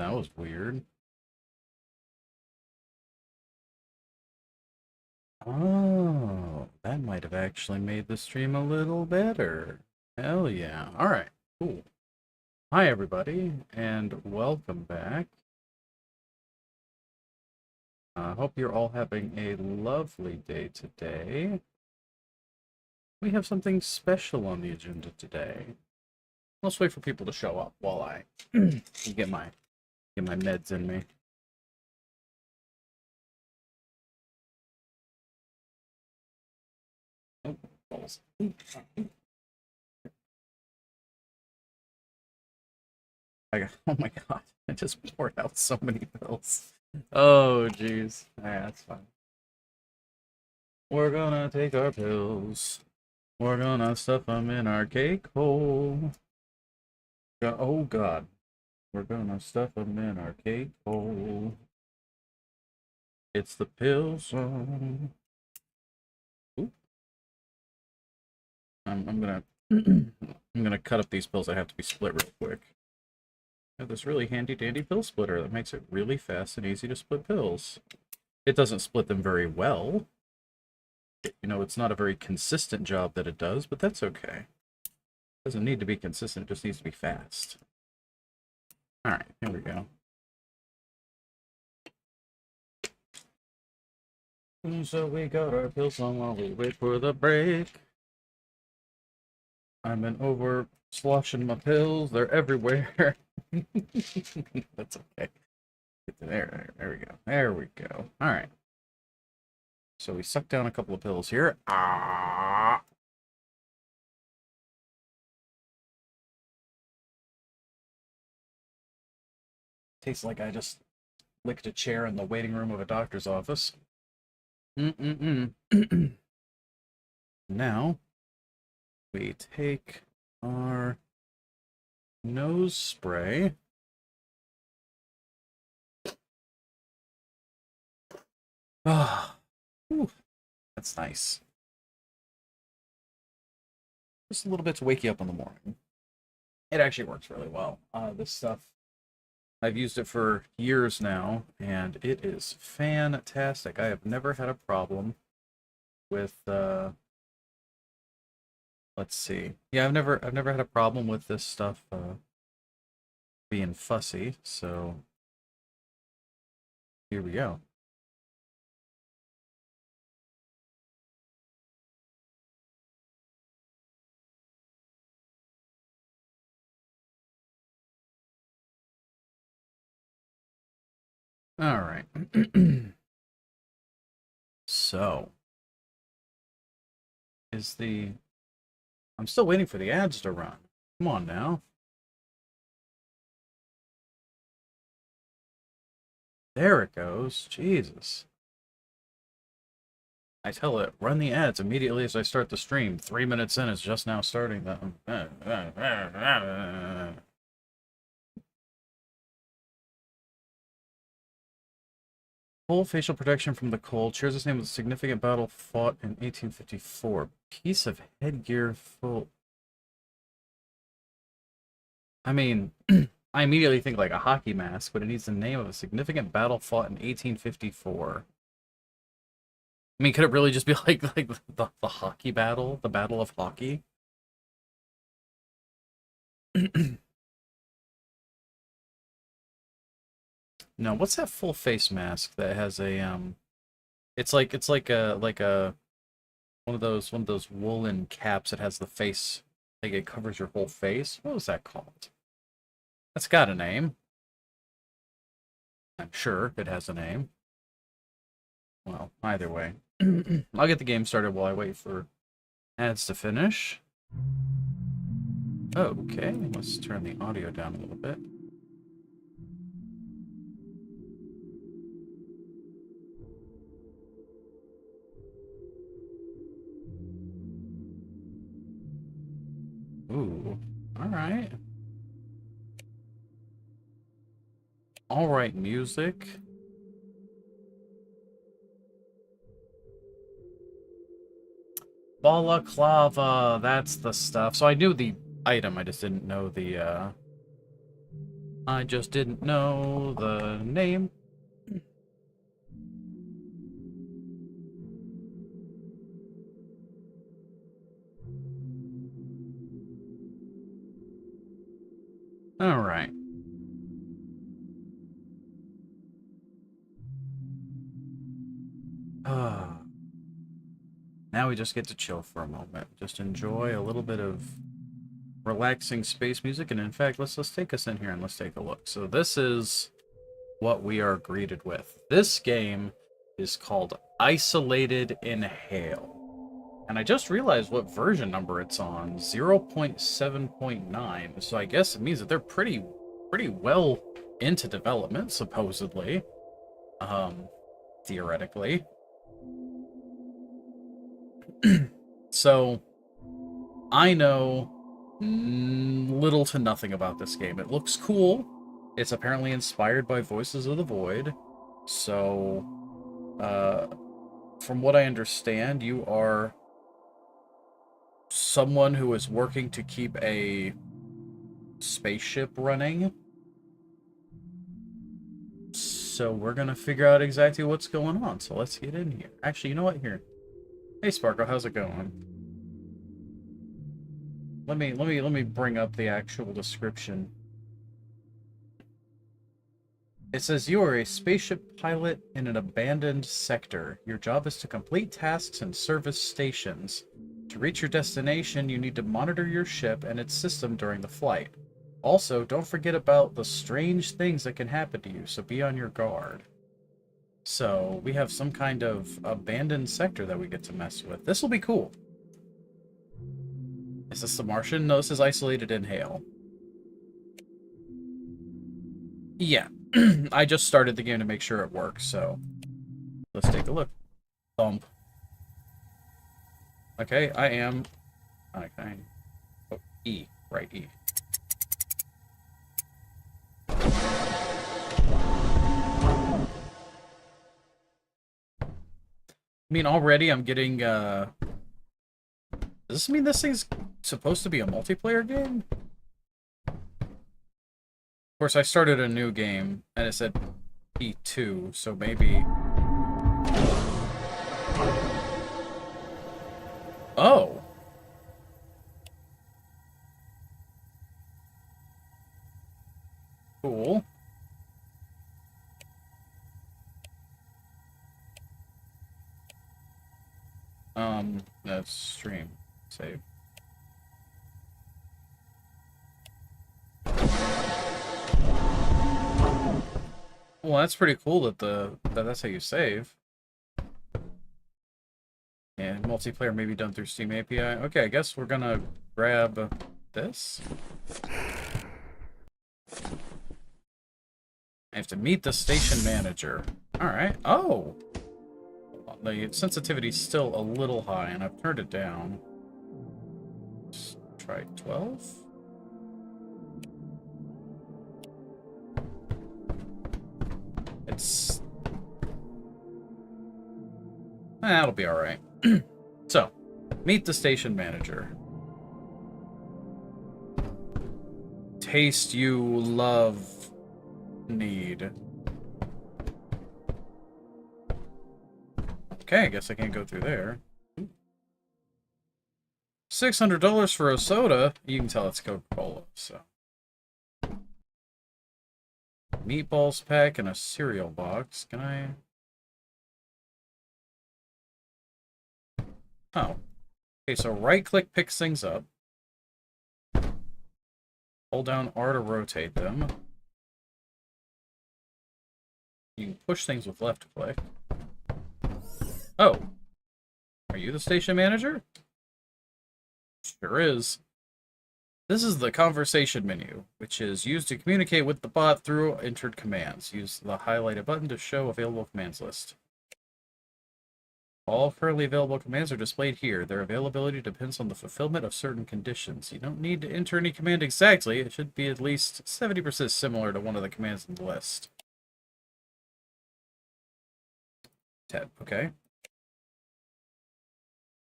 That was weird. Oh, that might have actually made the stream a little better. Hell yeah. All right, cool. Hi, everybody, and welcome back. I hope you're all having a lovely day today. We have something special on the agenda today. Let's wait for people to show up while I get my meds in me. Oh, balls. Oh my god, I just poured out so many pills. Oh, jeez. Yeah, that's fine. We're gonna take our pills. We're gonna stuff them in our cake hole. Oh god. We're gonna stuff them in our cake hole. It's the pill song. Oop. I'm gonna I'm gonna cut up these pills. I have to be split real quick. I have this really handy dandy pill splitter that makes it really fast and easy to split pills. It doesn't split them very well. You know, it's not a very consistent job that it does, but that's okay. It doesn't need to be consistent, it just needs to be fast. Alright, here we go. So we got our pill song while we wait for the break. I've been over sloshing my pills, they're everywhere. That's okay. There we go. There we go. Alright. So we suck down a couple of pills here. Ah. Tastes like I just licked a chair in the waiting room of a doctor's office. Now, we take our nose spray. Ah, that's nice. Just a little bit to wake you up in the morning. It actually works really well. This stuff, I've used it for years now, and it is fantastic. I have never had a problem with, let's see. Yeah, I've never had a problem with this stuff being fussy, so here we go. All right. So, I'm still waiting for the ads to run. Come on now. There it goes. Jesus. I tell it, run the ads immediately as I start the stream. 3 minutes in, it's just now starting them. Full facial protection from the cold. Shares its name with a significant battle fought in 1854. Piece of headgear full. I mean, I immediately think like a hockey mask, but it needs the name of a significant battle fought in 1854. I mean, could it really just be like the hockey battle, the Battle of Hockey? No, what's that full face mask that has a it's like a one of those woolen caps that has the face, like it covers your whole face. What was that called? That's got a name. I'm sure it has a name. Well, either way. I'll get the game started while I wait for ads to finish. Okay, let's turn the audio down a little bit. Ooh, alright. Alright, music. Balaclava, that's the stuff. So I knew the item, I just didn't know the I just didn't know the name. Alright. Now we just get to chill for a moment. Just enjoy a little bit of relaxing space music. And in fact, let's take us in here and let's take a look. So this is what we are greeted with. This game is called Isolated Inhale. And I just realized what version number it's on, 0.7.9. So I guess it means that they're pretty well into development, supposedly. Theoretically. So I know little to nothing about this game. It looks cool. It's apparently inspired by Voices of the Void. So, from what I understand, you are someone who is working to keep a spaceship running. So we're gonna figure out exactly what's going on. So let's get in here. Actually, you know what? Here. Hey, Sparkle, how's it going? Let me bring up the actual description. It says you are a spaceship pilot in an abandoned sector. Your job is to complete tasks and service stations. To reach your destination, you need to monitor your ship and its system during the flight. Also, don't forget about the strange things that can happen to you, so be on your guard. So, we have some kind of abandoned sector that we get to mess with. This will be cool. Is this the Martian? No, this is Isolated Inhale. Yeah. I just started the game to make sure it works, so let's take a look. Thump. Okay, I am... Okay. Oh, E. Right, E. I mean, already I'm getting, Does this mean this thing's supposed to be a multiplayer game? Of course, I started a new game, and it said P2, so maybe... Oh! Cool. That's stream. Save. Well, that's pretty cool that that's how you save. And multiplayer may be done through Steam API. Okay, I guess we're gonna grab this. I have to meet the station manager. Alright. Oh! The sensitivity's still a little high, and I've turned it down. Let's try 12? It's... That'll be alright. So, meet the station manager. Taste you love need. Okay, I guess I can't go through there. $600 for a soda? You can tell it's Coca-Cola, so. Meatballs pack and a cereal box. Can I... Oh. Okay, so right-click picks things up. Hold down R to rotate them. You can push things with left click. Oh. Are you the station manager? Sure is. This is the conversation menu, which is used to communicate with the bot through entered commands. Use the highlighted button to show available commands list. All currently available commands are displayed here. Their availability depends on the fulfillment of certain conditions. You don't need to enter any command exactly. It should be at least 70% similar to one of the commands in the list. Tab, okay.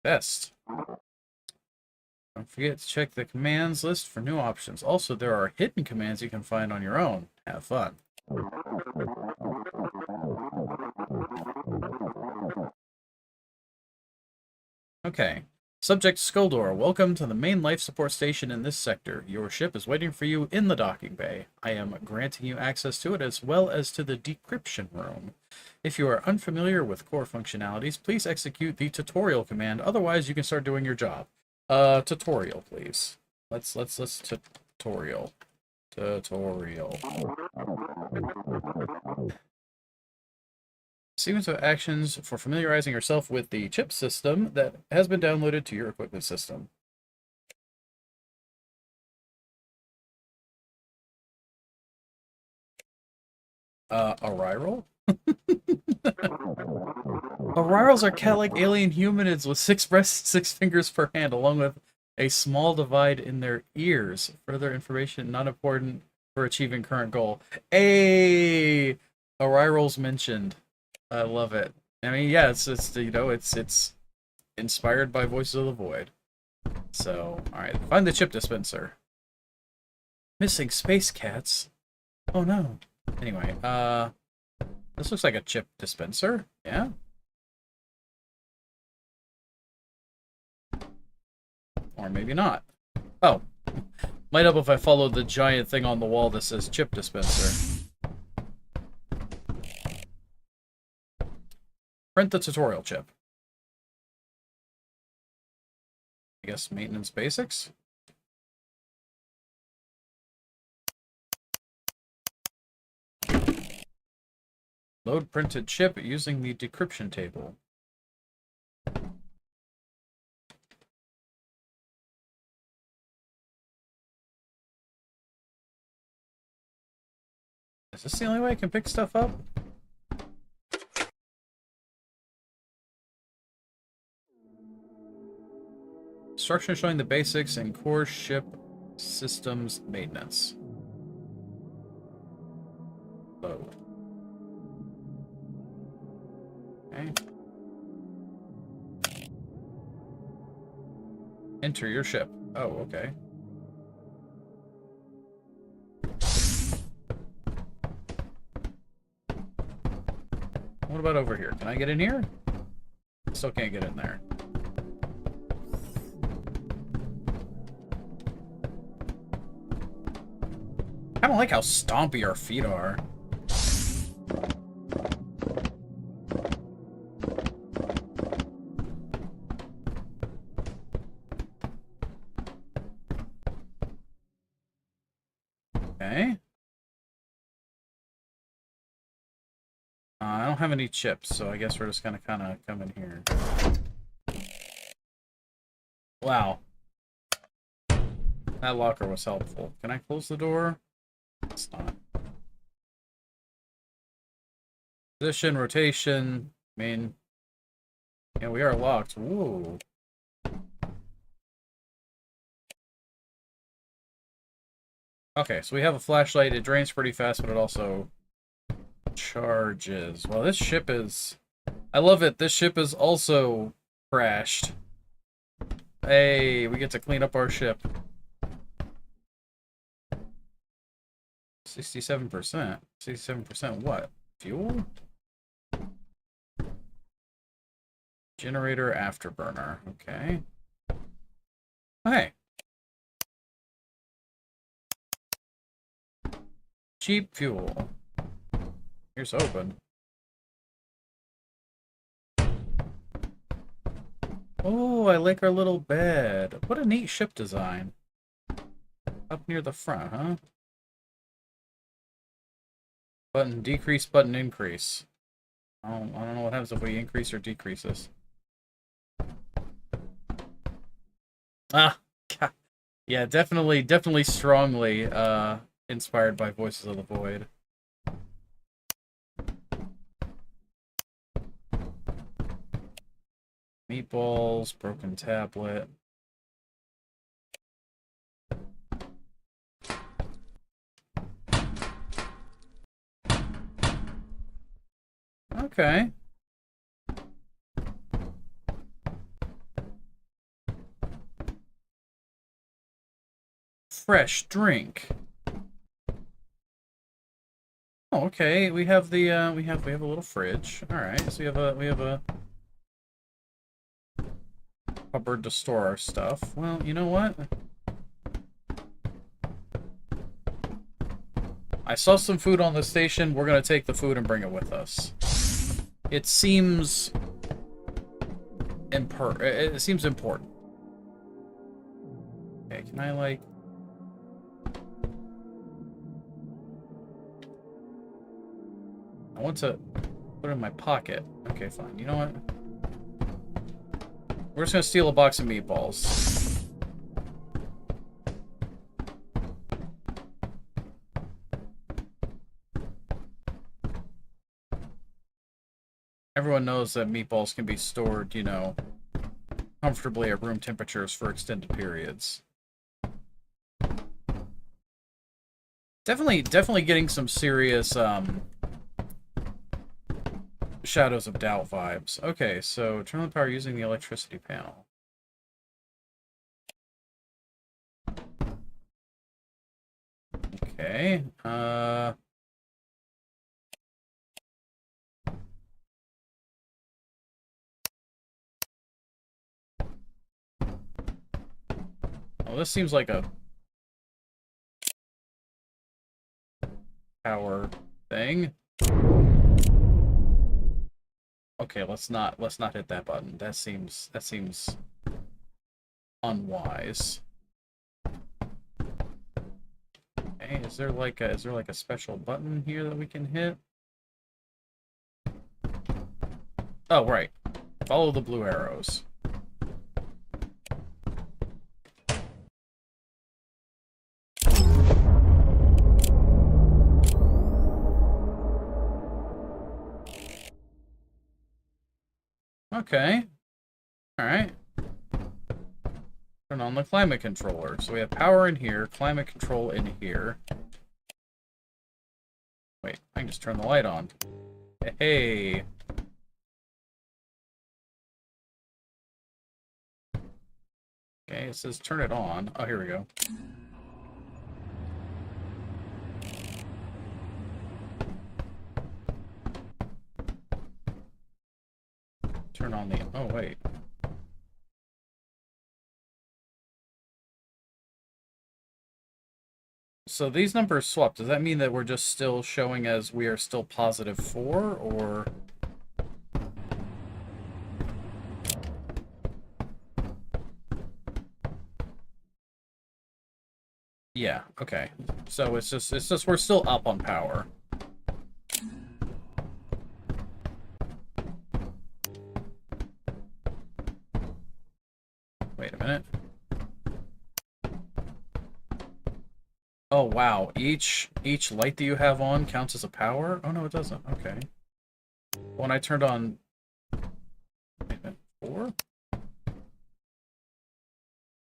Best. Don't forget to check the commands list for new options. Also, there are hidden commands you can find on your own. Have fun. Okay. Subject Skulldoor, welcome to the main life support station in this sector. Your ship is waiting for you in the docking bay. I am granting you access to it as well as to the decryption room. If you are unfamiliar with core functionalities, please execute the tutorial command. Otherwise, you can start doing your job. Tutorial, please. Let's tutorial. Tutorial. Sequence of actions for familiarizing yourself with the chip system that has been downloaded to your equipment system. Arrival? Arrivals are cat-like alien humanids with 6 breasts, 6 fingers per hand, along with a small divide in their ears. Further information not important for achieving current goal. Hey, Arrivals mentioned. I love it. I mean, yeah, it's inspired by Voices of the Void. So, all right, find the chip dispenser. Missing space cats. Oh no. Anyway, this looks like a chip dispenser. Yeah. Or maybe not. Oh. Might help if I followed the giant thing on the wall that says chip dispenser. Print the tutorial chip. I guess maintenance basics? Load printed chip using the decryption table. Is this the only way I can pick stuff up? Instructions showing the basics and core ship systems maintenance. Load. Okay. Enter your ship. Oh, okay. What about over here? Can I get in here? Still can't get in there. I don't like how stompy our feet are. Okay. I don't have any chips, so I guess we're just gonna kind of come in here. Wow. That locker was helpful. Can I close the door? It's not. Position, rotation. I mean, yeah, we are locked. Whoa. Okay, so we have a flashlight. It drains pretty fast, but it also charges. Well, this ship is... I love it. This ship is also crashed. Hey, we get to clean up our ship. 67%. 67% what? Fuel? Generator afterburner. Okay. Hey. Cheap fuel. Here's open. Oh, I like our little bed. What a neat ship design. Up near the front, huh? Button decrease, button increase. I don't know what happens if we increase or decrease this. Ah, God. Yeah, definitely strongly inspired by Voices of the Void. Meatballs, broken tablet. Okay. fresh drink. Oh, okay. We have the we have a little fridge. All right. So we have a cupboard to store our stuff. Well, you know what? I saw some food on the station. We're gonna take the food and bring it with us. It seems it seems important. Okay, can I like? I want to put it in my pocket. Okay, fine. You know what? We're just gonna steal a box of meatballs. Everyone knows that meatballs can be stored, you know, comfortably at room temperatures for extended periods. Definitely getting some serious, Shadows of Doubt vibes. Okay, so turn on the power using the electricity panel. Okay, oh, this seems like a power thing. Okay, let's not hit that button. That seems unwise. Okay, is there like a special button here that we can hit? Oh, right. Follow the blue arrows. Okay. Alright. Turn on the climate controller. So we have power in here, climate control in here. Wait, I can just turn the light on. Hey. Okay, it says turn it on. Oh, here we go. Turn on the... Oh, wait. So these numbers swapped. Does that mean that we're just still showing as we are still positive 4, or... Yeah, okay. So it's just we're still up on power. Wait a minute. Oh wow, each light that you have on counts as a power? Oh no, it doesn't. Okay. When I turned on 4?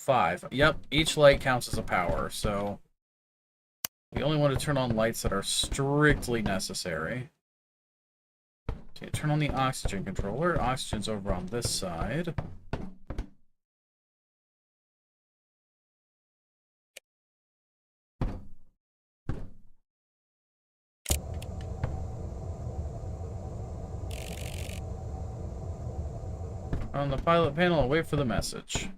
5. Yep, each light counts as a power, so we only want to turn on lights that are strictly necessary. Okay, turn on the oxygen controller. Oxygen's over on this side. On the pilot panel, I'll wait for the message.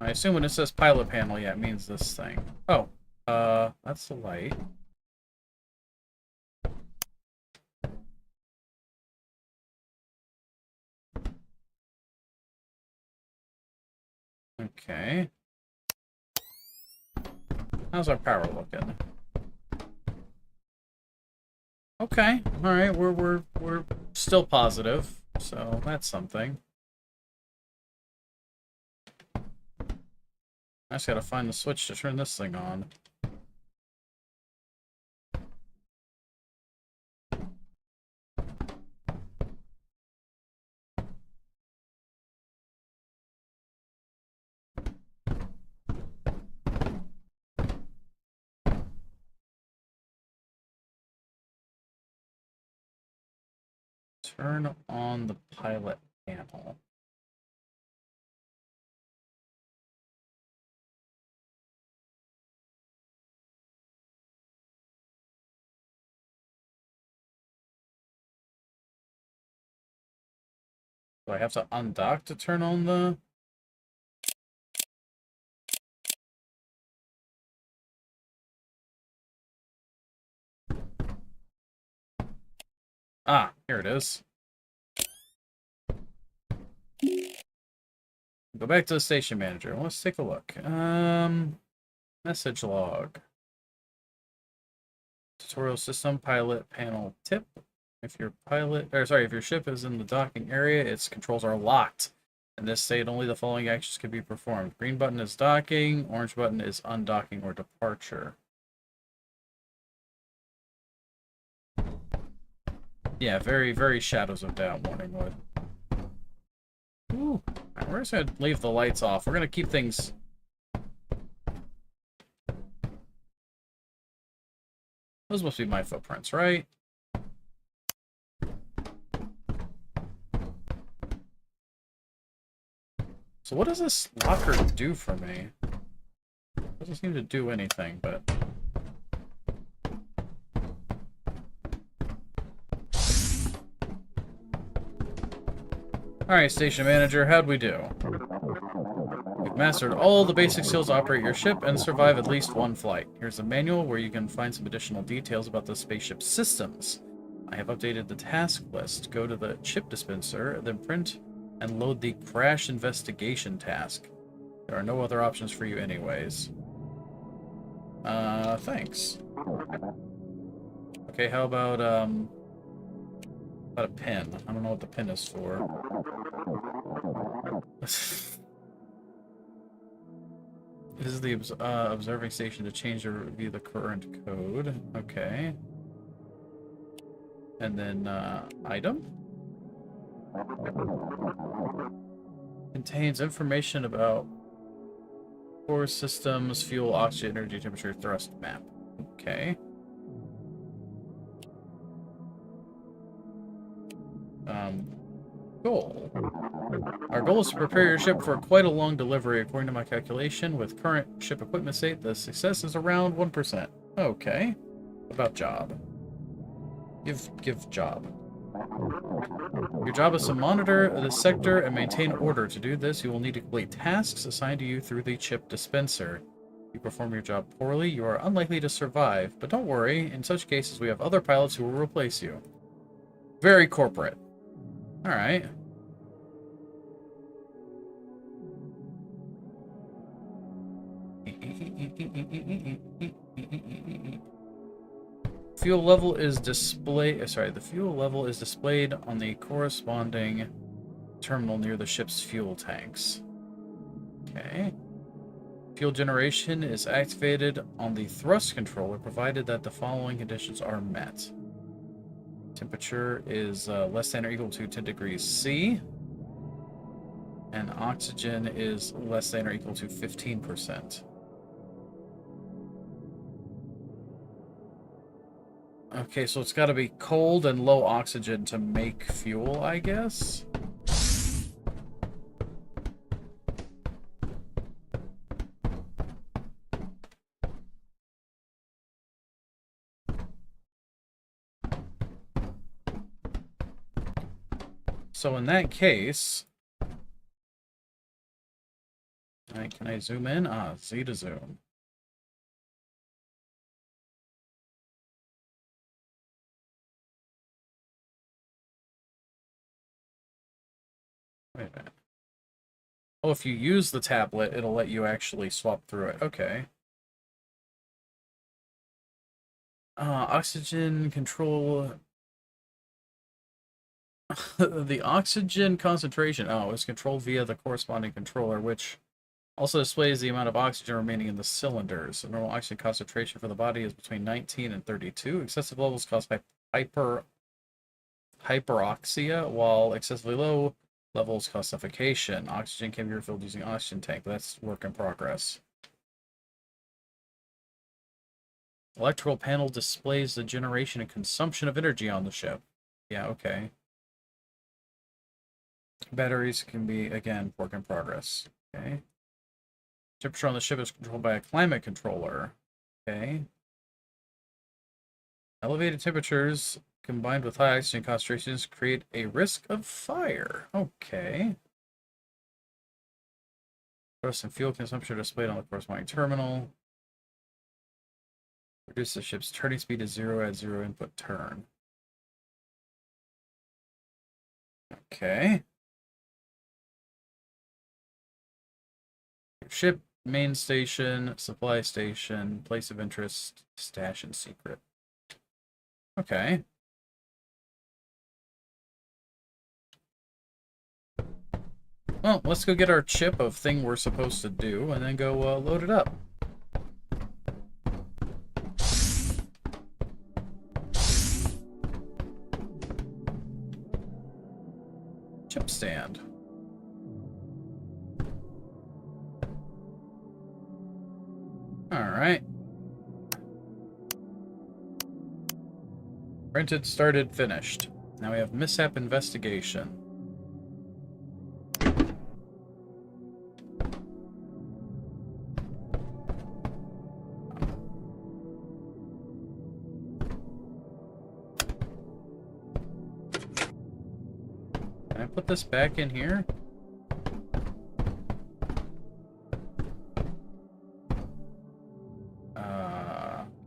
I assume when it says pilot panel, yeah, it means this thing. Oh, that's the light. Okay. How's our power looking? Okay. All right. We're still positive, so that's something. I just gotta find the switch to turn this thing on. Turn on the pilot panel. Do I have to undock to turn on the... Ah, here it is. Go back to the station manager. Let's take a look. Message log. Tutorial system pilot panel tip. If your ship is in the docking area, its controls are locked. In this state, only the following actions can be performed. Green button is docking, orange button is undocking or departure. Yeah, very, very Shadows of Doubt Morningwood. Ooh. Right, we're just gonna leave the lights off. We're gonna keep things... Those must be my footprints, right? So what does this locker do for me? Doesn't seem to do anything, but... Alright, station manager, how'd we do? You've mastered all the basic skills to operate your ship and survive at least one flight. Here's a manual where you can find some additional details about the spaceship systems. I have updated the task list. Go to the chip dispenser, then print and load the crash investigation task. There are no other options for you anyways. Thanks. Okay, how about a pin? I don't know what the pin is for. This is the observing station to change or review the current code. Okay. And then, item? Contains information about core systems, fuel, oxygen, energy, temperature, thrust map. Okay. Goal. Our goal is to prepare your ship for quite a long delivery. According to my calculation, with current ship equipment state, the success is around 1%. Okay. About job. Give job. Your job is to monitor the sector and maintain order. To do this, you will need to complete tasks assigned to you through the chip dispenser. If you perform your job poorly, you are unlikely to survive. But don't worry, in such cases, we have other pilots who will replace you. Very corporate. Alright. Fuel level is displayed. The fuel level is displayed on the corresponding terminal near the ship's fuel tanks. Okay. Fuel generation is activated on the thrust controller, provided that the following conditions are met. Temperature is less than or equal to 10 degrees C. And oxygen is less than or equal to 15%. Okay, so it's got to be cold and low oxygen to make fuel, I guess? So in that case... can I zoom in? Ah, Z to zoom. Wait a minute. Oh, if you use the tablet, it'll let you actually swap through it. Okay. Oxygen control... the oxygen concentration, is controlled via the corresponding controller, which also displays the amount of oxygen remaining in the cylinders. The normal oxygen concentration for the body is between 19 and 32. Excessive levels cause hyperoxia, while excessively low levels cause suffocation. Oxygen can be refilled using oxygen tank, but that's work in progress. Electrical panel displays the generation and consumption of energy on the ship. Yeah, okay. Batteries can be, again, work in progress. Okay. Temperature on the ship is controlled by a climate controller. Okay. Elevated temperatures combined with high oxygen concentrations create a risk of fire. Okay. Thrust and fuel consumption are displayed on the corresponding terminal. Reduce the ship's turning speed to 0 at 0 input turn. Okay. Ship, main station, supply station, place of interest, stash and secret. Okay. Well, let's go get our chip of thing we're supposed to do and then go load it up. Chip stand. Alright. Printed, started, finished. Now we have mishap investigation. Can I put this back in here?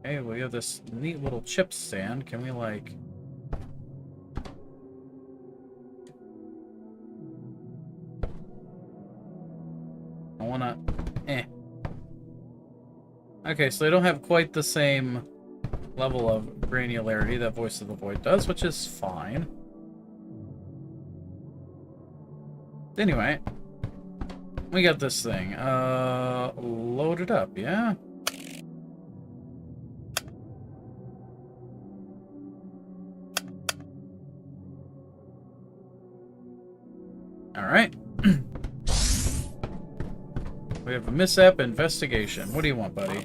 Okay, we have this neat little chip stand. Can we, like... I wanna... Okay, so they don't have quite the same level of granularity that Voice of the Void does, which is fine. Anyway, we got this thing. Load it up, yeah? Alright. We have a mishap investigation. What do you want, buddy?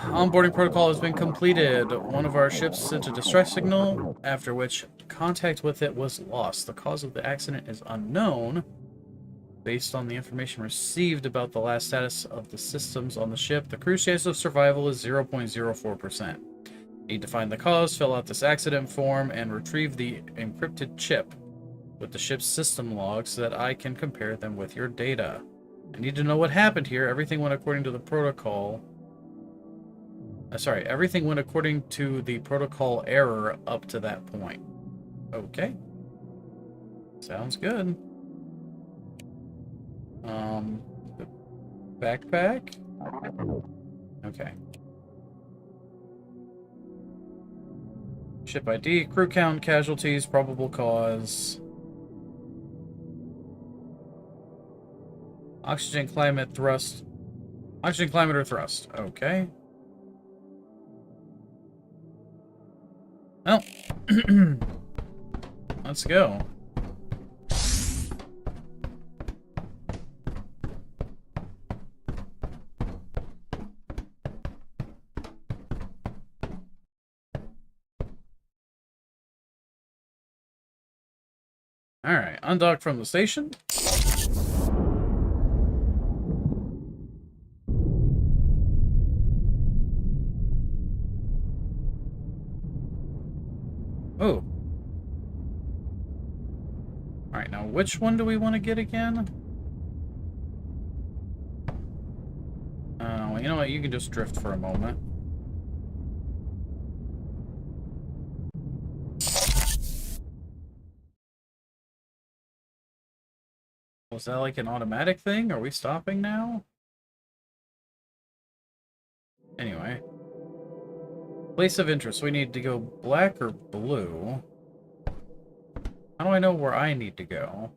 Onboarding protocol has been completed. One of our ships sent a distress signal, after which contact with it was lost. The cause of the accident is unknown. Based on the information received about the last status of the systems on the ship, the crew's chance of survival is 0.04%. Need to find the cause, fill out this accident form, and retrieve the encrypted chip with the ship's system logs so that I can compare them with your data. I need to know what happened here. Everything went according to the protocol. Everything went according to the protocol error up to that point. Okay. Sounds good. The backpack? Okay. Ship ID, crew count, casualties, probable cause. Oxygen, climate, thrust. Oxygen, climate, or thrust. Okay. Well. Let's go. Alright, undock from the station. Oh. Alright, now which one do we want to get again? Well, you know what? You can just drift for a moment. Was that like an automatic thing? Are we stopping now? Anyway. Place of interest. We need to go black or blue. How do I know where I need to go?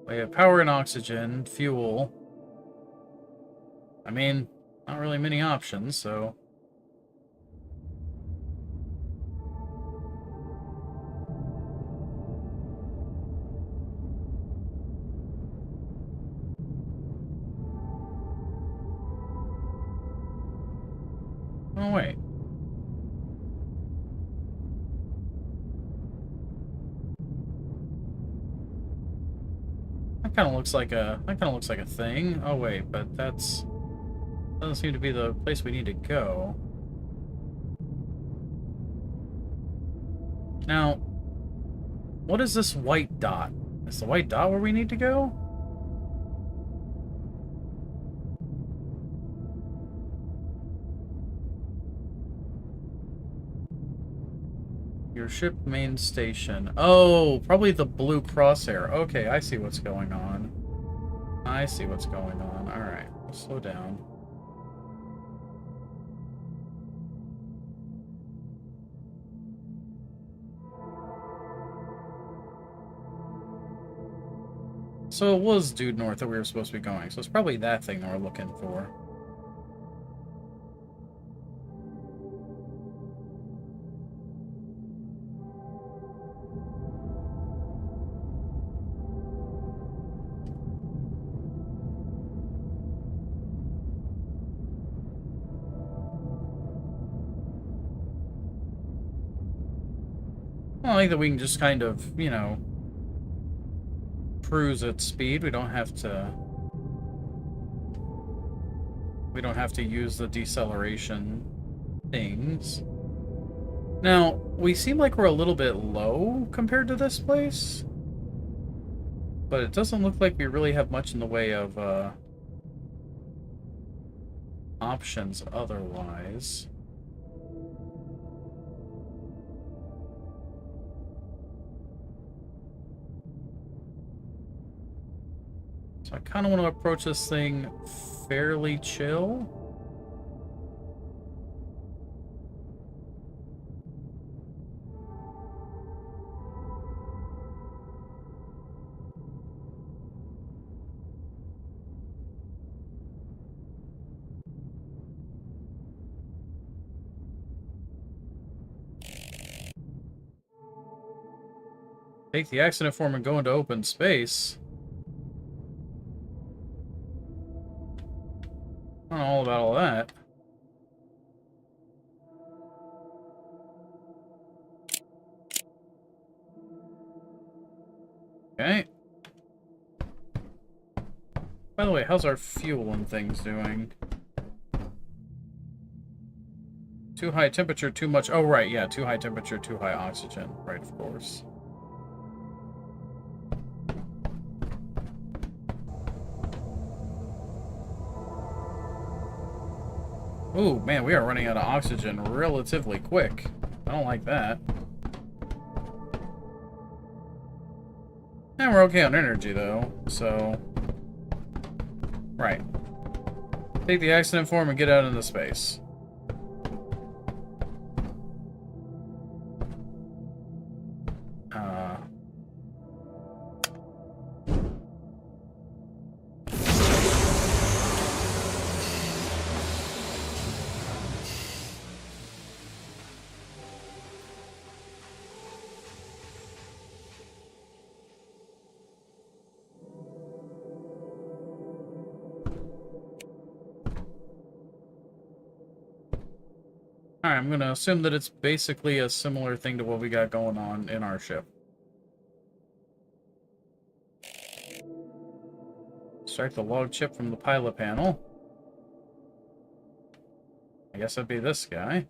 We have power and oxygen, fuel. I mean, not really many options, so... Oh, wait. That kind of looks like a thing. Oh, wait, but that's... doesn't seem to be the place we need to go. Now, what is this white dot? Is the white dot where we need to go? Your ship main station. Oh, probably the blue crosshair. Okay, I see what's going on. I see what's going on. Alright, we'll slow down. So it was due north that we were supposed to be going, so it's probably that thing that we're looking for. Well, I think that we can just kind of, you know, cruise at speed. We don't have to... we don't have to use the deceleration things. Now, we seem like we're a little bit low compared to this place. But it doesn't look like we really have much in the way of, options otherwise. So I kind of want to approach this thing fairly chill. Take the accident form and go into open space. I don't know all about all that. Okay. By the way, how's our fuel and things doing? Too high temperature, too much... oh, right, yeah. Too high temperature, too high oxygen. Right, of course. Ooh, man, we are running out of oxygen relatively quick. I don't like that. And we're okay on energy, though, so... right. Take the accident form and get out into space. Alright, I'm gonna assume that it's basically a similar thing to what we got going on in our ship. Extract the log chip from the pilot panel. I guess that'd be this guy.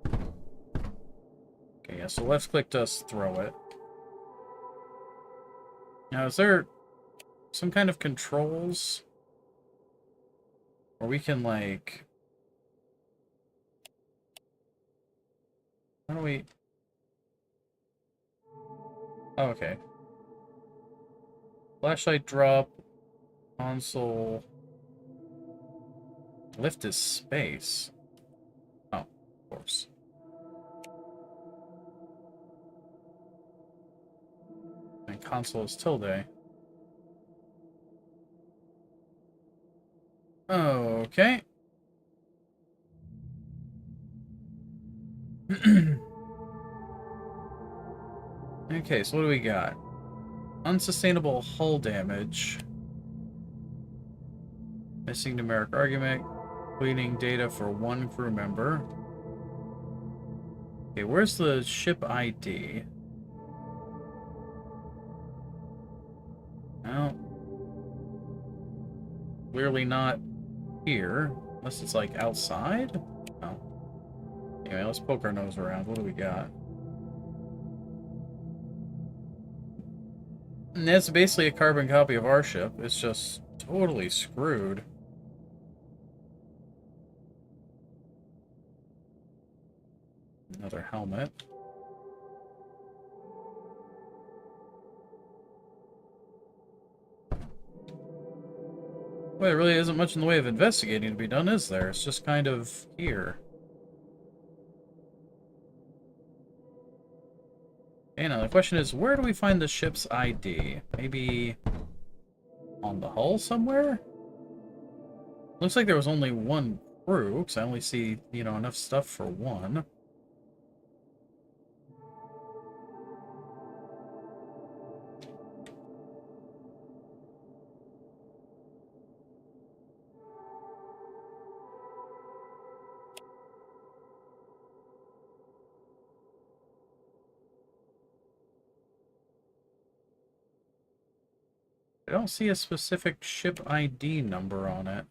Okay, yeah, so left click does throw it. Now, is there some kind of controls where we can, like... how do we... oh, okay. Flashlight drop. Console. Lift is space. Oh, of course. And console is tilde. Okay. Okay, so what do we got? Unsustainable hull damage. Missing numeric argument. Cleaning data for one crew member. Okay, where's the ship ID? Well, clearly not here. Unless it's like outside? Oh. Anyway, let's poke our nose around. What do we got? And that's basically a carbon copy of our ship. It's just totally screwed. Another helmet. Well, there really isn't much in the way of investigating to be done, is there? It's just kind of here. Okay, now the question is, where do we find the ship's ID? Maybe on the hull somewhere? Looks like there was only one crew, because I only see, you know, enough stuff for one. I don't see a specific ship ID number on it.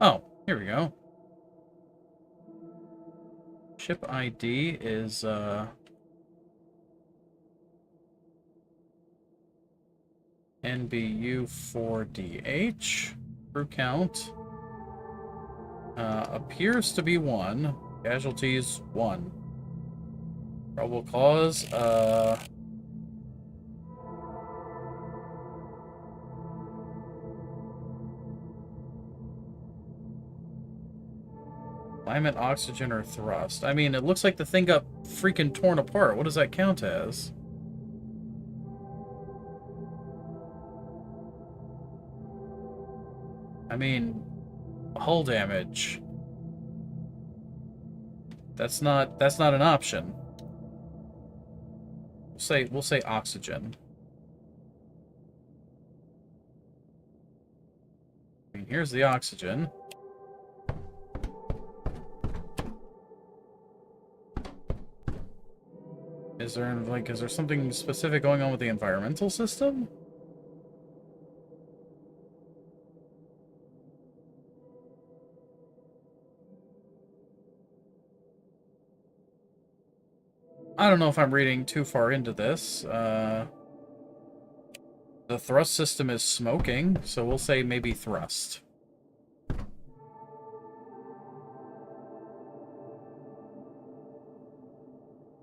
Oh, here we go. Ship ID is, NBU4DH. Crew count. Appears to be 1. Casualties, 1. Probable cause, climate, oxygen, or thrust. I mean, it looks like the thing got freaking torn apart. What does that count as? I mean, hull damage. That's not an option. We'll say oxygen. I mean, here's the oxygen. Is there something specific going on with the environmental system? I don't know if I'm reading too far into this. The thrust system is smoking, so we'll say maybe thrust.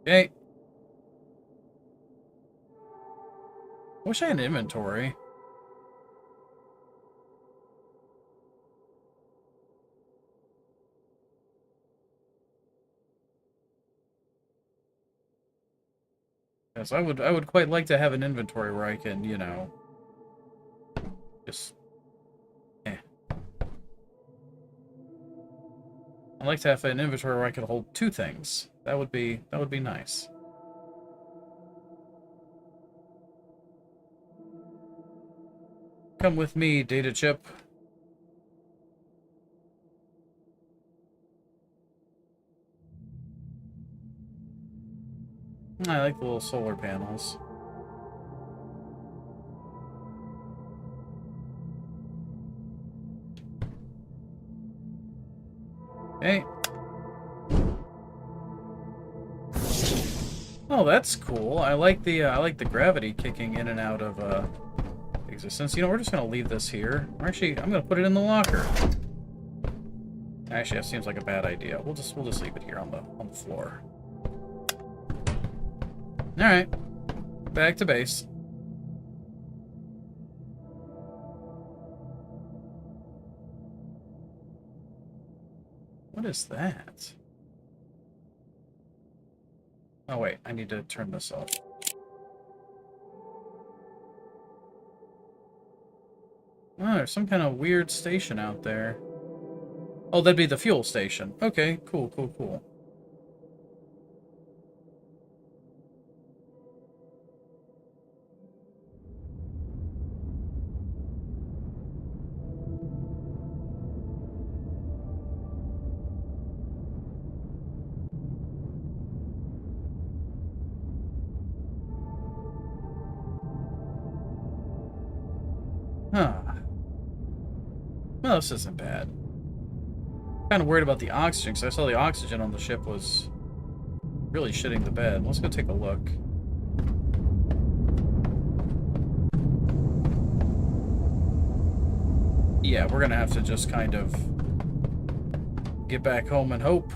Okay. Wish I had an inventory. Yes, I would quite like to have an inventory where I can, you know, just I'd like to have an inventory where I could hold 2 things. That would be nice. Come with me, data chip. I like the little solar panels. Okay. Oh, that's cool. I like the gravity kicking in and out of existence. You know, we're just gonna leave this here. Actually, I'm gonna put it in the locker. Actually, that seems like a bad idea. We'll just leave it here on the floor. All right, back to base. What is that? Oh wait, I need to turn this off. Oh, there's some kind of weird station out there. Oh, that'd be the fuel station. Okay, cool, cool, cool. Huh. Well, this isn't bad. Kind of worried about the oxygen, because I saw the oxygen on the ship was really shitting the bed. Let's go take a look. Yeah, we're gonna have to just kind of get back home and hope.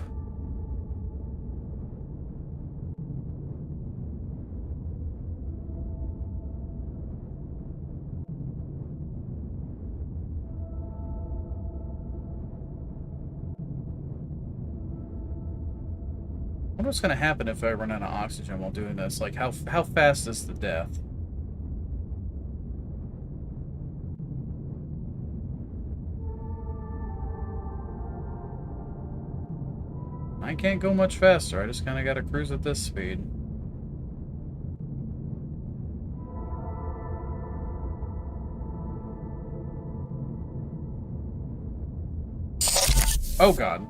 I wonder what's gonna happen if I run out of oxygen while doing this. Like, how fast is the death? I can't go much faster. I just kind of gotta cruise at this speed. Oh god.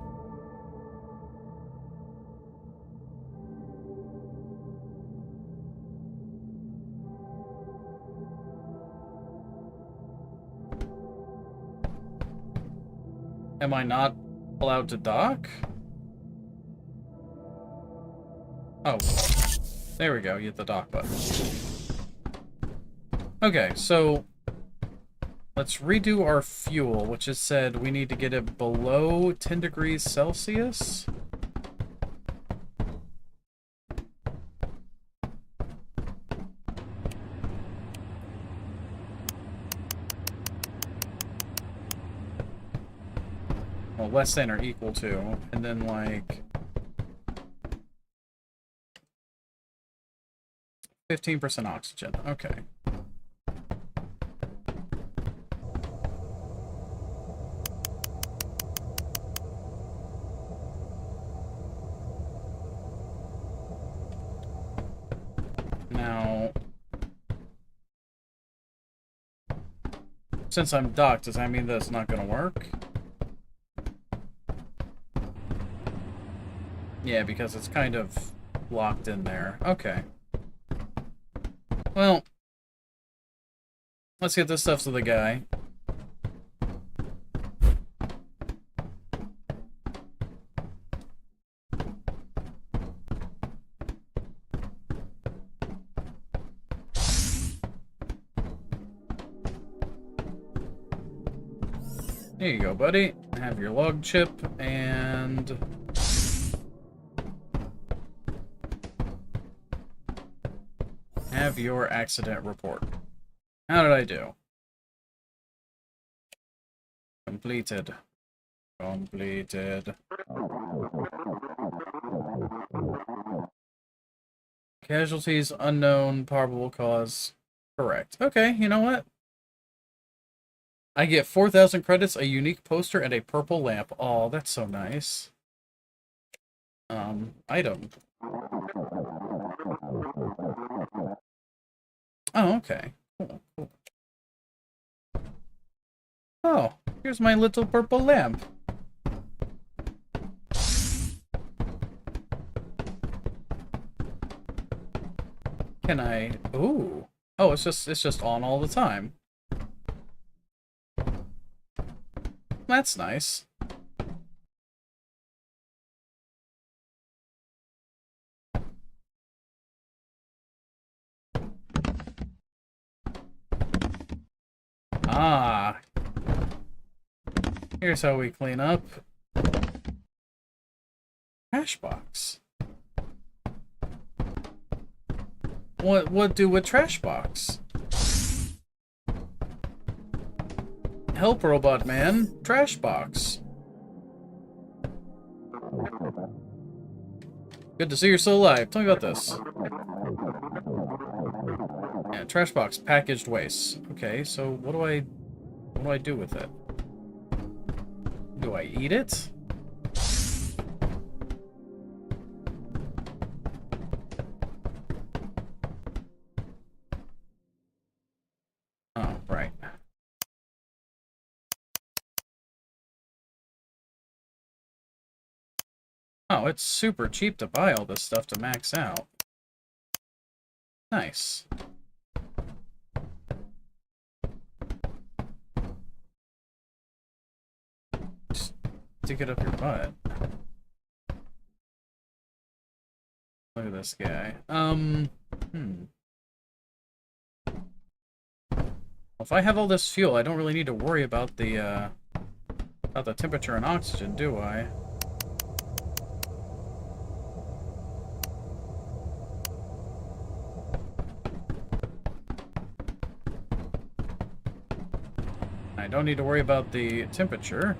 Am I not allowed to dock? Oh. There we go, you hit the dock button. Okay, so let's redo our fuel, which is said we need to get it below 10 degrees Celsius. Well, less than or equal to, and then like 15% oxygen. Okay. Now, since I'm docked, does that mean that's not going to work? Yeah, because it's kind of locked in there. Okay. Well, let's get this stuff to the guy. Here you go, buddy. Have your log chip and have your accident report. How did I do? Completed. Completed. Casualties unknown, probable cause correct. Okay, you know what? I get 4,000 credits, a unique poster, and a purple lamp. Oh, that's so nice. Item. Oh, okay. Cool, cool. Oh, here's my little purple lamp. Can I... Ooh. Oh, it's just on all the time. That's nice. Ah. Here's how we clean up. Trash box. What do with trash box? Help, robot man. Trash box. Good to see you're still alive. Tell me about this. Yeah, trash box. Packaged waste. Okay, so what do I What do I do with it? Do I eat it? Oh, right. Oh, it's super cheap to buy all this stuff to max out. Nice. Stick it up your butt. Look at this guy. If I have all this fuel, I don't really need to worry about the temperature and oxygen, do I? I don't need to worry about the temperature.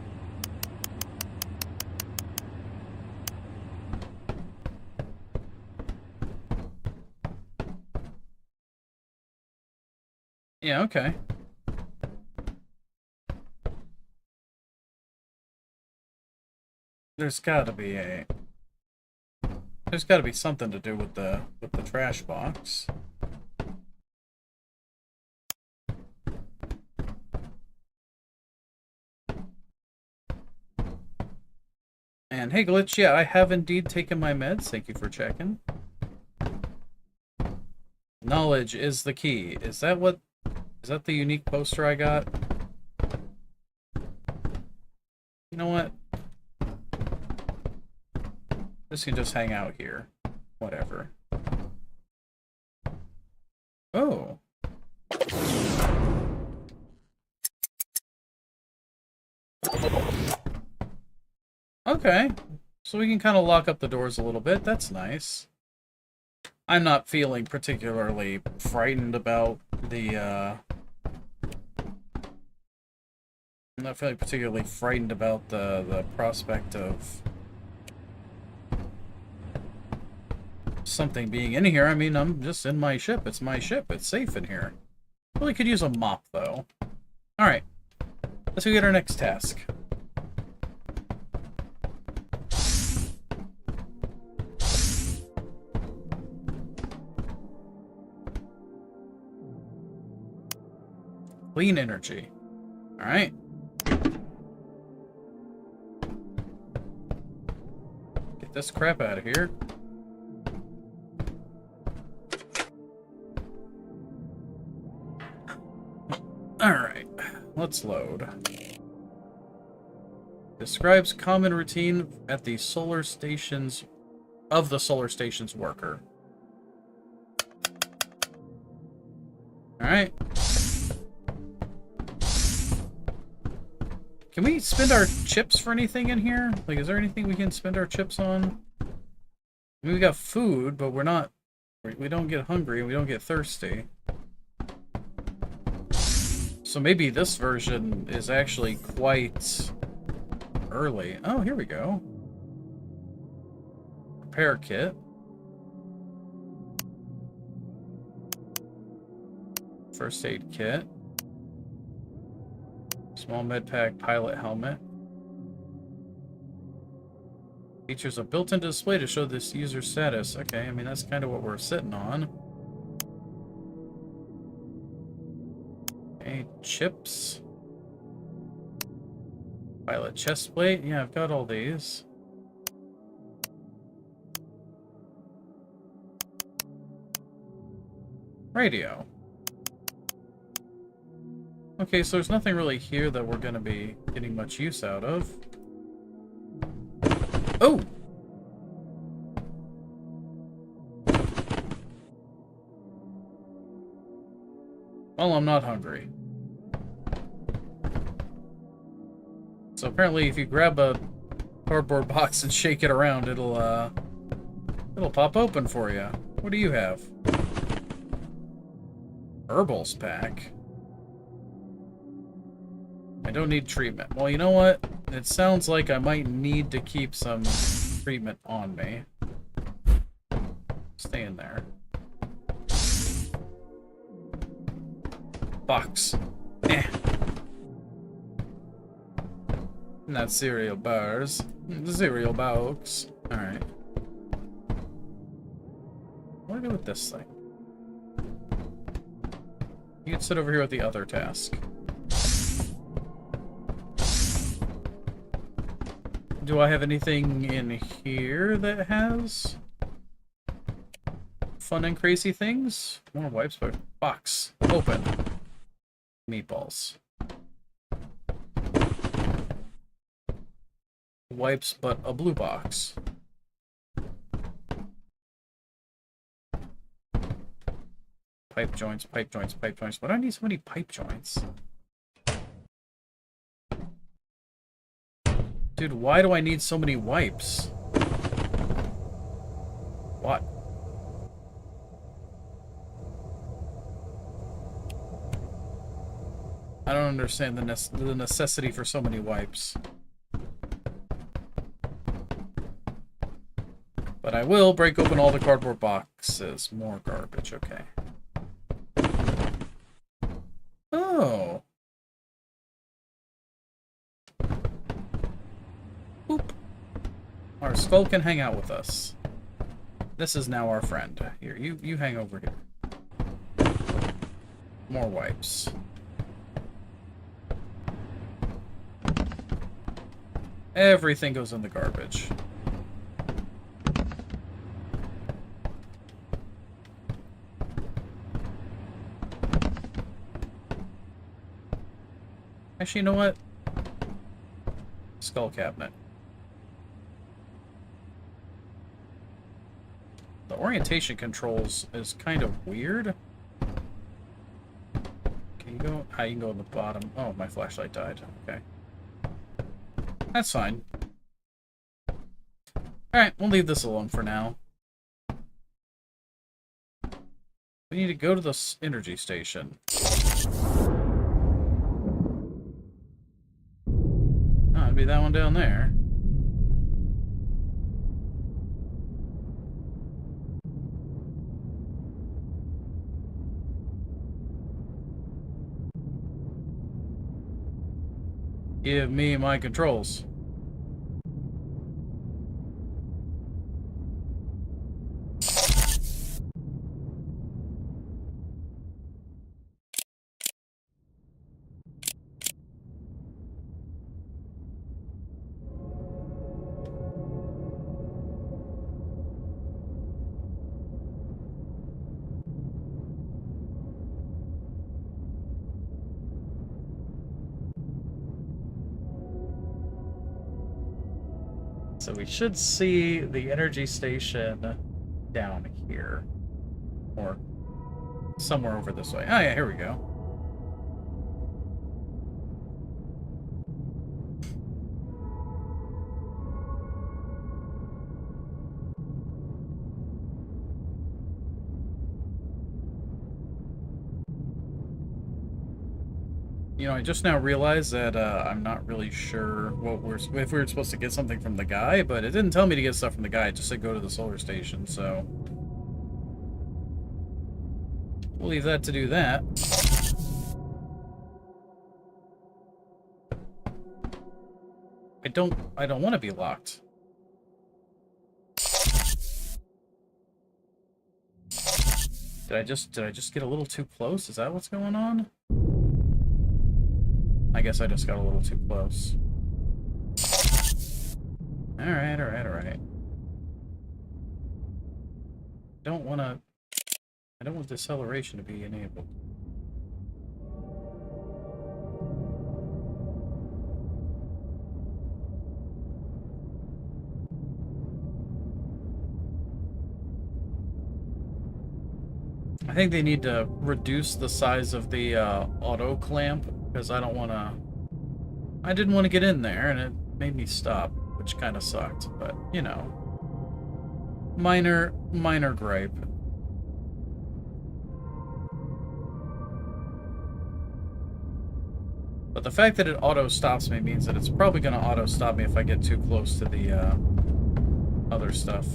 Yeah, okay. There's gotta be something to do with the trash box. And hey Glitch, yeah, I have indeed taken my meds. Thank you for checking. Knowledge is the key. Is that the unique poster I got? You know what? This can just hang out here. Whatever. Oh. Okay. So we can kind of lock up the doors a little bit. That's nice. I'm not feeling particularly frightened about the, I'm not feeling particularly frightened about the prospect of something being in here. I mean, I'm just in my ship. It's my ship. It's safe in here. Really could use a mop, though. Alright. Let's go get our next task. Clean energy. Alright. Get this crap out of here. Alright. Let's load. Describes common routine at the solar station's worker. Alright. Can we spend our chips for anything in here? Like, is there anything we can spend our chips on? I mean, we got food, but we don't get hungry and we don't get thirsty. So maybe this version is actually quite early. Oh, here we go. Repair kit. First aid kit. Small med pack, pilot helmet. Features a built-in display to show this user's status. Okay, I mean, that's kind of what we're sitting on. Okay, chips. Pilot chest plate. Yeah, I've got all these. Radio. Okay, so there's nothing really here that we're going to be getting much use out of. Oh! Well, I'm not hungry. So apparently if you grab a cardboard box and shake it around, it'll pop open for you. What do you have? Herbals pack. I don't need treatment. Well, you know what? It sounds like I might need to keep some treatment on me. Stay in there. Box. Eh. Not cereal bars. Cereal box. Alright. What do I do with this thing? You can sit over here with the other task. Do I have anything in here that has fun and crazy things? More wipes, but box. Open. Meatballs. Wipes, but a blue box. Pipe joints, pipe joints, pipe joints. Why do I need so many pipe joints? Dude, why do I need so many wipes? What? I don't understand the necessity for so many wipes. But I will break open all the cardboard boxes. More garbage, okay. Oh. Boop. Our skull can hang out with us. This is now our friend. Here, you hang over here. More wipes. Everything goes in the garbage. Actually, you know what? Skull cabinet. The orientation controls is kind of weird. Can you go? You can go on the bottom. Oh, my flashlight died. Okay. That's fine. Alright, we'll leave this alone for now. We need to go to the energy station. Oh, it'd be that one down there. Give me my controls. So we should see the energy station down here. Or somewhere over this way. Oh yeah, here we go. You know, I just now realized that I'm not really sure if we were supposed to get something from the guy, but it didn't tell me to get stuff from the guy. It just said go to the solar station, so we'll leave that to do that. I don't want to be locked. Did I just get a little too close? Is that what's going on? I guess I just got a little too close. Alright, alright, alright. I don't want deceleration to be enabled. I think they need to reduce the size of the auto clamp, because I didn't want to get in there, and it made me stop, which kind of sucked, but, you know, minor gripe. But the fact that it auto stops me means that it's probably going to auto stop me if I get too close to the other stuff.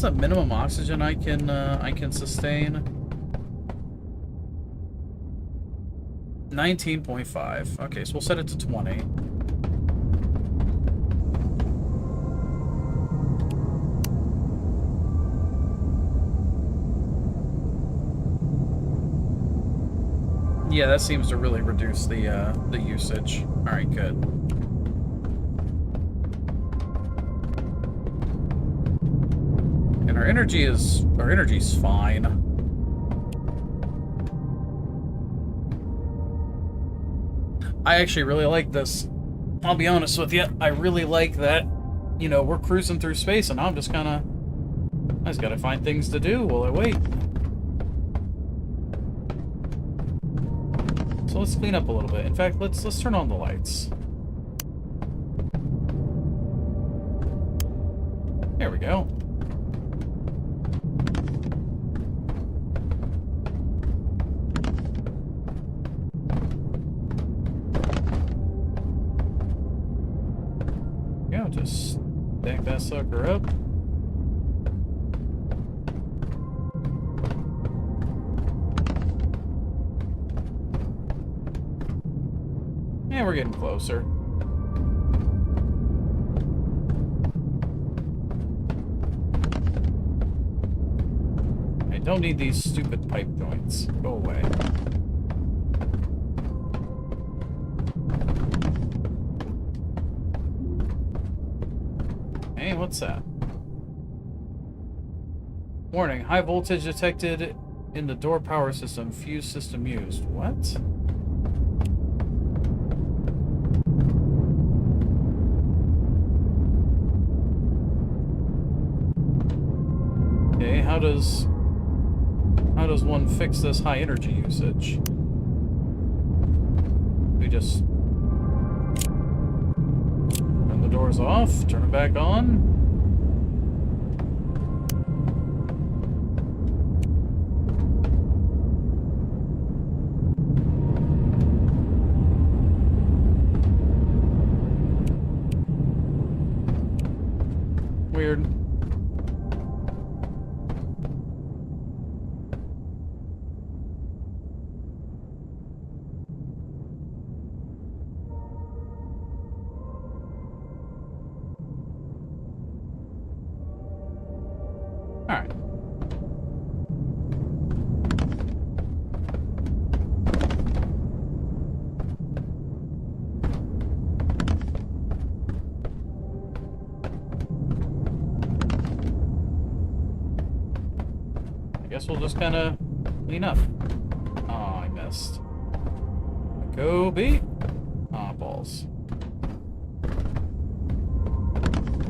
the minimum oxygen I can sustain? 19.5. Okay, so we'll set it to 20. Yeah, that seems to really reduce the usage. All right, good. And our energy's fine. I actually really like this. I'll be honest with you. I really like that. You know, we're cruising through space, and I'm just kind of. I just gotta find things to do while I wait. So let's clean up a little bit. In fact, let's turn on the lights. There we go. Yeah, just stack that sucker up. Yeah, we're getting closer. I don't need these stupid pipe joints. Go away. Hey, what's that? Warning, high voltage detected in the door power system. Fuse system used. What? Okay, how does one fix this high energy usage? We just turn the doors off, turn them back on. Weird. Alright. I guess we'll just kind of clean up. Oh, I missed. Go beat. Ah, balls.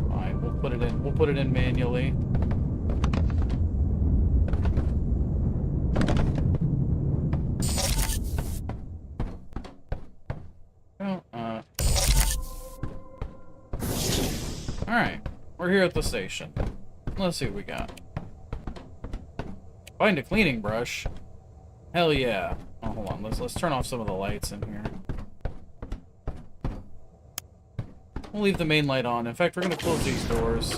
Fine, we'll put it in. We'll put it in manually. Alright, we're here at the station. Let's see what we got. Find a cleaning brush. Hell yeah. Oh, hold on. Let's turn off some of the lights in here. We'll leave the main light on. In fact, we're gonna close these doors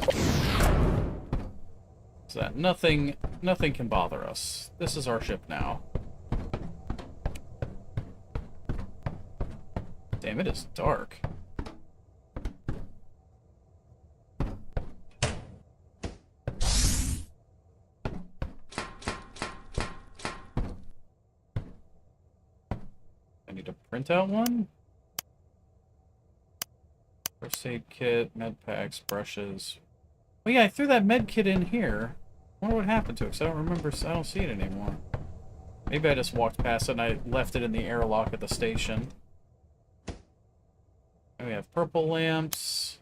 so that nothing can bother us. This is our ship now. Damn, it is dark. Print out one? First aid kit, med packs, brushes. Oh yeah, I threw that med kit in here. I wonder what happened to it, because I don't remember, I don't see it anymore. Maybe I just walked past it and I left it in the airlock at the station. And we have purple lamps,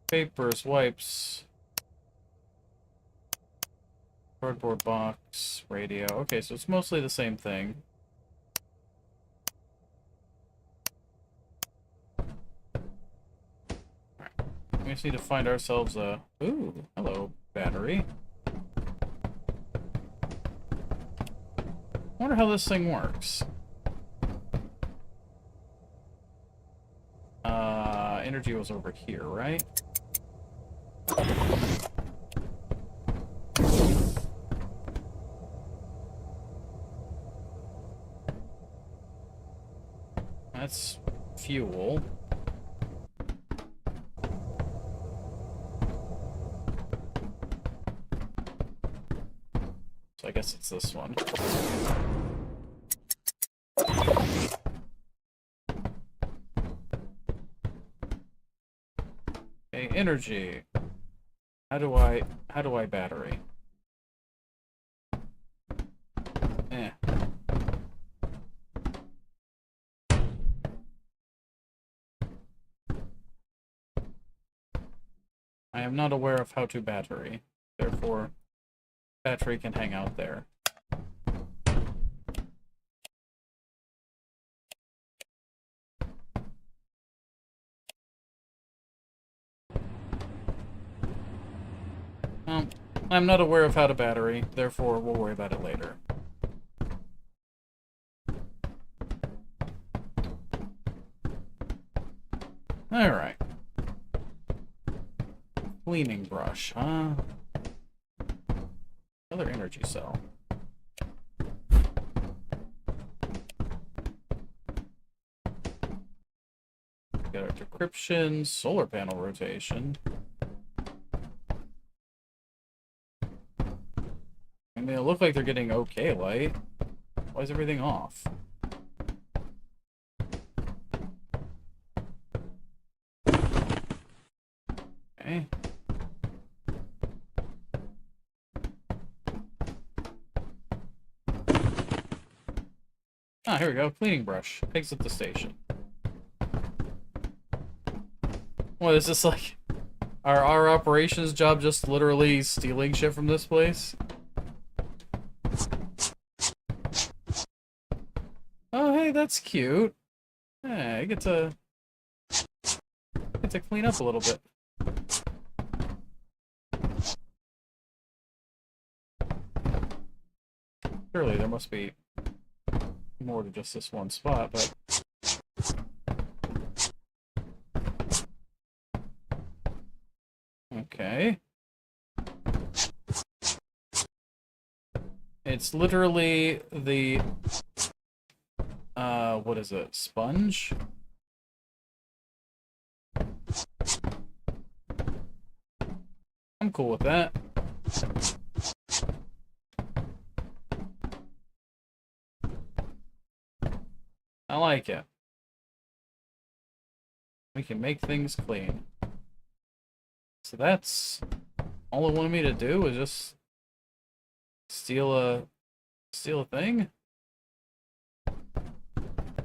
papers, wipes, cardboard box, radio. Okay, so it's mostly the same thing. We just need to find ourselves a... Ooh, hello, battery. I wonder how this thing works. Energy was over here, right? That's fuel. So I guess it's this one. Okay, energy. How do I battery? Eh. I am not aware of how to battery. Therefore, battery can hang out there. I'm not aware of how to battery, therefore we'll worry about it later. Alright. Cleaning brush, huh? Another energy cell. Got our decryption, solar panel rotation. I mean, they look like they're getting okay light. Why is everything off? Okay. Ah, here we go. Cleaning brush. Exit the station. What, is this like... Our operations job just literally stealing shit from this place? Oh, hey, that's cute. Yeah, I get to clean up a little bit. Surely there must be more to just this one spot, but... Okay. It's literally the... what is it? Sponge? I'm cool with that. I like it. We can make things clean. So that's... all it wanted me to do was just... steal a thing?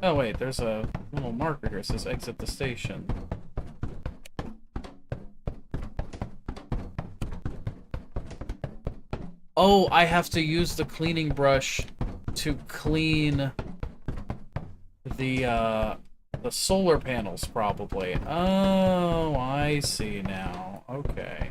Oh wait, there's a little marker here. It says exit the station. Oh, I have to use the cleaning brush to clean the solar panels, probably. Oh, I see now. Okay.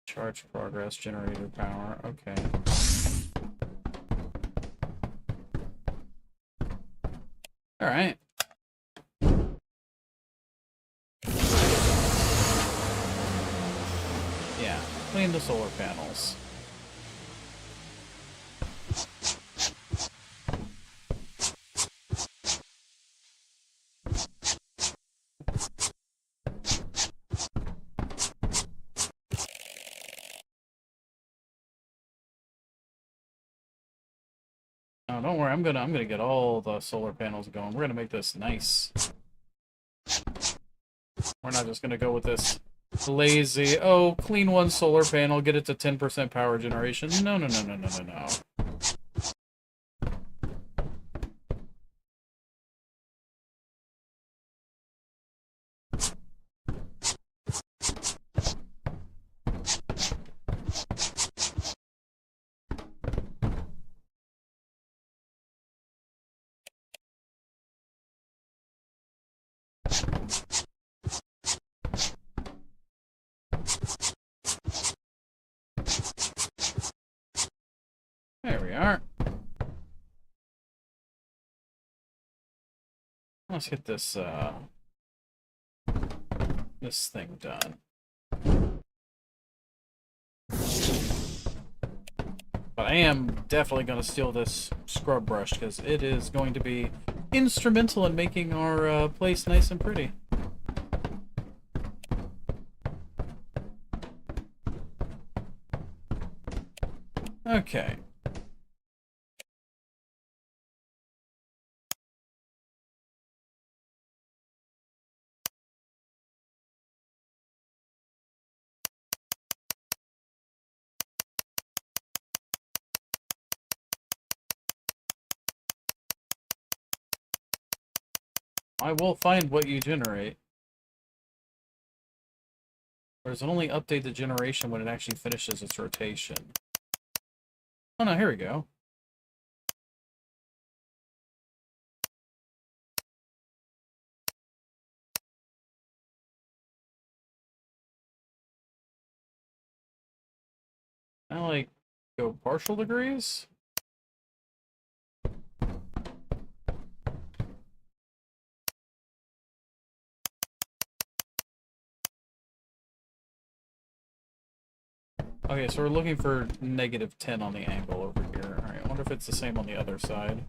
Charge progress, generator power. Okay. All right. Yeah, clean the solar panels. Oh, don't worry. I'm gonna get all the solar panels going. We're gonna make this nice. We're not just gonna go with this lazy, oh, clean one solar panel, get it to 10% power generation. No, no, no, no, no, no, no. There we are. Let's get this, this thing done. But I am definitely going to steal this scrub brush because it is going to be instrumental in making our place nice and pretty. Okay. I will find what you generate. Or does it only update the generation when it actually finishes its rotation? Oh no, here we go. I like go partial degrees? Okay, so we're looking for -10 on the angle over here. Alright, I wonder if it's the same on the other side.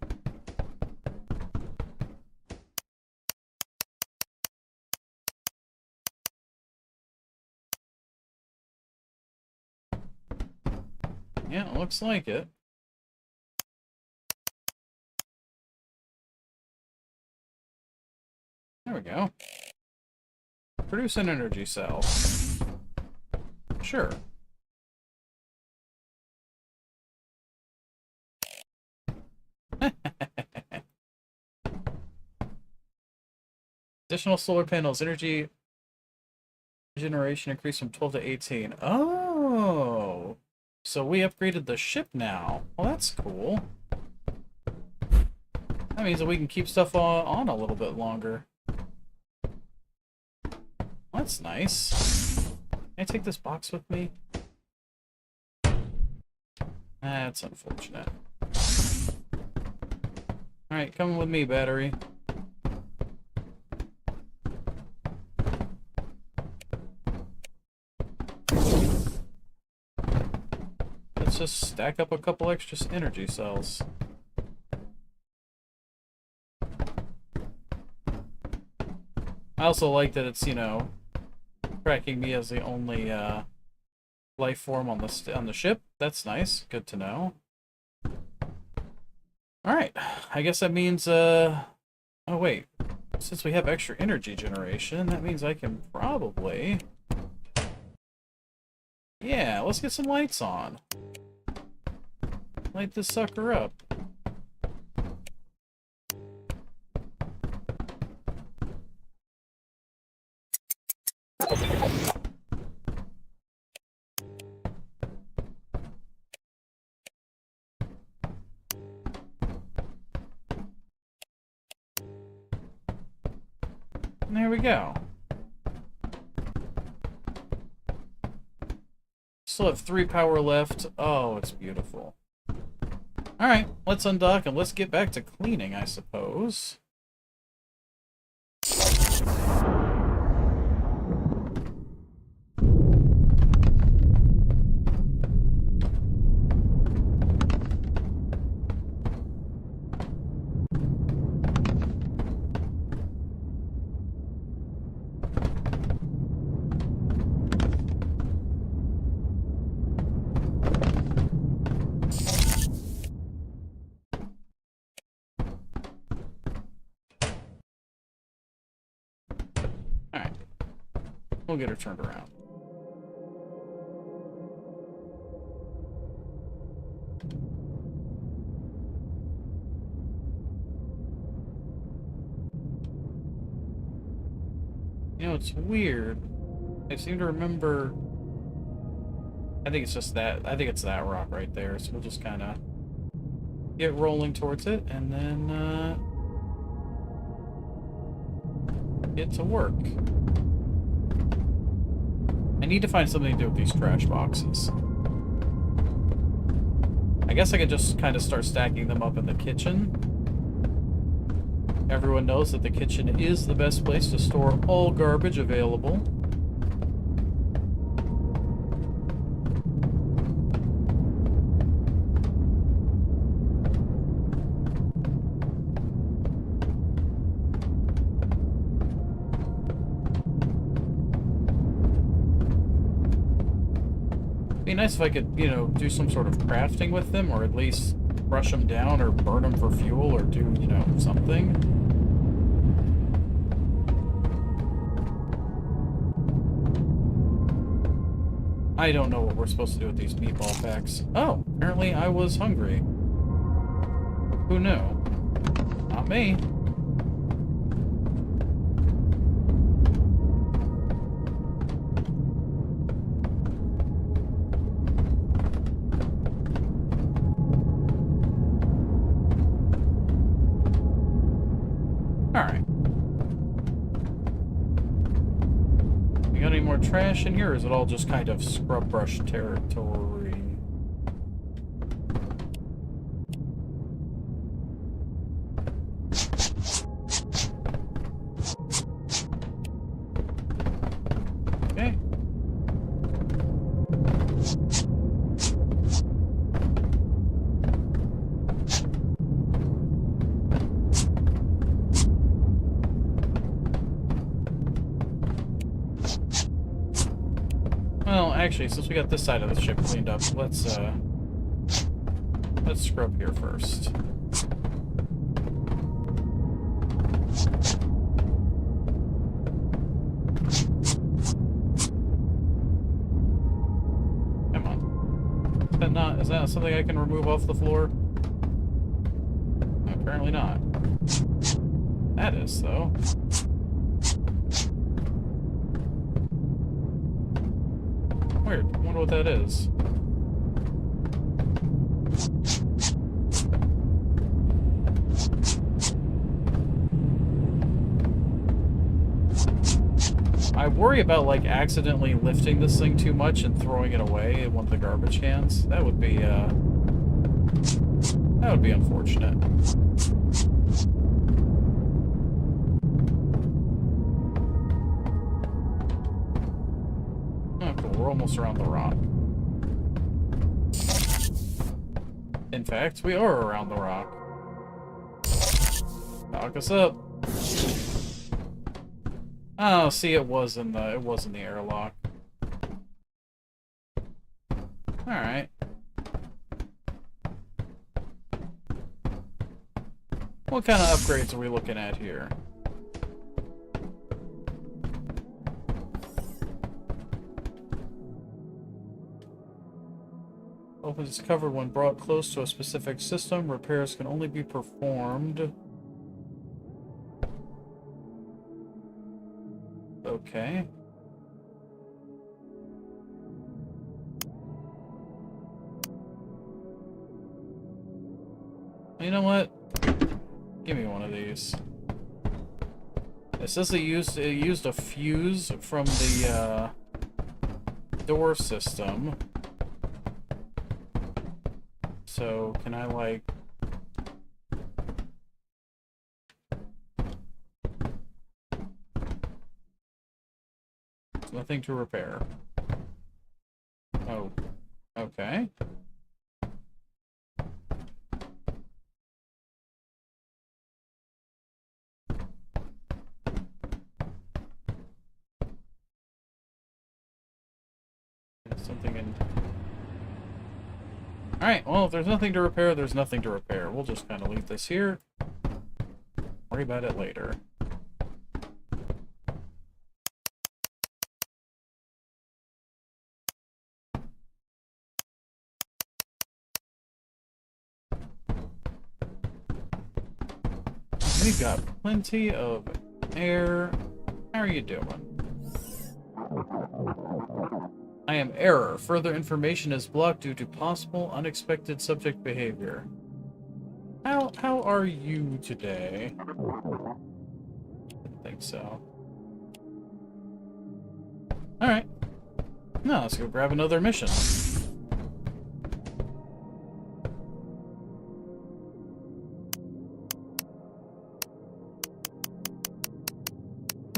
Yeah, it looks like it. There we go. Produce an energy cell. Sure. Additional solar panels. Energy generation increased from 12 to 18. Oh! So we upgraded the ship now. Well, that's cool. That means that we can keep stuff on a little bit longer. That's nice. Can I take this box with me? That's unfortunate. Alright, come with me, battery. Let's just stack up a couple extra energy cells. I also like that it's, you know, tracking me as the only life form on the ship. That's nice. Good to know. Alright, I guess that means, oh wait, since we have extra energy generation, that means I can probably... Yeah, let's get some lights on. Light this sucker up. And there we go. Still have 3 power left. Oh, it's beautiful. Alright, let's undock and let's get back to cleaning, I suppose. We'll get her turned around. You know, it's weird. I seem to remember... I think it's just that. I think it's that rock right there. So we'll just kind of get rolling towards it and then get to work. I need to find something to do with these trash boxes. I guess I could just kind of start stacking them up in the kitchen. Everyone knows that the kitchen is the best place to store all garbage available. Be nice if I could, you know, do some sort of crafting with them, or at least brush them down, or burn them for fuel, or do, you know, something. I don't know what we're supposed to do with these meatball packs. Oh, apparently I was hungry. Who knew? Not me. Alright. You got any more trash in here, or is it all just kind of scrub brush territory? Okay. Well, actually, since we got this side of the ship cleaned up, let's scrub here first. Come on. Is that something I can remove off the floor? Apparently not. That is, though. Weird. I wonder what that is. I worry about, like, accidentally lifting this thing too much and throwing it away in one of the garbage cans. That would be unfortunate. Oh, cool. We're almost around the rock. In fact, we are around the rock. Knock us up. Oh, see, it was in the airlock. Alright. What kind of upgrades are we looking at here? Opens is covered when brought close to a specific system. Repairs can only be performed. Okay. You know what? Give me one of these. It says it used a fuse from the door system. So can I like? Nothing to repair. Oh, okay. There's something in... Alright, well, if there's nothing to repair, there's nothing to repair. We'll just kind of leave this here. Worry about it later. We've got plenty of air. How are you doing? I am error. Further information is blocked due to possible unexpected subject behavior. How are you today? Didn't think so. Alright. Now let's go grab another mission.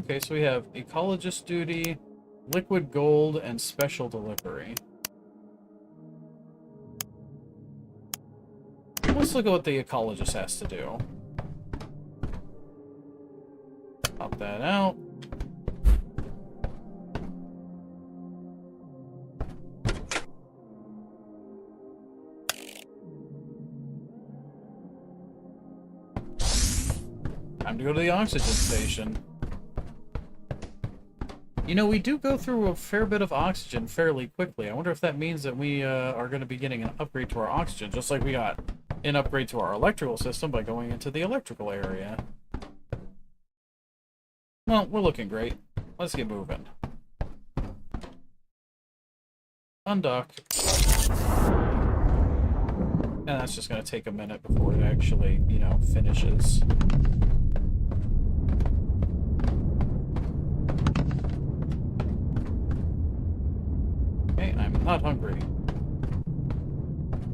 Okay, so we have ecologist duty, liquid gold, and special delivery. Let's look at what the ecologist has to do. Pop that out. Time to go to the oxygen station. You know, we do go through a fair bit of oxygen fairly quickly. I wonder if that means that we are going to be getting an upgrade to our oxygen, just like we got an upgrade to our electrical system by going into the electrical area. Well, we're looking great. Let's get moving. Undock. And that's just going to take a minute before it actually, you know, finishes. Okay, I'm not hungry.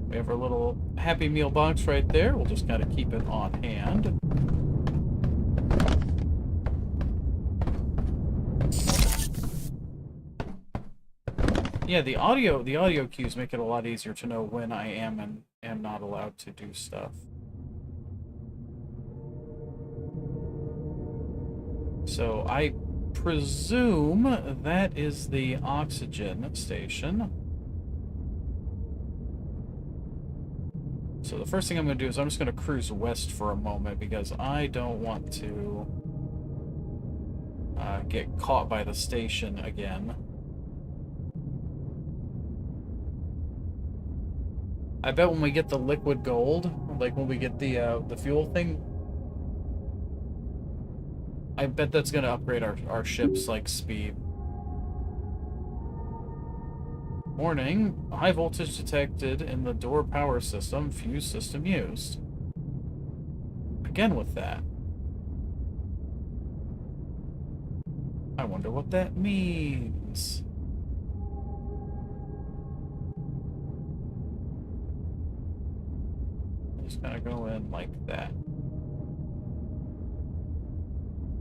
We have our little Happy Meal box right there. We'll just kind of keep it on hand. Yeah, the audio cues make it a lot easier to know when I am and am not allowed to do stuff. So I presume that is the oxygen station. So the first thing I'm going to do is I'm just going to cruise west for a moment because I don't want to get caught by the station again. I bet when we get the liquid gold, like when we get the fuel thing, I bet that's gonna upgrade our ship's like speed. Warning: high voltage detected in the door power system. Fuse system used. Again with that. I wonder what that means. Just gonna go in like that.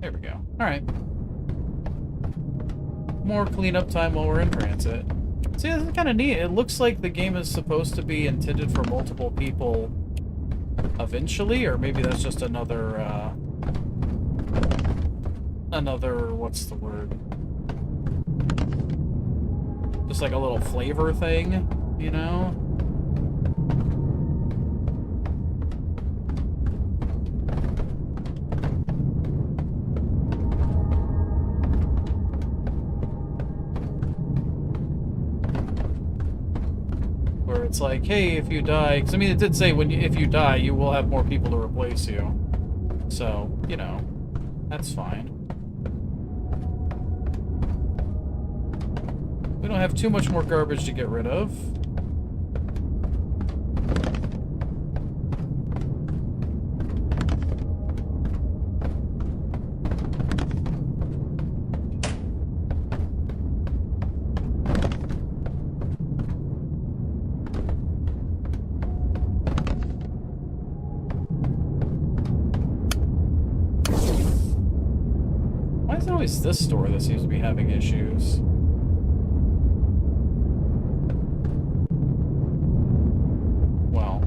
There we go. Alright. More cleanup time while we're in transit. See, this is kind of neat. It looks like the game is supposed to be intended for multiple people eventually, or maybe that's just another, what's the word? Just like a little flavor thing, you know? It's like, hey, if you die, because I mean, it did say if you die, you will have more people to replace you. So, you know, that's fine. We don't have too much more garbage to get rid of. It's this store that seems to be having issues. Well,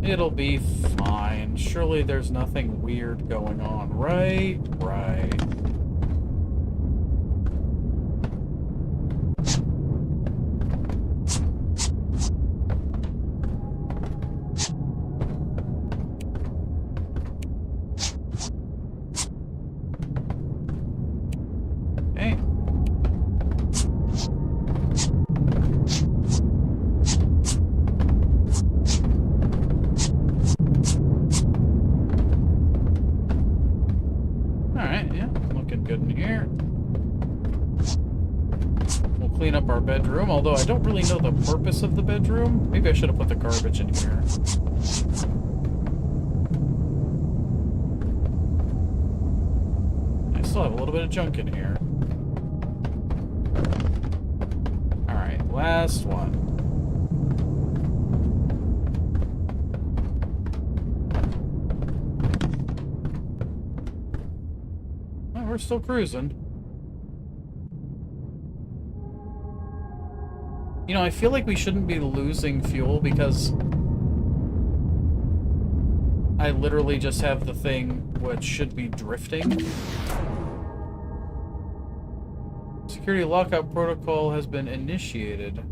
it'll be fine. Surely there's nothing weird going on, right? Right. Bedroom, although I don't really know the purpose of the bedroom. Maybe I should have put the garbage in here. I still have a little bit of junk in here. Alright, last one. Well, we're still cruising. You know, I feel like we shouldn't be losing fuel because I literally just have the thing which should be drifting. Security lockout protocol has been initiated.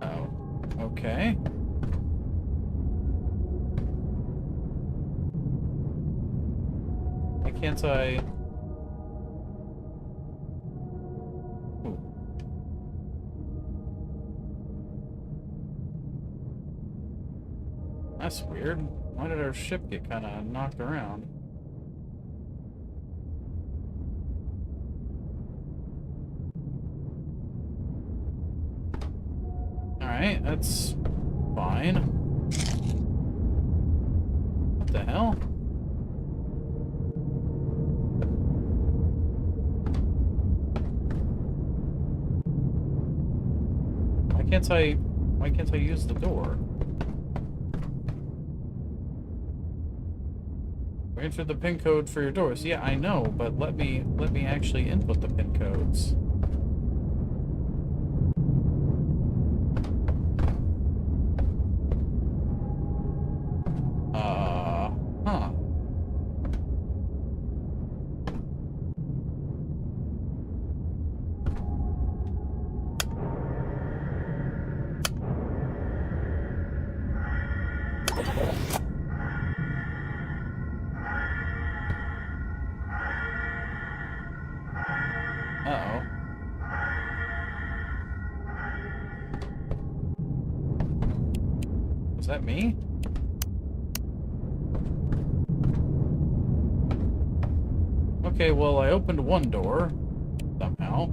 Oh, okay. can't I... Ooh. That's weird. Why did our ship get kind of knocked around? Alright, that's fine. What the hell? Why can't I use the door? We entered the pin code for your doors. Yeah, I know, but let me actually input the pin codes. Huh. Uh-oh. Was that me? Okay, well, I opened one door, somehow.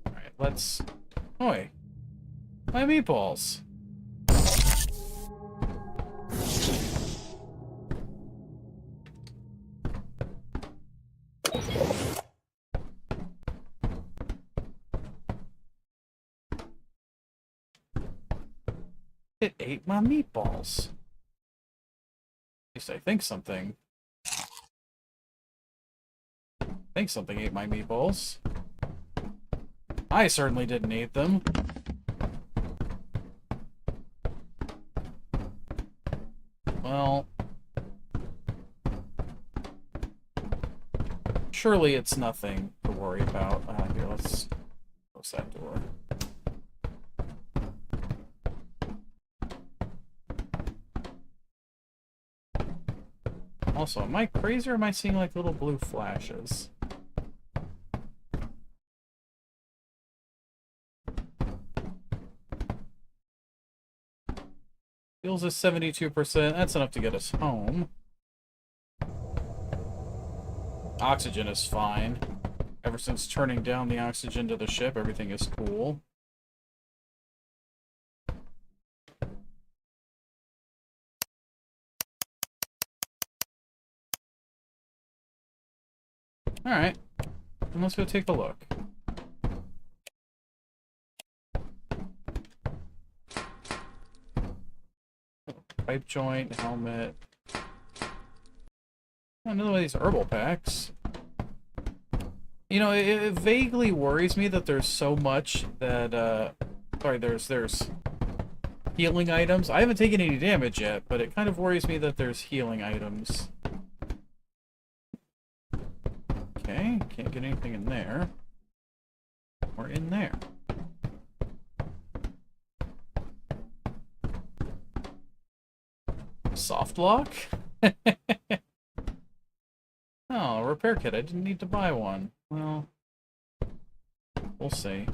Alright, let's... Oi! My meatballs! It ate my meatballs. At least I think something. Ate my meatballs. I certainly didn't eat them. Well... surely it's nothing to worry about. Here, let's close that door. Also, am I crazy or am I seeing like little blue flashes? Fuels is 72%. That's enough to get us home. Oxygen is fine. Ever since turning down the oxygen to the ship, everything is cool. Alright. Let's go take a look. Pipe joint, helmet. Another one of these herbal packs. You know, it vaguely worries me that there's so much that, sorry, there's healing items. I haven't taken any damage yet, but it kind of worries me that there's healing items. Okay, can't get anything in there. Or in there. Soft lock? Oh, a repair kit. I didn't need to buy one. Well, we'll see.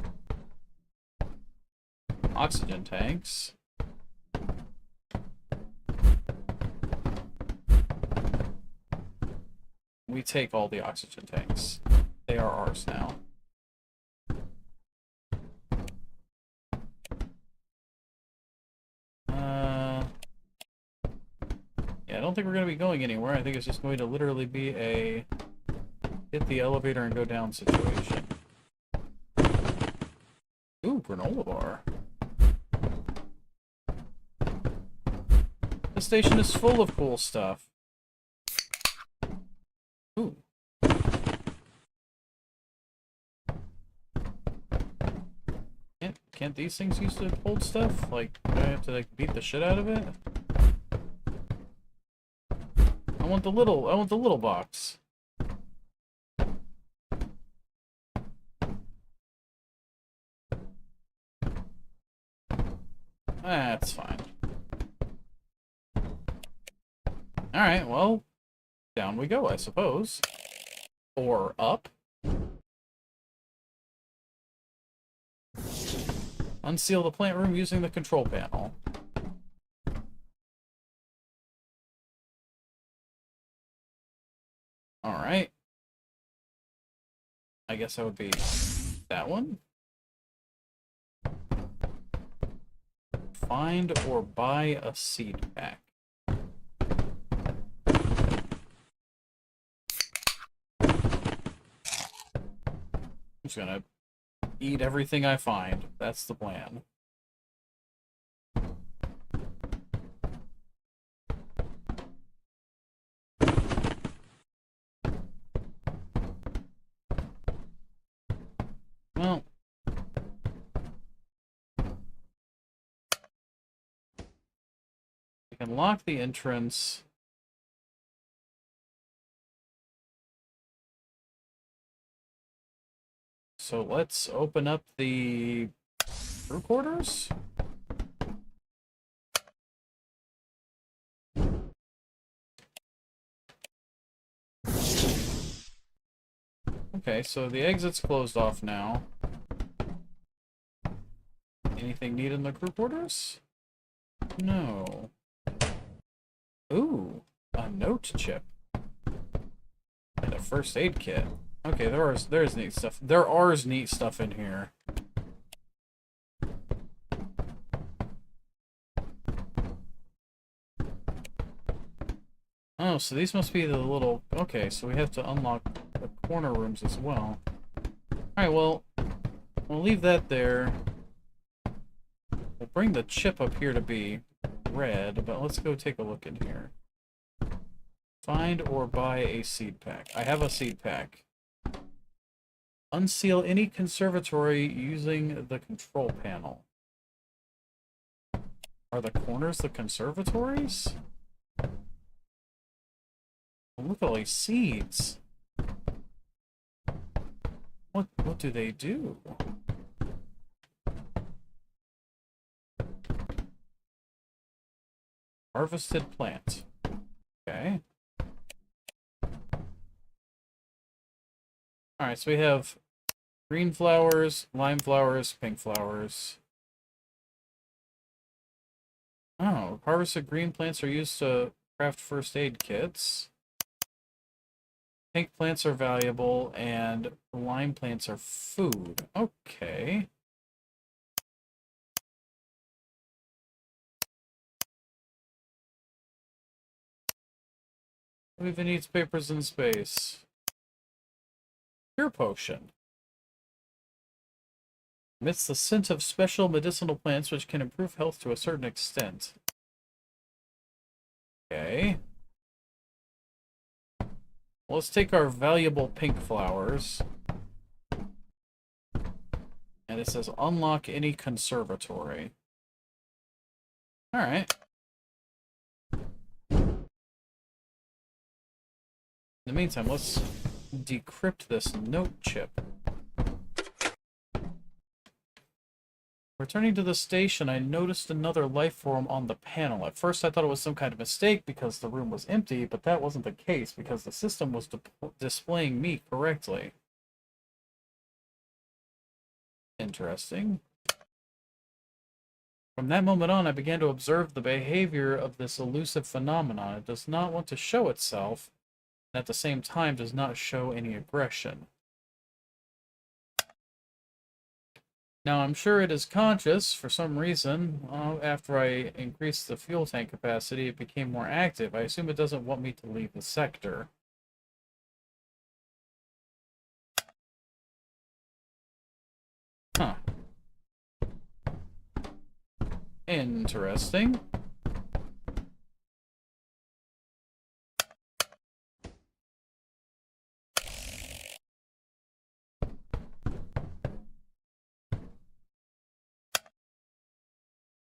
Oxygen tanks. We take all the oxygen tanks. They are ours now. Yeah, I don't think we're going to be going anywhere. I think it's just going to literally be a hit the elevator and go down situation. Ooh, granola bar. The station is full of cool stuff. Ooh. Can't these things use to hold stuff? Like, do I have to like beat the shit out of it? I want the little box. That's fine. Alright, well, down we go, I suppose. Or up. Unseal the plant room using the control panel. Alright. I guess that would be that one. Find or buy a seed pack. I'm just gonna eat everything I find. That's the plan. Well, we can lock the entrance. So let's open up the crew quarters. Okay, so the exit's closed off now. Anything neat in the crew quarters? No. Ooh, a note chip. And a first aid kit. Okay, there's neat stuff. There's neat stuff in here. Oh, so these must be the little... Okay, so we have to unlock the corner rooms as well. Alright, well, we'll leave that there. We'll bring the chip up here to be red, but let's go take a look in here. Find or buy a seed pack. I have a seed pack. Unseal any conservatory using the control panel. Are the corners the conservatories? Oh, look at all these seeds. What do they do? Harvested plant. Okay. Alright, so we have green flowers, lime flowers, pink flowers. Oh, harvested green plants are used to craft first aid kits. Pink plants are valuable, and lime plants are food. Okay. Who even needs papers in space? Cure potion. Emits the scent of special medicinal plants which can improve health to a certain extent. Okay. Well, let's take our valuable pink flowers. And it says unlock any conservatory. Alright. In the meantime, let's decrypt this note chip. Returning to the station, I noticed another life form on the panel. At first, I thought it was some kind of mistake because the room was empty, but that wasn't the case because the system was displaying me correctly. Interesting. From that moment on, I began to observe the behavior of this elusive phenomenon. It does not want to show itself, and at the same time does not show any aggression. Now, I'm sure it is conscious for some reason. After I increased the fuel tank capacity, it became more active. I assume it doesn't want me to leave the sector. Huh. Interesting.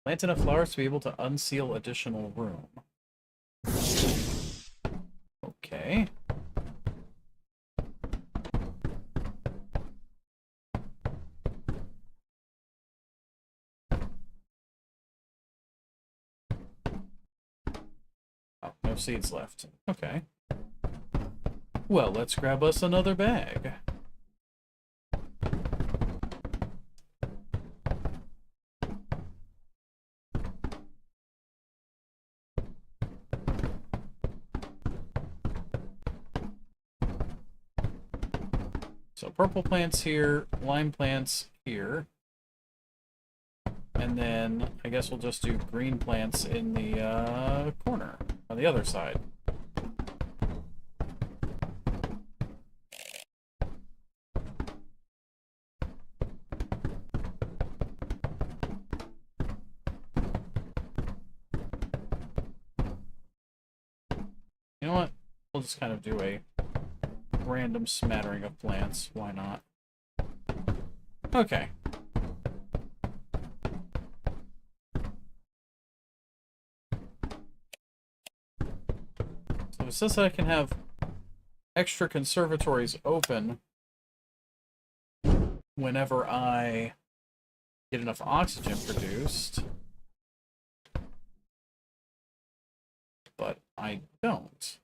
Plant enough flowers to be able to unseal additional room. Okay. enough seeds left. Okay. Well, let's grab us another bag. So purple plants here, lime plants here. And then I guess we'll just do green plants in the corner on the other side. You know what? We'll just kind of do a random smattering of plants. Why not? Okay. So it says that I can have extra conservatories open whenever I get enough oxygen produced. But I don't.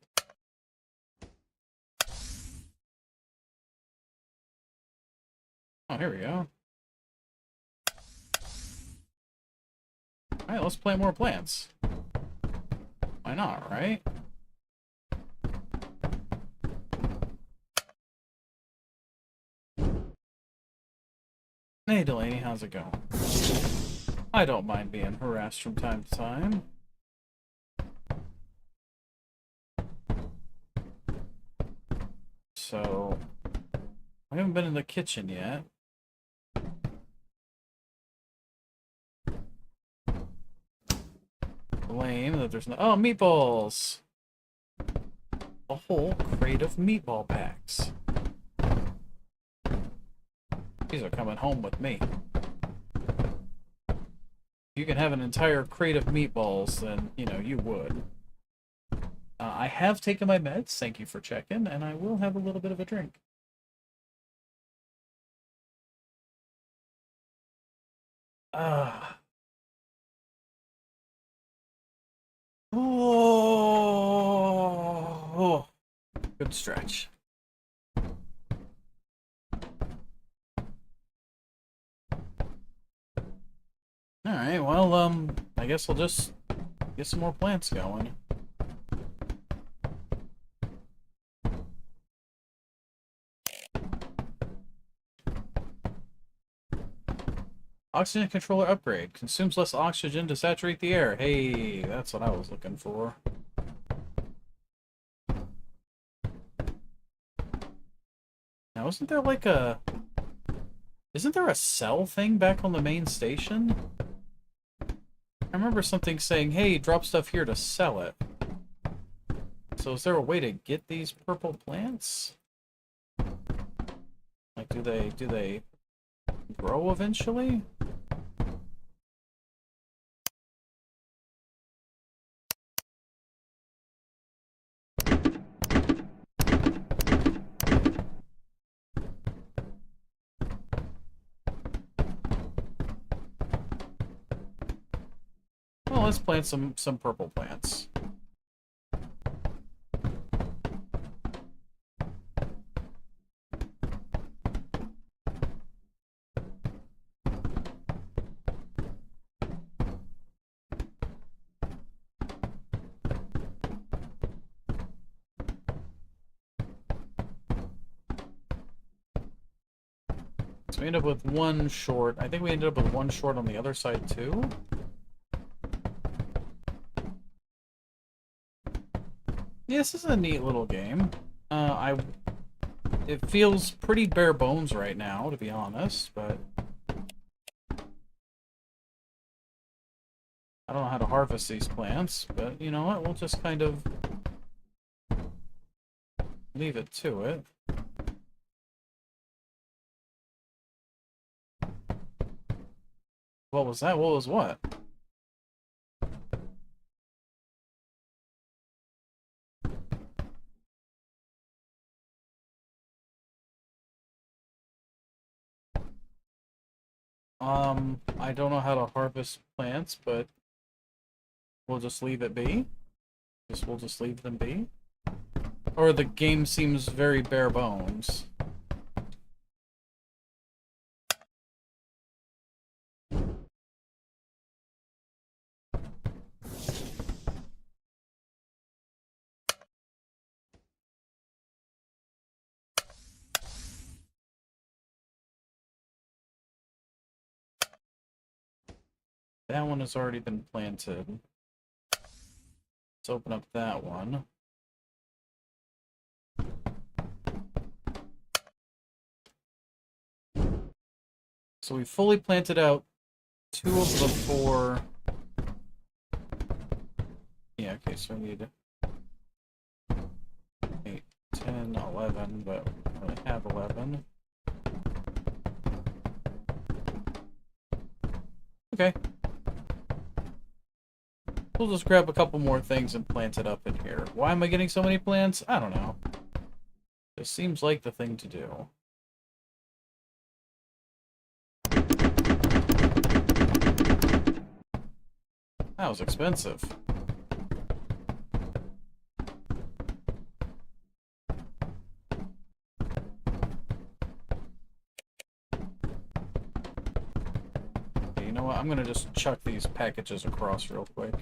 Oh, here we go. Alright, let's plant more plants. Why not, right? Hey Delaney, how's it going? I don't mind being harassed from time to time. So, I haven't been in the kitchen yet. Lame that there's no— oh, meatballs! A whole crate of meatball packs. These are coming home with me. If you can have an entire crate of meatballs, then, you know, you would. I have taken my meds, thank you for checking, and I will have a little bit of a drink. Oh, good stretch. Alright, well, I guess I'll just get some more plants going. Oxygen controller upgrade. Consumes less oxygen to saturate the air. Hey, that's what I was looking for. Now, isn't there like a... isn't there a sell thing back on the main station? I remember something saying, hey, drop stuff here to sell it. So is there a way to get these purple plants? Like, do they grow eventually? Well, let's plant some purple plants. So we end up with one short. I think we ended up with one short on the other side too. Yeah, this is a neat little game. It feels pretty bare bones right now, to be honest, but I don't know how to harvest these plants, but you know what? We'll just kind of leave it to it. What was that? What was what? I don't know how to harvest plants, but we'll just leave it be. Guess we'll just leave them be? Or the game seems very bare bones. That one has already been planted. Let's open up that one. So we fully planted out 2 of the 4. Yeah, okay, so we need 8, 10, 11, but we don't really have 11. Okay. We'll just grab a couple more things and plant it up in here. Why am I getting so many plants? I don't know. This seems like the thing to do. That was expensive. Okay, you know what? I'm gonna just chuck these packages across real quick.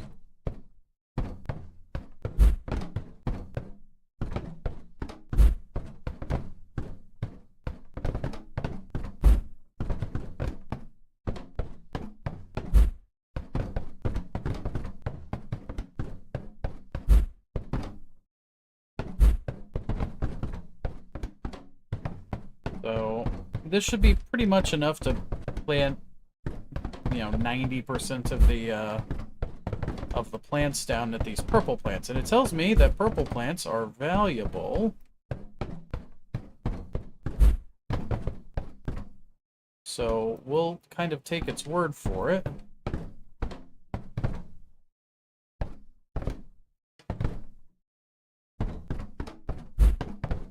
So this should be pretty much enough to plant, 90% of the plants down at these purple plants. And it tells me that purple plants are valuable. So we'll kind of take its word for it.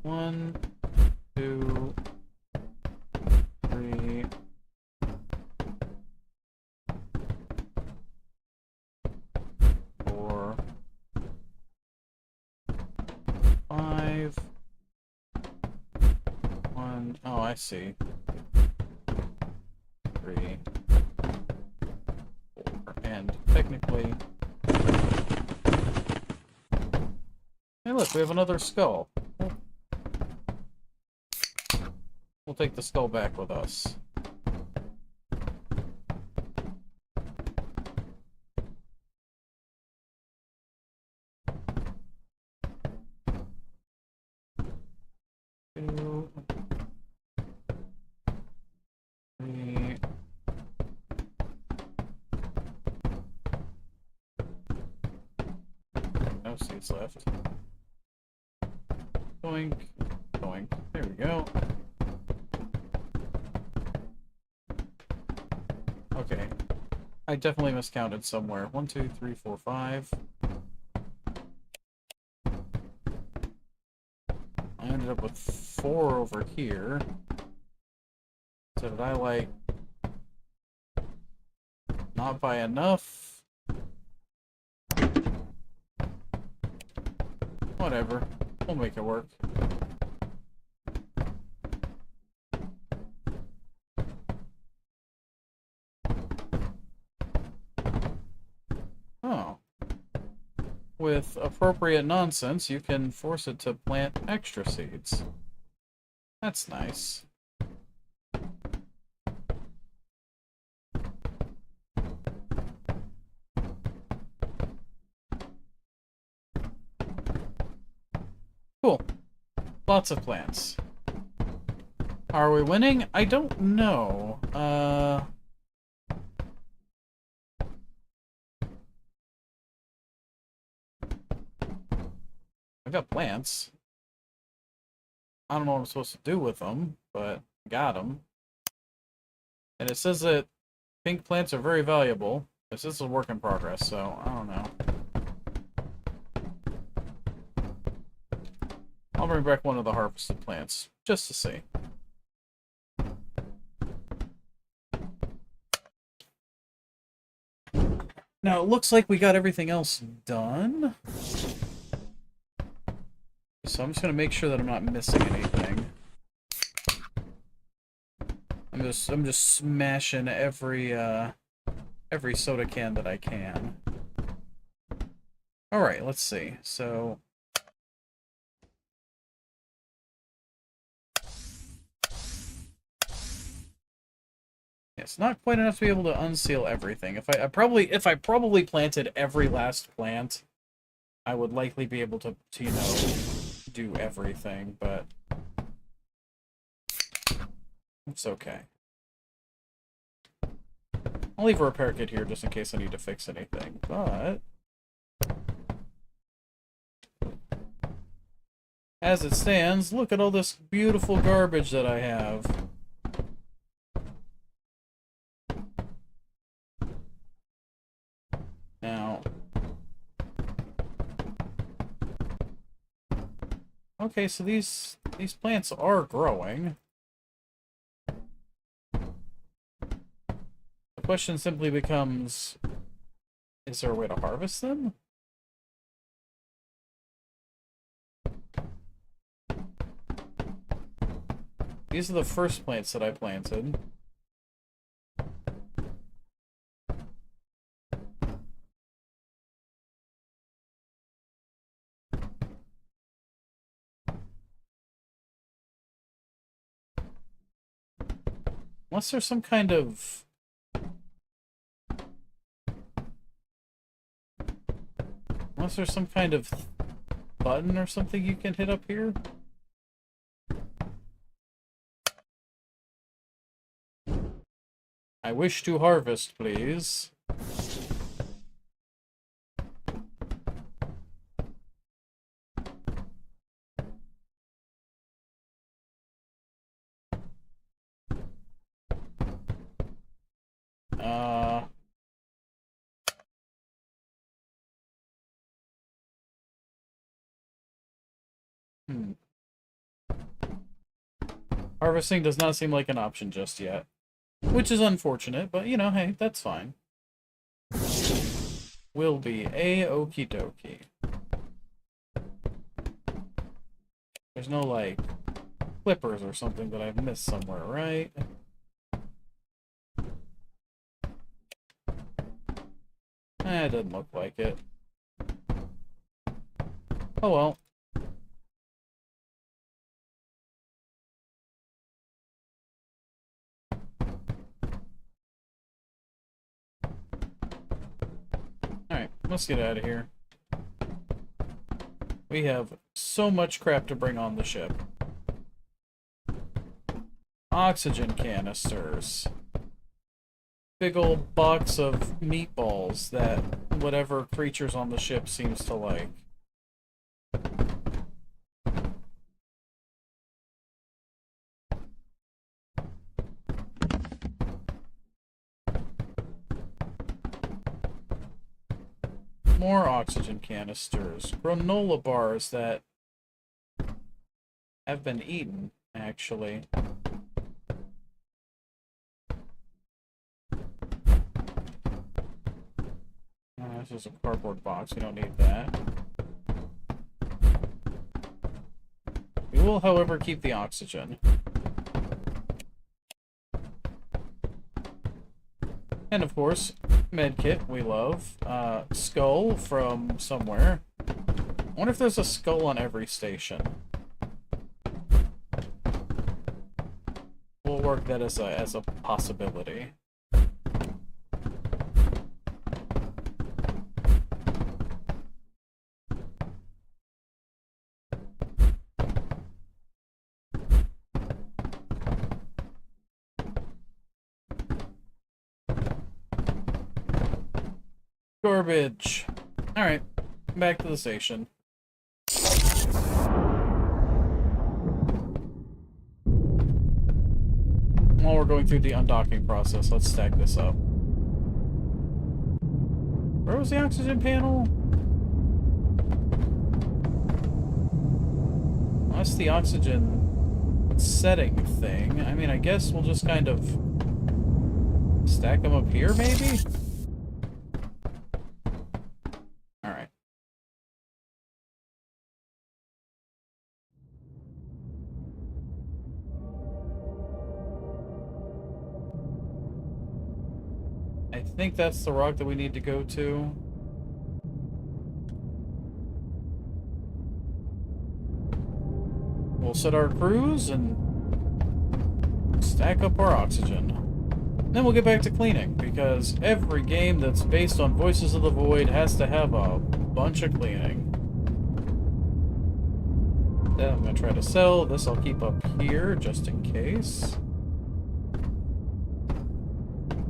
One, 2, 3, 4, 5. 1. Oh, I see. 3, 4, and technically. Hey, look, we have another skull. We'll take the skull back with us. Two, 3. No seeds left. Doink, doink. There we go. Okay. I definitely miscounted somewhere. 1, 2, 3, 4, 5. I ended up with 4 over here. So did I, like, not buy enough? Whatever. We'll make it work. Oh. With appropriate nonsense, you can force it to plant extra seeds. That's nice. Cool. Lots of plants. Are we winning? I don't know. I got plants. I don't know what I'm supposed to do with them, but got them. And it says that pink plants are very valuable. This is a work in progress, so I don't know. I'll bring back one of the harvested plants, just to see. Now, it looks like we got everything else done. So I'm just going to make sure that I'm not missing anything. I'm just smashing every soda can that I can. Alright, let's see. So... it's not quite enough to be able to unseal everything. If I probably planted every last plant, I would likely be able to you know, do everything, but it's okay. I'll leave a repair kit here just in case I need to fix anything, but as it stands, look at all this beautiful garbage that I have. Now, okay, so these plants are growing. The question simply becomes, is there a way to harvest them? These are the first plants that I planted. Unless there's some kind of... unless there's some kind of button or something you can hit up here. I wish to harvest, please. Harvesting does not seem like an option just yet. Which is unfortunate, but, you know, hey, that's fine. Will be a-okie dokie. There's no, like, clippers or something that I've missed somewhere, right? It doesn't look like it. Oh well. Alright, let's get out of here. We have so much crap to bring on the ship. Oxygen canisters. Big old box of meatballs that whatever creatures on the ship seems to like. More oxygen canisters. Granola bars that have been eaten, actually. This is a cardboard box. We don't need that. We will, however, keep the oxygen. And of course, medkit, we love. Skull from somewhere. I wonder if there's a skull on every station. We'll work that as a possibility. Garbage. Alright, back to the station. While we're going through the undocking process, let's stack this up. Where was the oxygen panel? That's the oxygen setting thing. I mean, I guess we'll just kind of stack them up here, maybe? I think that's the rock that we need to go to. We'll set our cruise and stack up our oxygen. Then we'll get back to cleaning, because every game that's based on Voices of the Void has to have a bunch of cleaning. Then I'm going to try to sell. This I'll keep up here, just in case.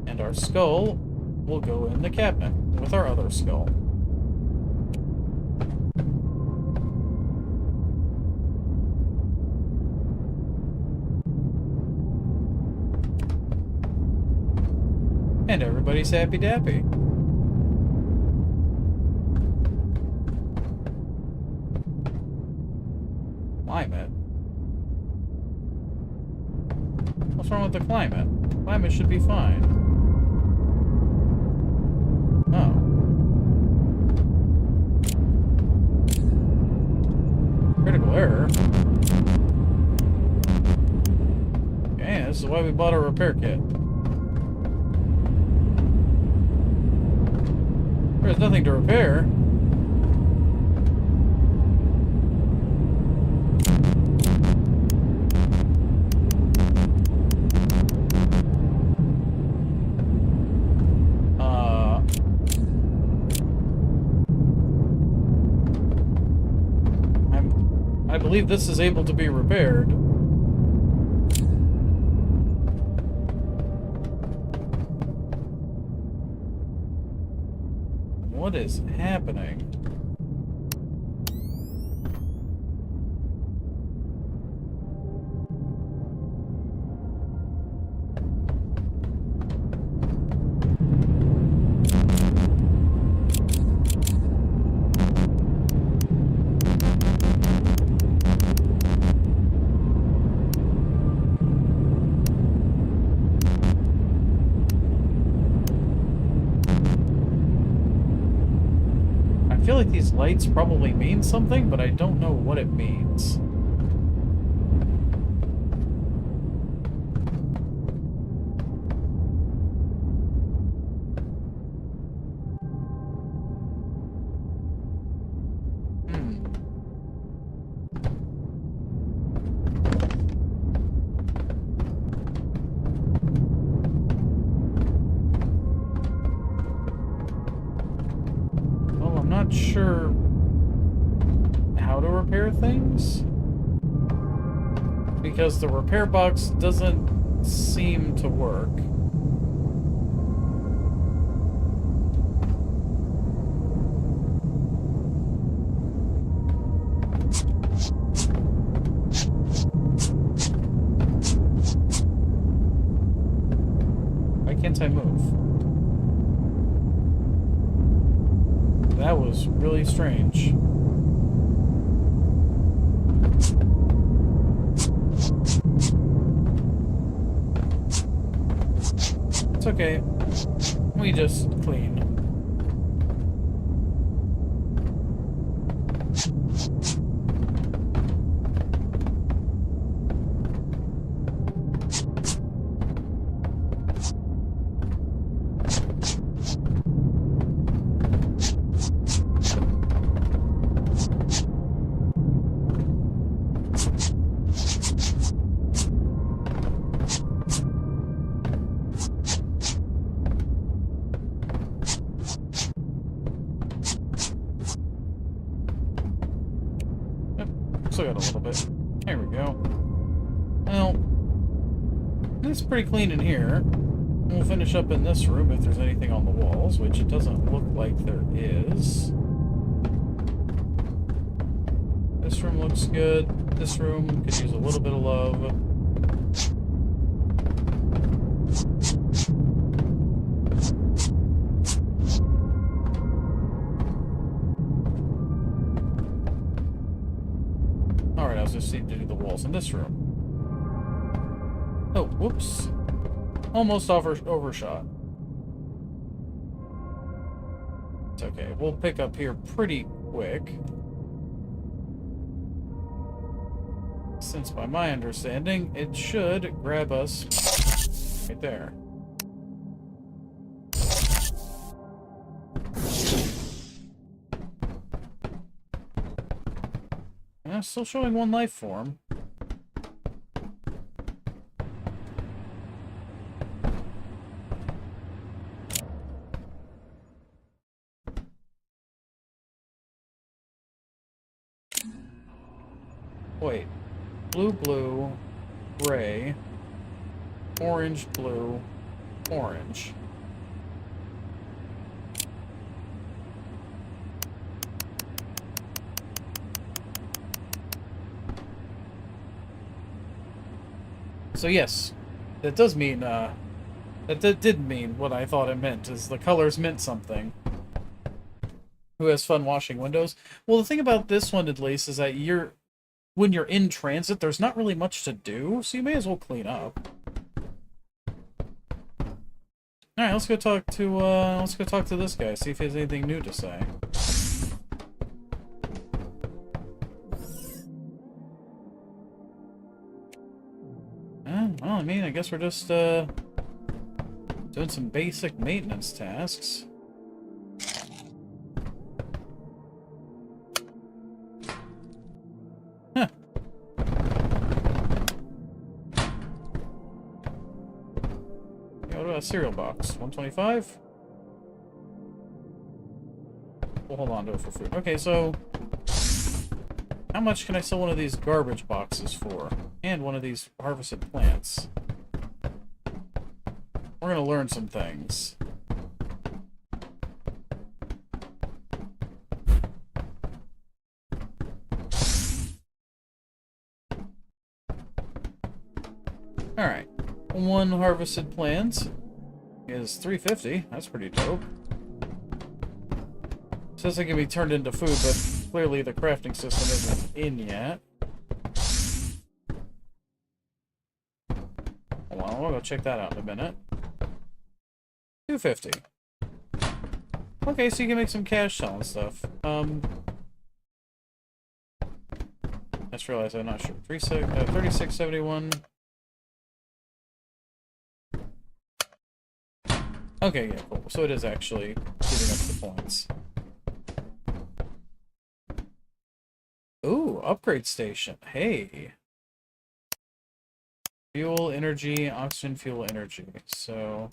And our skull will go in the cabinet with our other skull. And everybody's happy-dappy. Climate? What's wrong with the climate? Climate should be fine. Oh. Critical error? Okay, this is why we bought a repair kit. There's nothing to repair. I believe this is able to be repaired. What is happening? I feel like these lights probably mean something, but I don't know what it means. Not sure how to repair things, because the repair box doesn't seem to work. Why can't I move? That was really strange. It's okay. We just clean. Still got a little bit. There we go. Well, it's pretty clean in here. We'll finish up in this room if there's anything on the walls, which it doesn't look like there is. This room looks good. This room could use a little bit of love. Alright, I was just need to do the walls in this room. Oh, whoops. Almost overshot. It's okay. We'll pick up here pretty quick. Since by my understanding, it should grab us right there. still showing one life form. Wait. Blue, blue, gray, orange, blue, orange. So yes, that does mean, that did mean what I thought it meant, is the colors meant something. Who has fun washing windows? Well, the thing about this one, at least, is that when you're in transit, there's not really much to do, so you may as well clean up. Alright, let's go talk to this guy, see if he has anything new to say. Well, I mean, I guess we're just, doing some basic maintenance tasks. Huh. Yeah, what about a cereal box? 125? We'll hold on to it for food. Okay, so how much can I sell one of these garbage boxes for? And one of these harvested plants. We're gonna learn some things. Alright. One harvested plant is 350. That's pretty dope. Says it can be turned into food, but clearly the crafting system isn't in yet. Hold on, we'll go check that out in a minute. 250. Okay, so you can make some cash selling stuff. I just realized I'm not sure. 3671. Okay, yeah, cool. So it is actually giving us the points. Ooh, upgrade station. Hey. Fuel, energy, oxygen, fuel, energy. So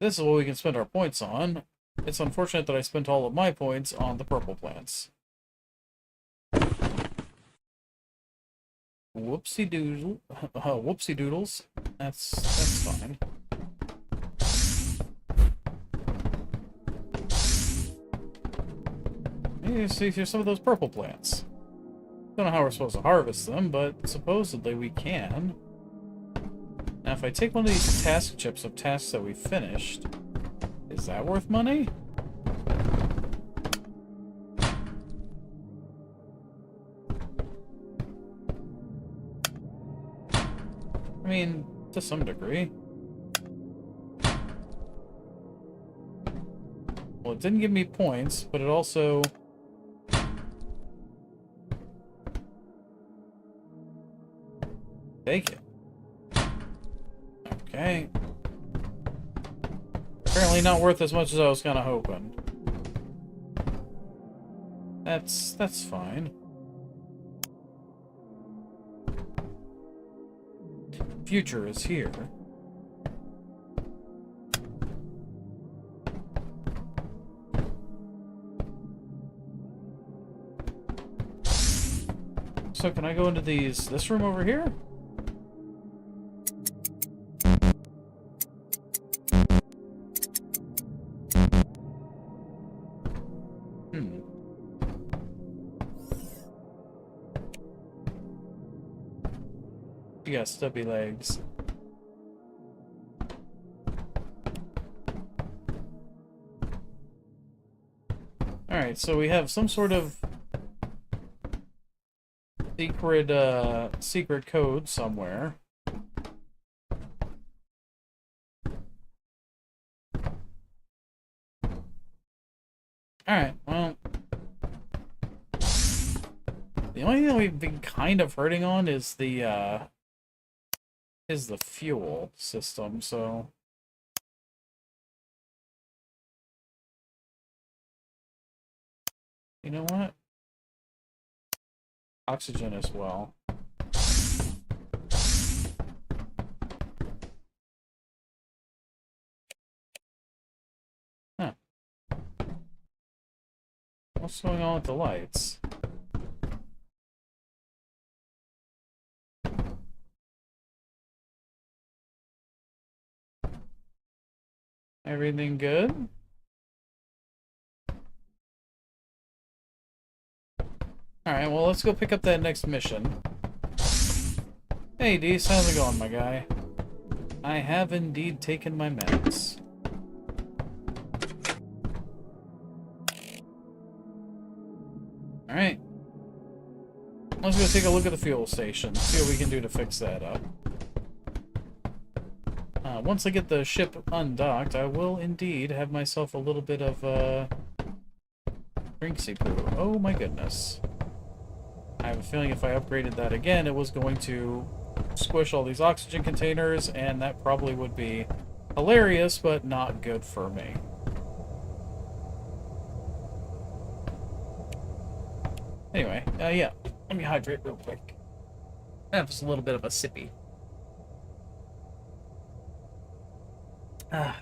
this is what we can spend our points on. It's unfortunate that I spent all of my points on the purple plants. Whoopsie doodle. Whoopsie doodles. That's fine. You see here's some of those purple plants. Don't know how we're supposed to harvest them, but supposedly we can. Now, if I take one of these task chips of tasks that we finished, is that worth money? I mean, to some degree. Well, it didn't give me points, but it also... Take it. Okay. Apparently not worth as much as I was kind of hoping. That's fine. Future is here. So can I go into this room over here? You got stubby legs. Alright, so we have some sort of secret code somewhere. Alright, well... The only thing we've been kind of hurting on is the fuel system, so... You know what? Oxygen as well. Huh. What's going on with the lights? Everything good? Alright, well, let's go pick up that next mission. Hey, Dees, how's it going, my guy? I have indeed taken my meds. Alright. Let's go take a look at the fuel station, see what we can do to fix that up. Once I get the ship undocked, I will indeed have myself a little bit of, drinksy poo. Oh my goodness. I have a feeling if I upgraded that again, it was going to squish all these oxygen containers, and that probably would be hilarious, but not good for me. Anyway, yeah. Let me hydrate real quick. Have just a little bit of a sippy. Ah,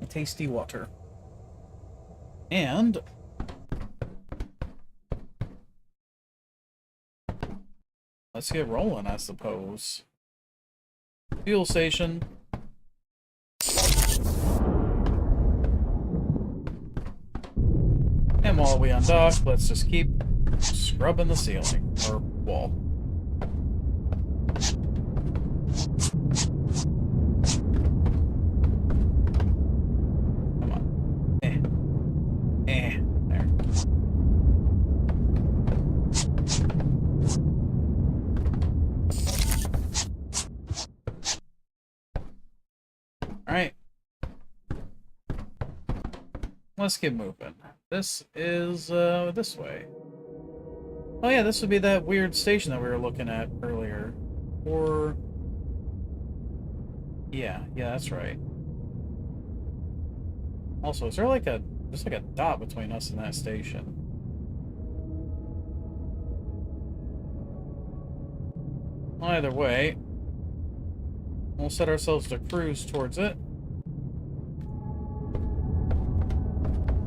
tasty water. And let's get rolling, I suppose. Fuel station. And while we undock, let's just keep scrubbing the ceiling, or wall. Come on. There. Alright. Let's get moving. This is, this way. Oh yeah, this would be that weird station that we were looking at earlier. Or... Yeah, that's right. Also, is there like a... There's like a dot between us and that station. Either way, we'll set ourselves to cruise towards it.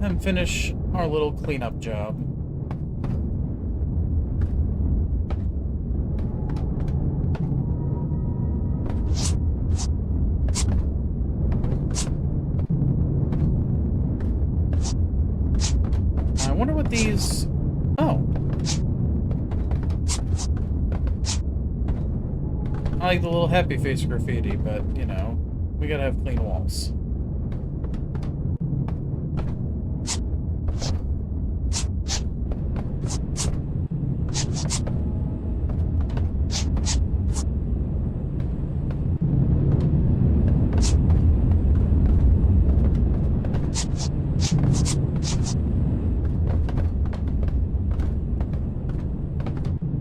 And finish our little cleanup job. I wonder what these... Oh. I like the little happy face graffiti, but, you know, we gotta have clean walls.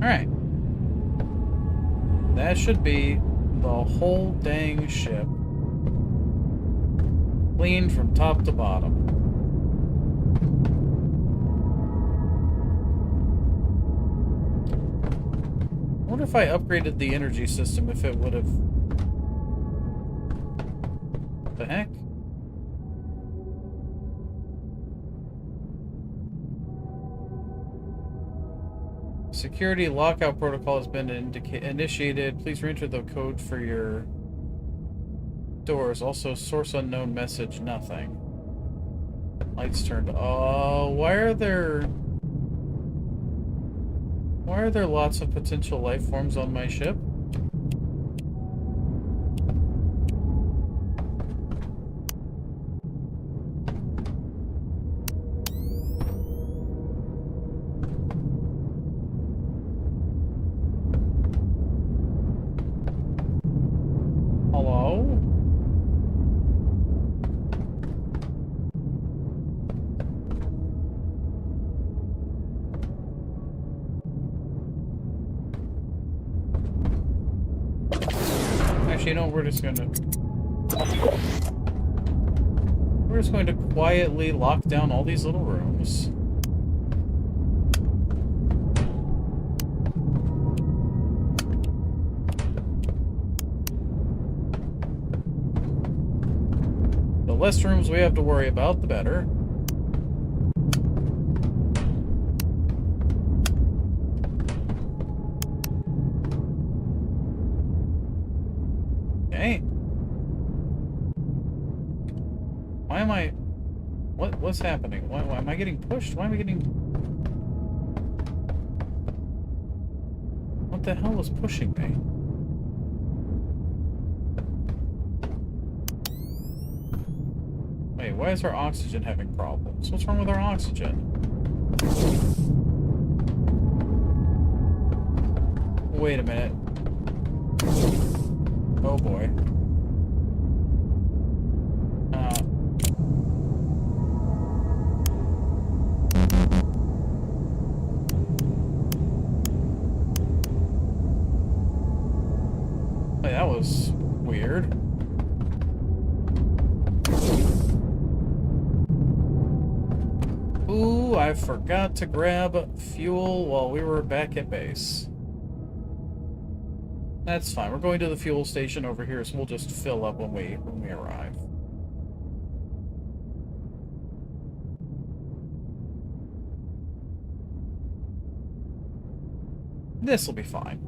Alright. That should be the whole dang ship. Clean from top to bottom. I wonder if I upgraded the energy system, if it would have... What the heck? Security lockout protocol has been initiated. Please re-enter the code for your doors. Also, source unknown message, nothing. Lights turned. Oh, why are there lots of potential life forms on my ship? Hello? Actually, you know, we're just going to quietly lock down all these little rooms. less rooms we have to worry about, the better. Okay. Why am I... What's happening? Why am I getting pushed? Why am I getting... What the hell was pushing me? Wait, why is our oxygen having problems? What's wrong with our oxygen? Wait a minute. Oh boy. Wait, that was weird. Ooh, I forgot to grab fuel while we were back at base. That's fine. We're going to the fuel station over here, so we'll just fill up when we arrive. This'll be fine.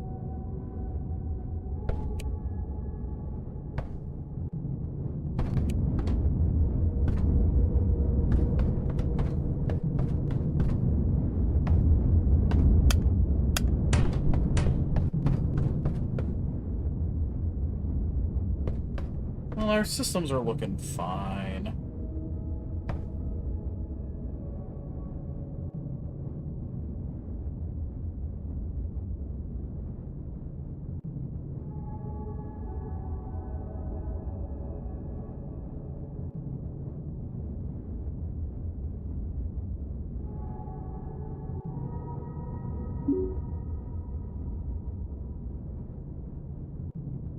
Well, our systems are looking fine.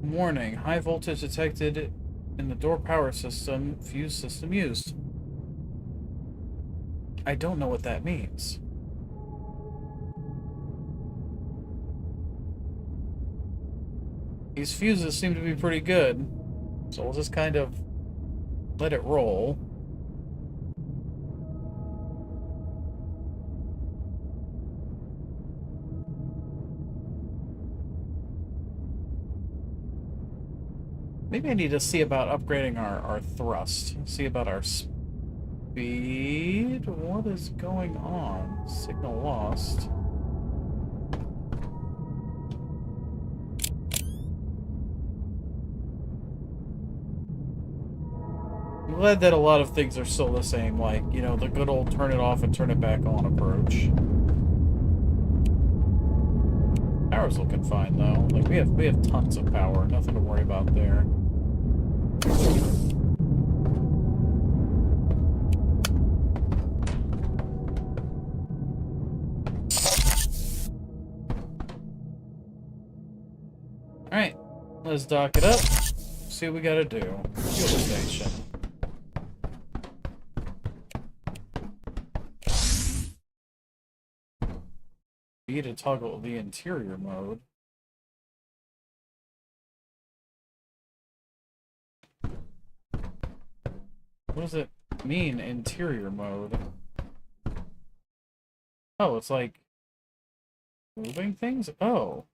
Warning, high voltage detected in the door power system, fuse system used. I don't know what that means. These fuses seem to be pretty good, so we'll just kind of let it roll. Maybe I need to see about upgrading our thrust. See about our speed? What is going on? Signal lost. I'm glad that a lot of things are still the same, like, you know, the good old turn it off and turn it back on approach. Power's looking fine though. Like we have tons of power, nothing to worry about there. Alright, let's dock it up. See what we gotta do. Fuel station. B to toggle the interior mode. What does it mean, interior mode? Oh, it's like moving things? Oh.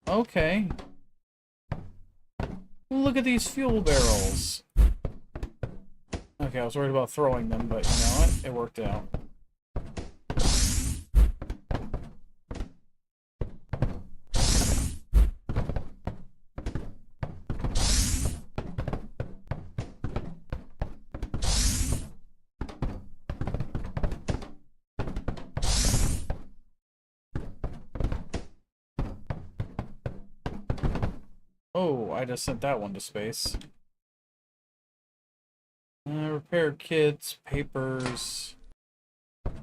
Okay. Look at these fuel barrels. Okay, I was worried about throwing them, but you know what? It worked out. Oh, I just sent that one to space. Repair kits, papers,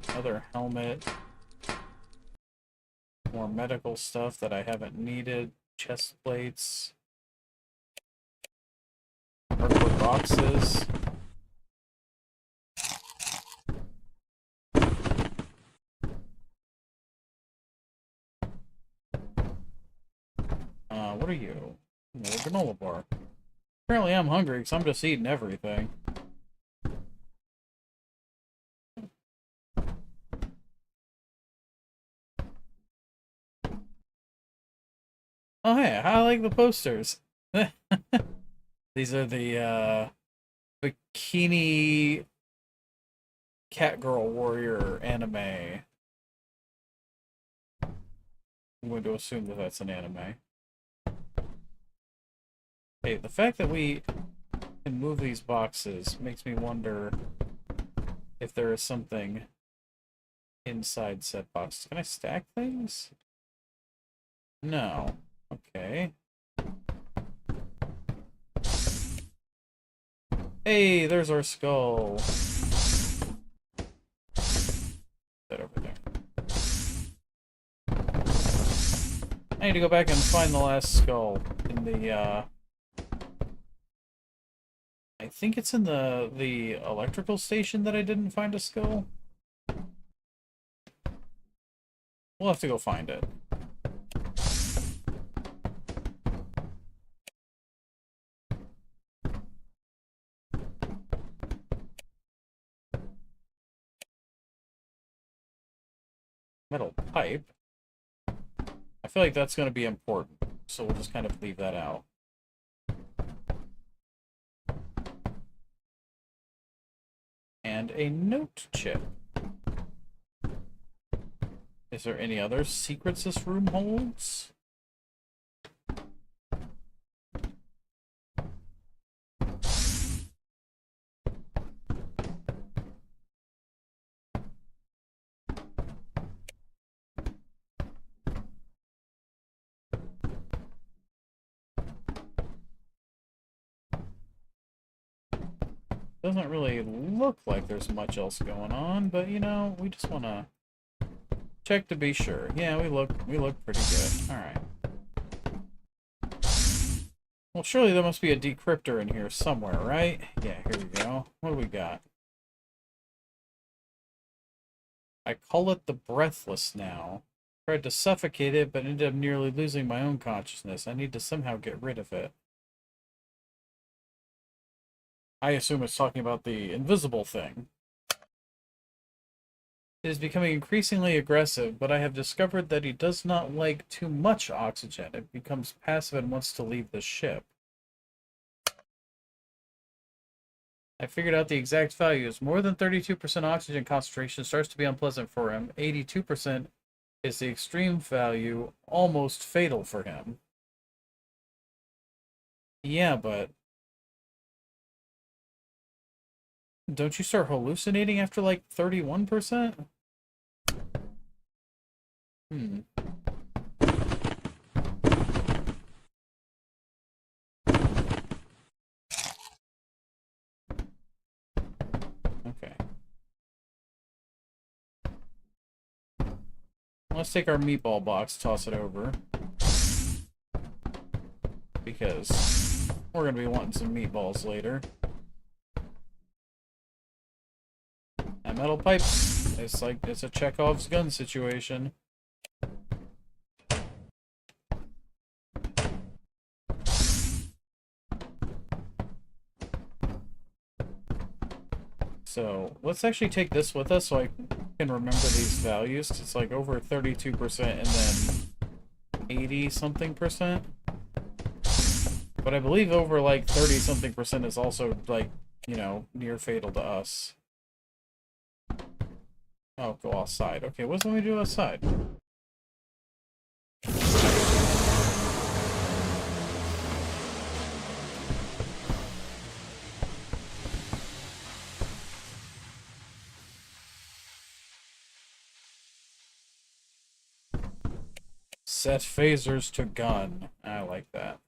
another helmet, more medical stuff that I haven't needed, chest plates, cardboard boxes. What are you? Another granola bar. Apparently I'm hungry because I'm just eating everything. Oh hey, I like the posters. These are the bikini cat girl warrior anime. I'm going to assume that that's an anime. Hey, the fact that we can move these boxes makes me wonder if there is something inside said box. Can I stack things? No. Okay. Hey, there's our skull. That over there. I need to go back and find the last skull in the, I think it's in the electrical station that I didn't find a skull. We'll have to go find it. Metal pipe. I feel like that's going to be important, so we'll just kind of leave that out. And a note chip. Is there any other secrets this room holds? Doesn't really look like there's much else going on, but you know, we just want to check to be sure. Yeah, we look pretty good. All right. Well, surely there must be a decryptor in here somewhere, right? Yeah, here we go. What do we got? I call it the Breathless now. Tried to suffocate it, but ended up nearly losing my own consciousness. I need to somehow get rid of it. I assume it's talking about the invisible thing. It is becoming increasingly aggressive, but I have discovered that he does not like too much oxygen. It becomes passive and wants to leave the ship. I figured out the exact values. More than 32% oxygen concentration starts to be unpleasant for him. 82% is the extreme value, almost fatal for him. Yeah, but don't you start hallucinating after like 31%? Hmm. Okay. Let's take our meatball box, toss it over. Because we're going to be wanting some meatballs later. And metal pipes, it's like, it's a Chekhov's gun situation. So, let's actually take this with us so I can remember these values. It's like over 32% and then 80-something%. But I believe over like 30-something% is also like, you know, near fatal to us. Oh, go outside. Okay, what's when we do outside? Set phasers to gun. I like that.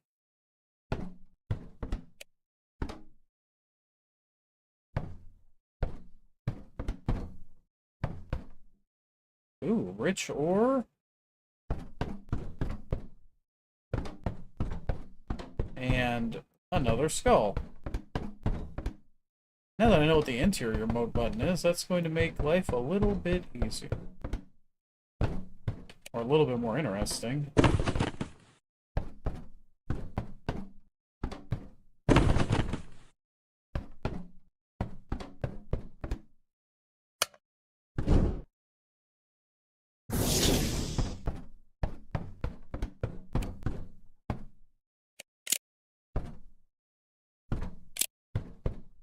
Ooh, rich ore? And another skull. Now that I know what the interior mode button is, that's going to make life a little bit easier. Or a little bit more interesting.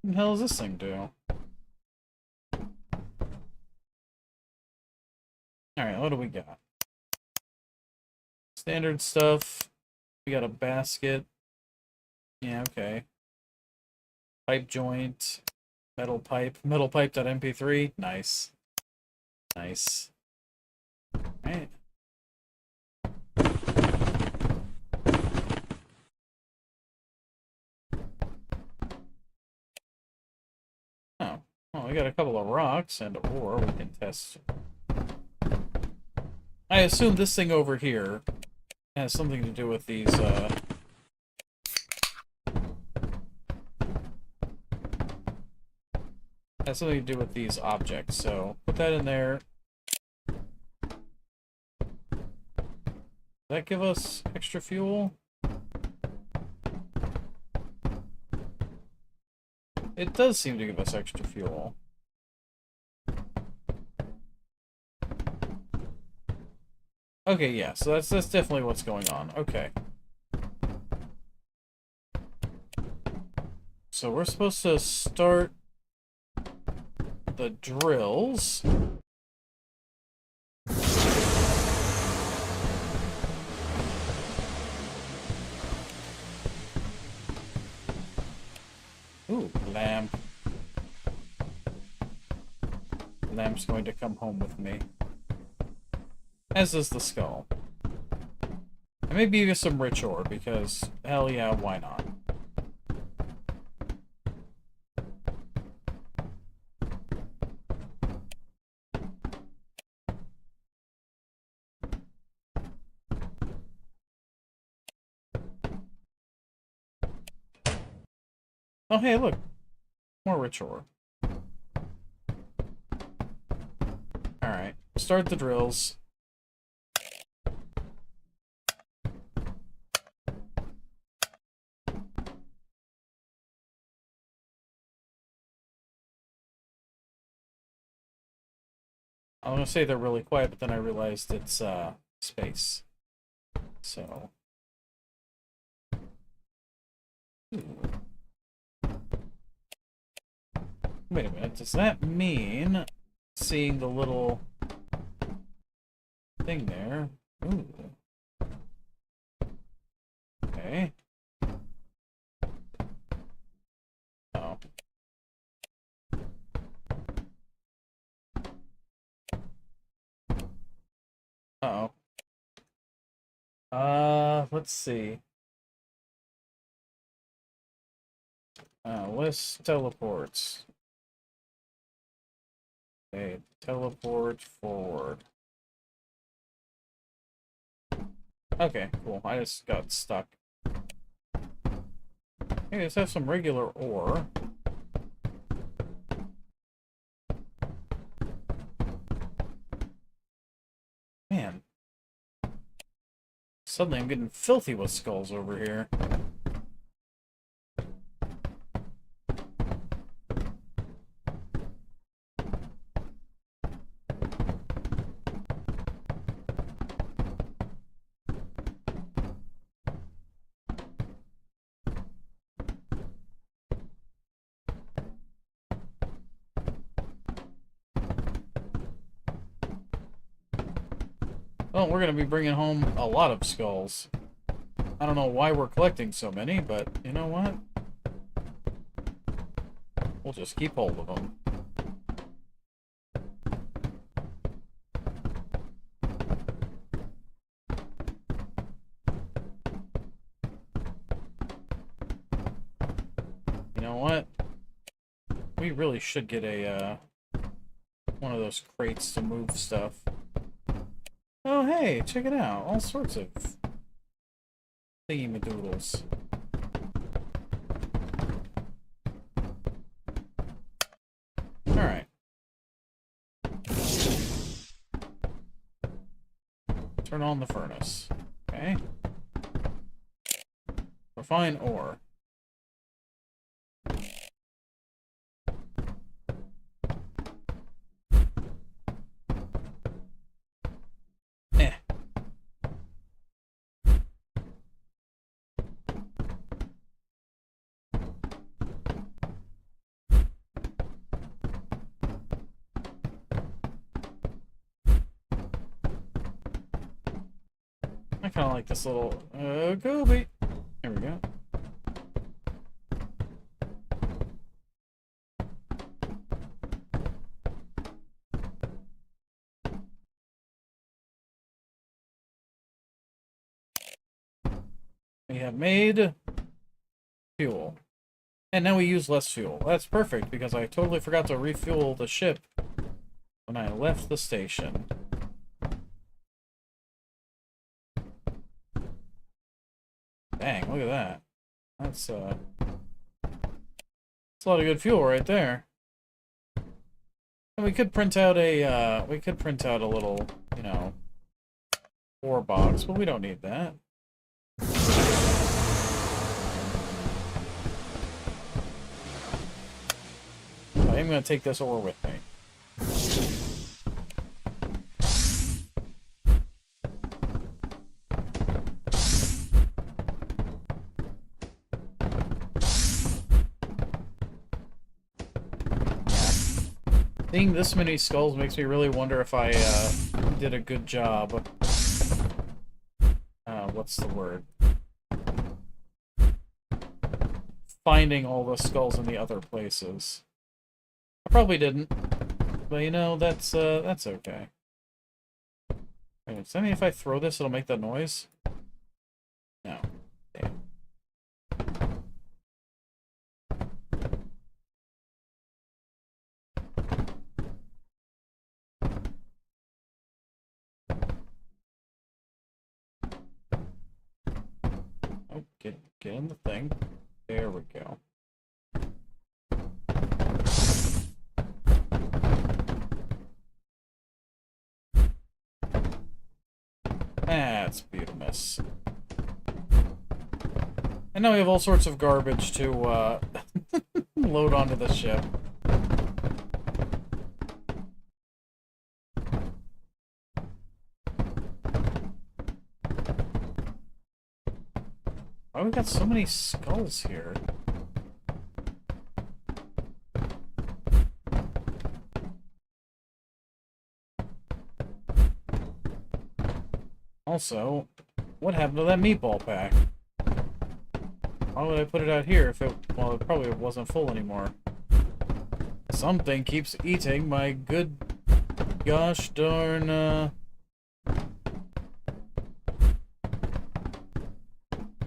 What the hell does this thing do? Alright, what do we got? Standard stuff. We got a basket. Yeah, okay. Pipe joint. Metal pipe. Metal pipe.mp3. Nice. Nice. Alright. Oh. Well, we got a couple of rocks and ore we can test. I assume this thing over here has something to do with these, has something to do with these objects, so put that in there. Does that give us extra fuel? It does seem to give us extra fuel. Okay, yeah, so that's definitely what's going on. Okay. So we're supposed to start the drills. Ooh, lamp. Lamp's going to come home with me. As is the skull. And maybe even some rich ore, because hell yeah, why not? Oh hey, look. More rich ore. Alright, start the drills. I was gonna say they're really quiet, but then I realized it's space. So ooh. Wait a minute, does that mean seeing the little thing there? Ooh. Okay. Oh. Uh-oh. Let's see. List teleports. Okay, teleport forward. Okay, cool. I just got stuck. Hey, let's have some regular ore. Man. Suddenly I'm getting filthy with skulls over here. Well, we're going to be bringing home a lot of skulls. I don't know why we're collecting so many, but you know what? We'll just keep hold of them. You know what? We really should get a, one of those crates to move stuff. Oh, hey, check it out. All sorts of thingamadoodles. Alright. Turn on the furnace. Okay. Refine ore. I kind of like this little Gobi. There we go. We have made fuel. And now we use less fuel. That's perfect, because I totally forgot to refuel the ship when I left the station. Dang, look at that. That's a lot of good fuel right there. And we could print out a little, you know, ore box, but we don't need that. I am going to take this ore with me. Seeing this many skulls makes me really wonder if I did a good job. What's the word? Finding all the skulls in the other places. I probably didn't, but you know, that's okay. Wait, does that mean if I throw this, it'll make that noise? No. Damn. Oh, get in the thing. There we go. That's beautiful. And now we have all sorts of garbage to load onto the ship. Why we got so many skulls here? Also, what happened to that meatball pack? Why would I put it out here if it, well, it probably wasn't full anymore? Something keeps eating my good gosh darn,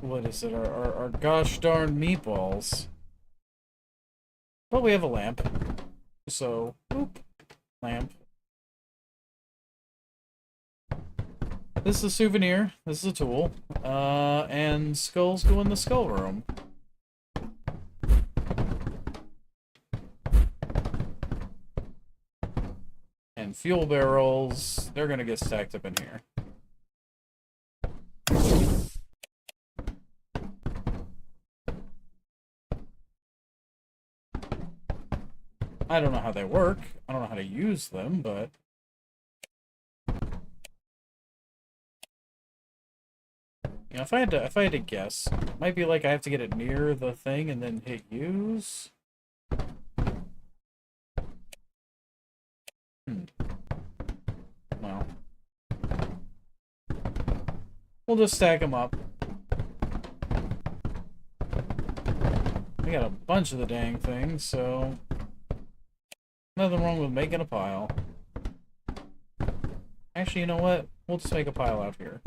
what is it? Our gosh darn meatballs. But we have a lamp. So, boop, lamp. This is a souvenir. This is a tool. And skulls go in the skull room. And fuel barrels, they're gonna get stacked up in here. I don't know how they work. I don't know how to use them, but... You know, if I had to guess, it might be like I have to get it near the thing and then hit use. Well, we'll just stack them up. We got a bunch of the dang things, so nothing wrong with making a pile. Actually, you know what? We'll just make a pile out here.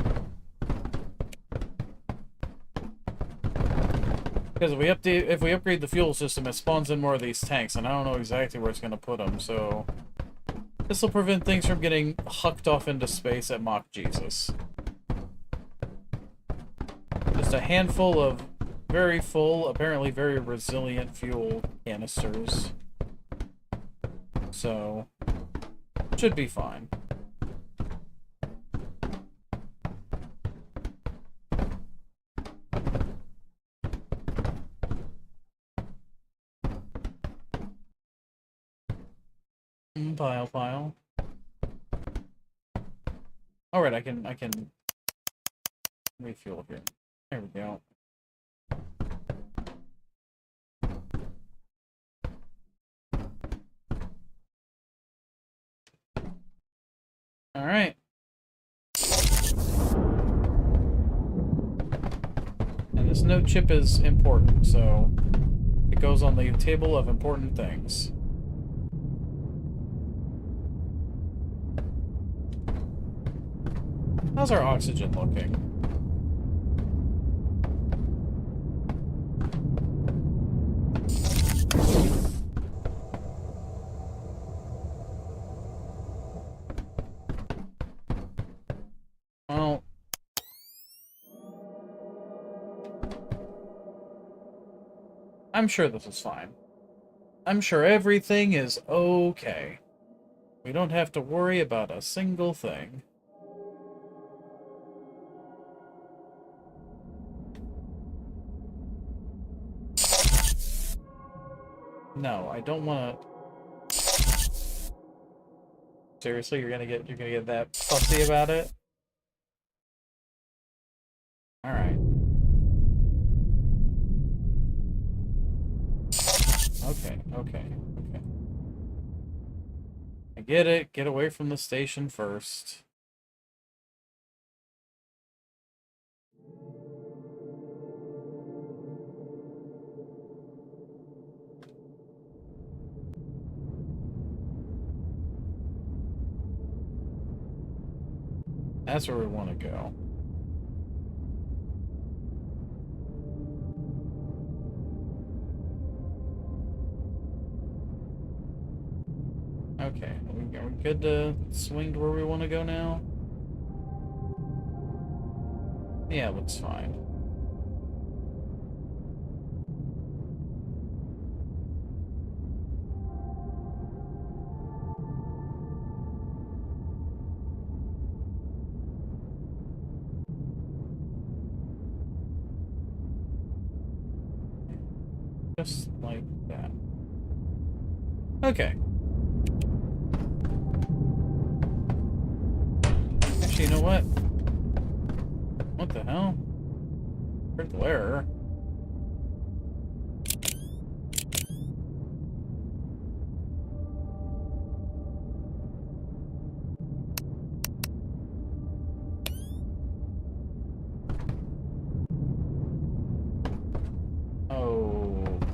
Because if we upgrade the fuel system, it spawns in more of these tanks, and I don't know exactly where it's going to put them, so... This will prevent things from getting hucked off into space at Mach Jesus. Just a handful of very full, apparently very resilient fuel canisters. So, should be fine. Pile. Alright, I can refuel here. There we go. Alright. anode chip is important, so it goes on the table of important things. How's our oxygen looking? Well, I'm sure this is fine. I'm sure everything is okay. We don't have to worry about a single thing. No, I don't want to. Seriously, you're gonna get that fussy about it? All right. Okay, okay, okay. I get it. Get away from the station first. That's where we want to go. Okay, are we good to swing to where we want to go now? Yeah, looks fine. Just like that. Okay. Actually, you know what? What the hell? Critical error.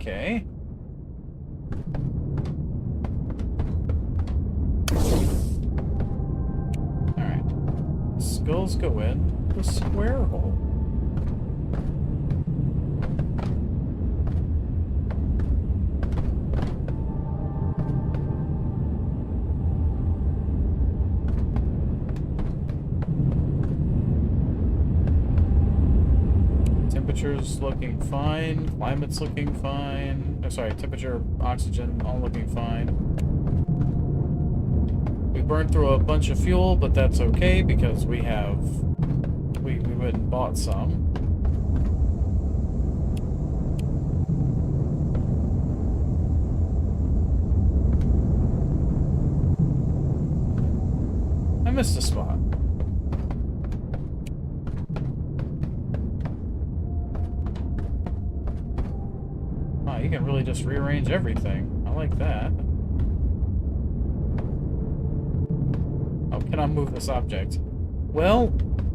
Okay. Alright. Skulls go in the square hole. Temperature's looking fine. Climate's looking fine. Oh, sorry, temperature, oxygen, all looking fine. We burned through a bunch of fuel, but that's okay because we went and bought some. I missed a spot. Wow, you can really just rearrange everything. I like that. Oh, can I move this object? Well,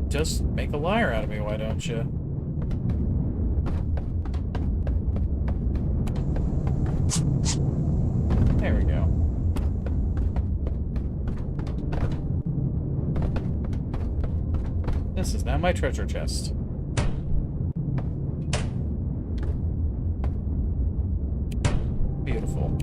just make a liar out of me, why don't you? There we go. This is now my treasure chest. Beautiful.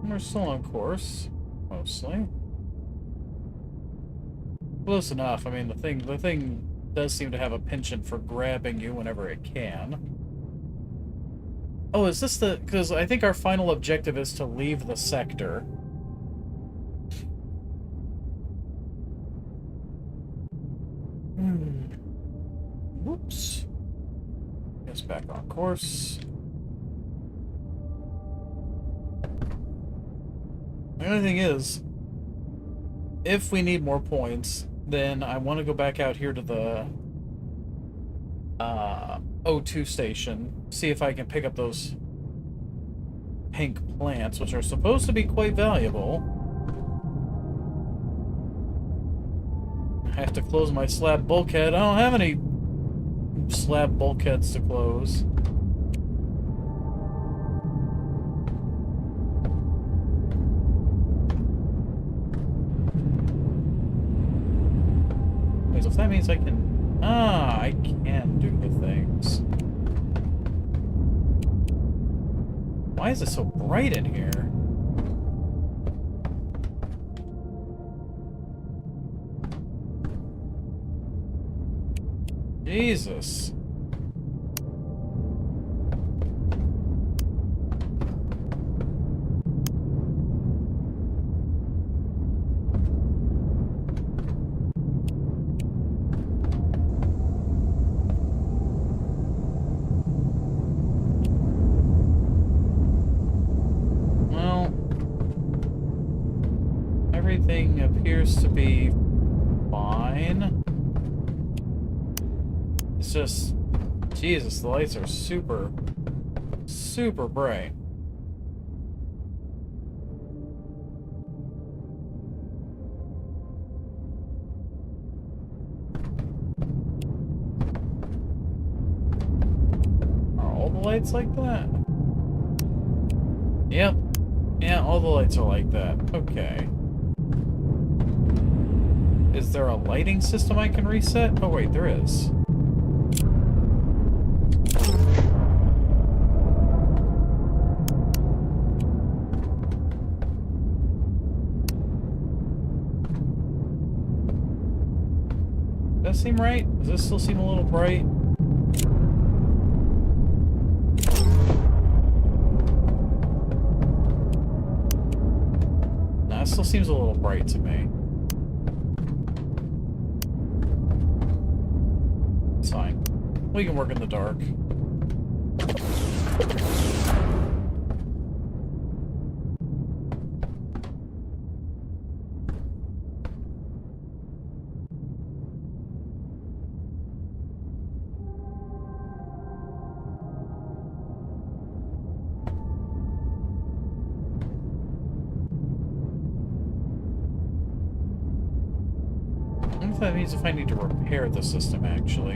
We're still on course, mostly. Close enough. I mean, the thing does seem to have a penchant for grabbing you whenever it can. Oh, is this the... Because I think our final objective is to leave the sector. Whoops. Guess back on course. The only thing is, if we need more points, then I want to go back out here to the O2 station, see if I can pick up those pink plants, which are supposed to be quite valuable. I have to close my slab bulkhead. I don't have any slab bulkheads to close. Wait, so if that means I can... Ah, I can do the things. Why is it so bright in here? Jesus. Well, everything appears to be fine. It's just, Jesus, the lights are super, super bright. Are all the lights like that? Yep. Yeah, all the lights are like that. Okay. Is there a lighting system I can reset? Oh wait, there is. Does that seem right? Does this still seem a little bright? Nah, it still seems a little bright to me. It's fine. We can work in the dark. I wonder if that means if I need to repair the system, actually.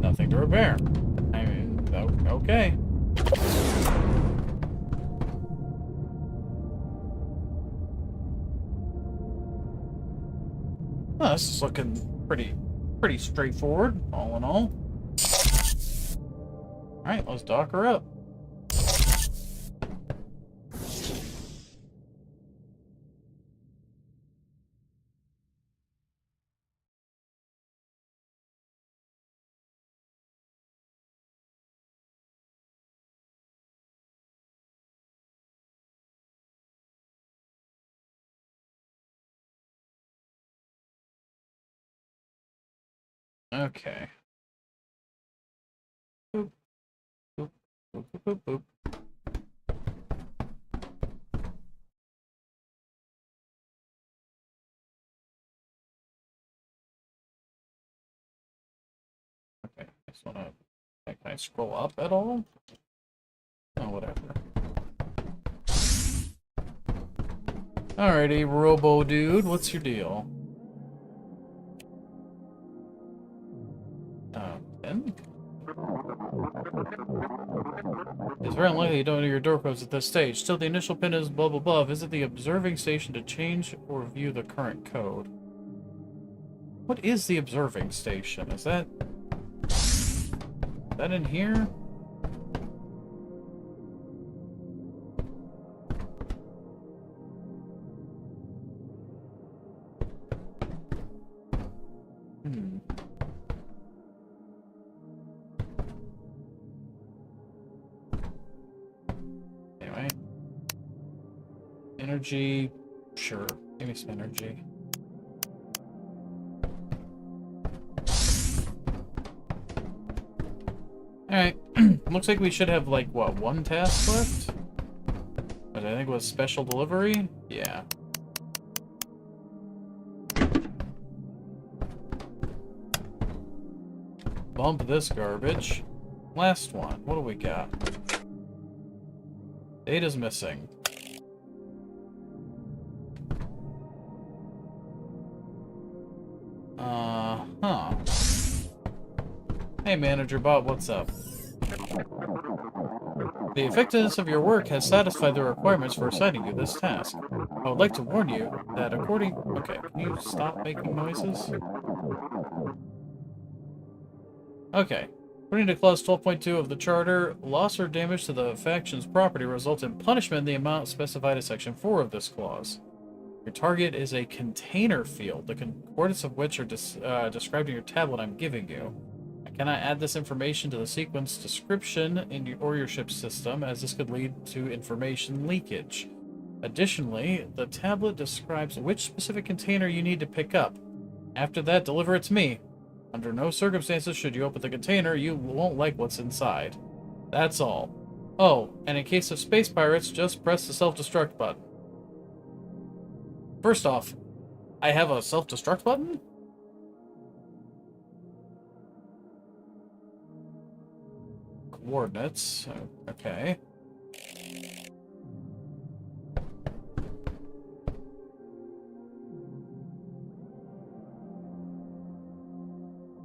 Nothing to repair. I mean, okay. Oh, this is looking pretty straightforward, all in all. Alright, let's dock her up. Okay. Boop, boop, boop, boop, boop. Okay, I just wanna... Can I scroll up at all? Oh, whatever. Alrighty, Robo Dude, what's your deal? 10? It's very unlikely you don't know your door codes at this stage. Still, the initial pin is blah blah blah. Visit the observing station to change or view the current code. What is the observing station? Is that in here? Anyway. Energy. Sure. Give me some energy. Alright. Looks like we should have, like, what, one task left? Which I think was special delivery? Yeah. Bump this garbage. Last one. What do we got? Data's missing. Huh. Hey, Manager Bob, what's up? The effectiveness of your work has satisfied the requirements for assigning you this task. I would like to warn you that according... Okay, can you stop making noises? Okay. According to Clause 12.2 of the Charter, loss or damage to the faction's property results in punishment in the amount specified in Section 4 of this clause. Your target is a container field, the coordinates of which are described in your tablet I'm giving you. I cannot add this information to the sequence description in your ship's system, as this could lead to information leakage. Additionally, the tablet describes which specific container you need to pick up. After that, deliver it to me. Under no circumstances should you open the container, you won't like what's inside. That's all. Oh, and in case of space pirates, just press the self-destruct button. First off, I have a self-destruct button? Coordinates. Okay.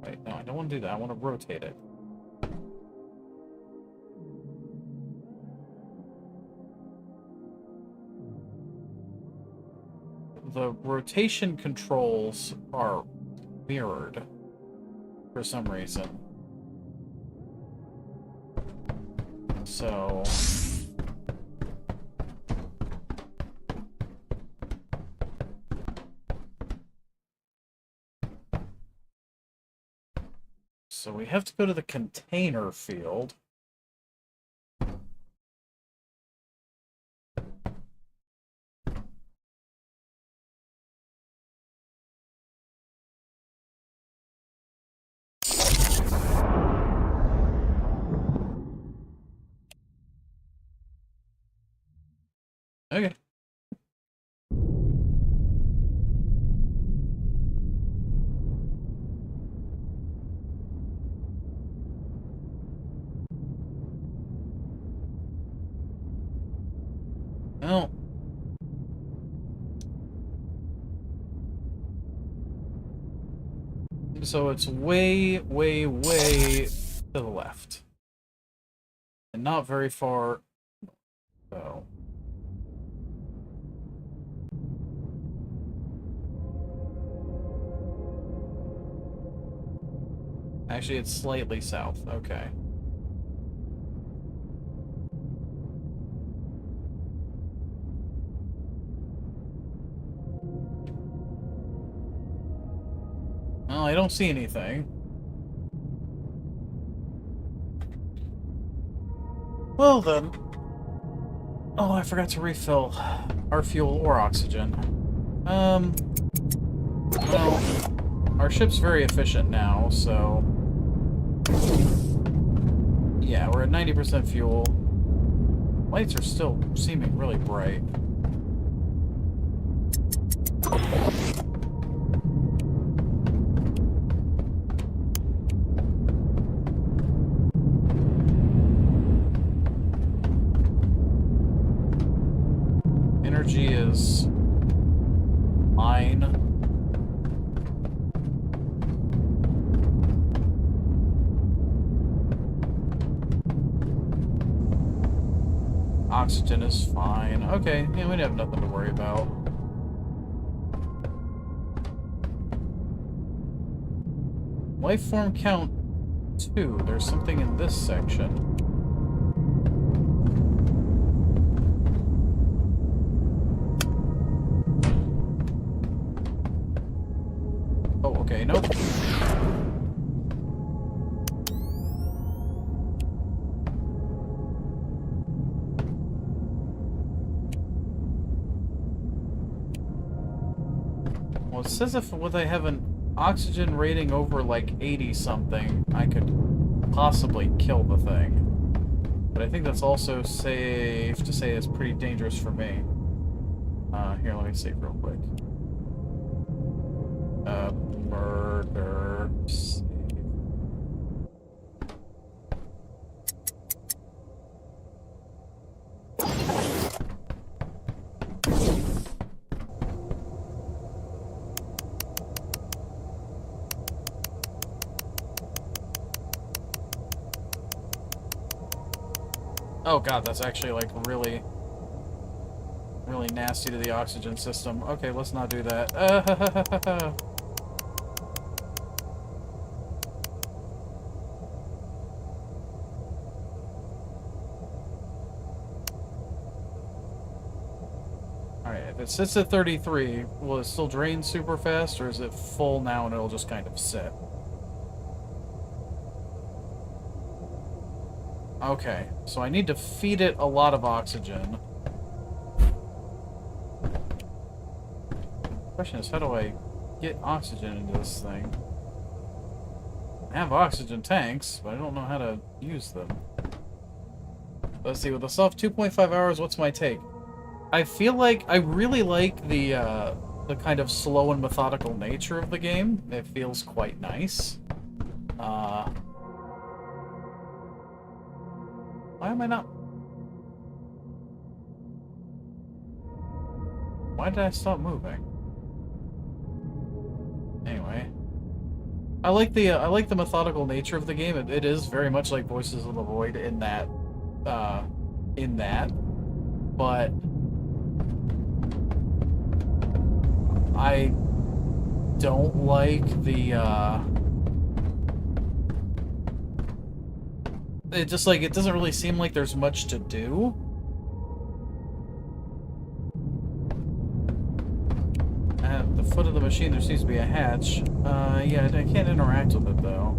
Wait, no, I don't want to do that. I want to rotate it. The rotation controls are mirrored for some reason. So... So we have to go to the container field. Okay. Well. So it's way, way, way to the left. And not very far. So. Actually, it's slightly south. Okay. Well, I don't see anything. Well then. Oh, I forgot to refill our fuel or oxygen. Well, our ship's very efficient now, so... Yeah, we're at 90% fuel. Lights are still seeming really bright. Energy is mine. Oxygen is fine. Okay, yeah, we have nothing to worry about. Life form count 2. There's something in this section. Oh, okay, nope. Well, it says if I have an oxygen rating over like 80 something, I could possibly kill the thing. But I think that's also safe to say it's pretty dangerous for me. Here, let me save real quick. Murder. Save. Oh god, that's actually like really, really nasty to the oxygen system. Okay, let's not do that. Alright, if it sits at 33, will it still drain super fast, or is it full now and it'll just kind of sit? Okay, so I need to feed it a lot of oxygen. Question is, how do I get oxygen into this thing? I have oxygen tanks, but I don't know how to use them. Let's see, with the soft 2.5 hours, what's my take? I feel like I really like the kind of slow and methodical nature of the game. It feels quite nice. Why am I not? Why did I stop moving? Anyway, I like the methodical nature of the game. It is very much like Voices of the Void in that, but I don't like the it just like it doesn't really seem like there's much to do. At the foot of the machine, there seems to be a hatch. Yeah, I can't interact with it though.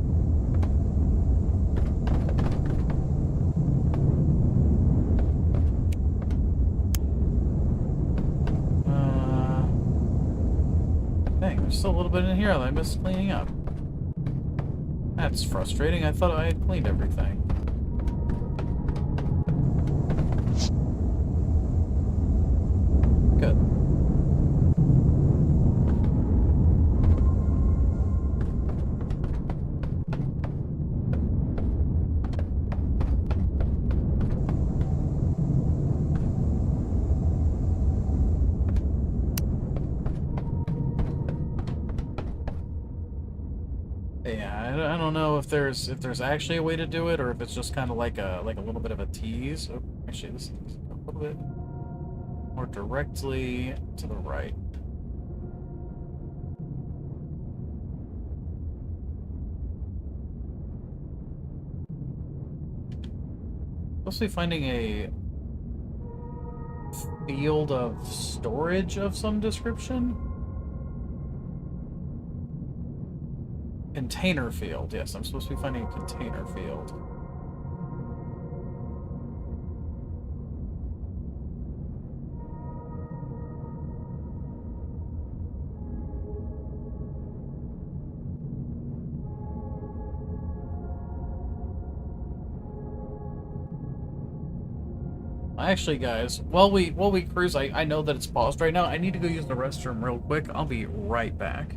Dang, there's still a little bit in here that I missed cleaning up. That's frustrating. I thought I had cleaned everything. Good. Yeah, I don't know if there's actually a way to do it or if it's just kind of like a little bit of a tease. Oh, actually, this is a little bit more directly to the right. Supposed to be finding a field of storage of some description. Container field. Yes, I'm supposed to be finding a container field. Actually, guys, while we cruise, I know that it's paused right now. I need to go use the restroom real quick. I'll be right back.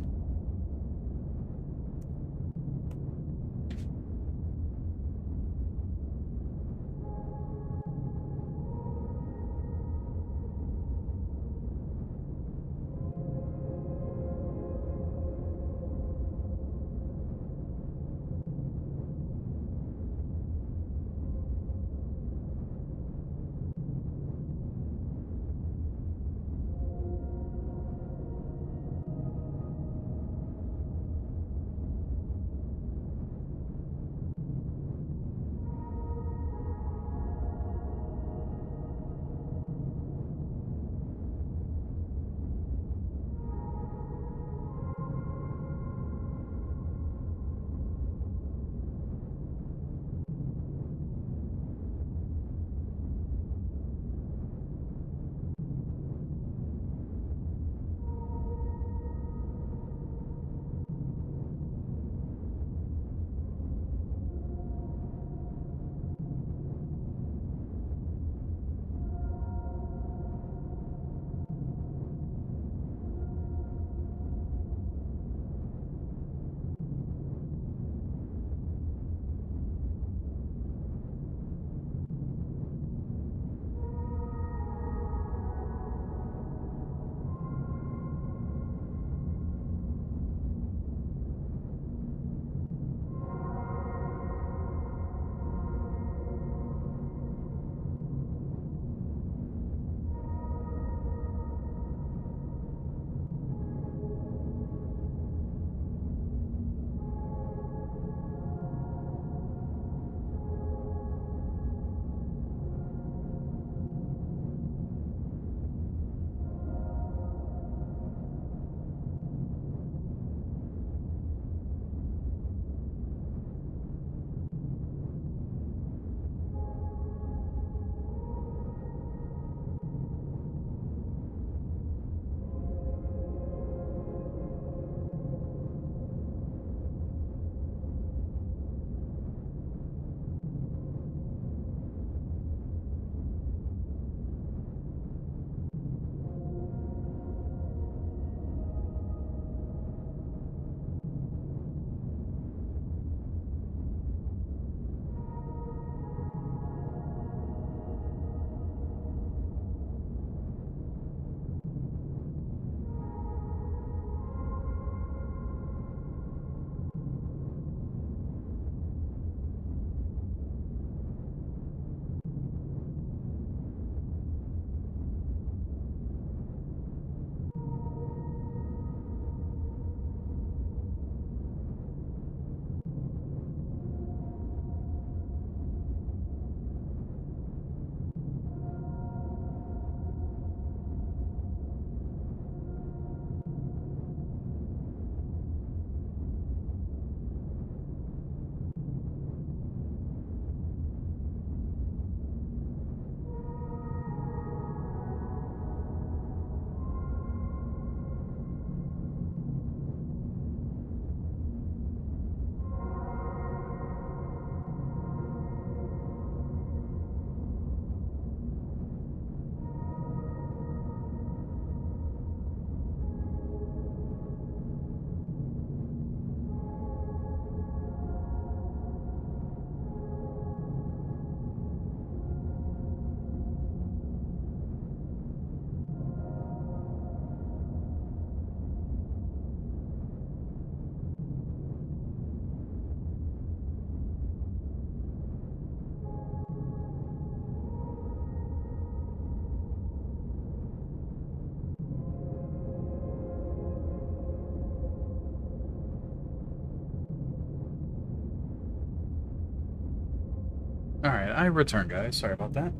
Alright, I return, guys. Sorry about that.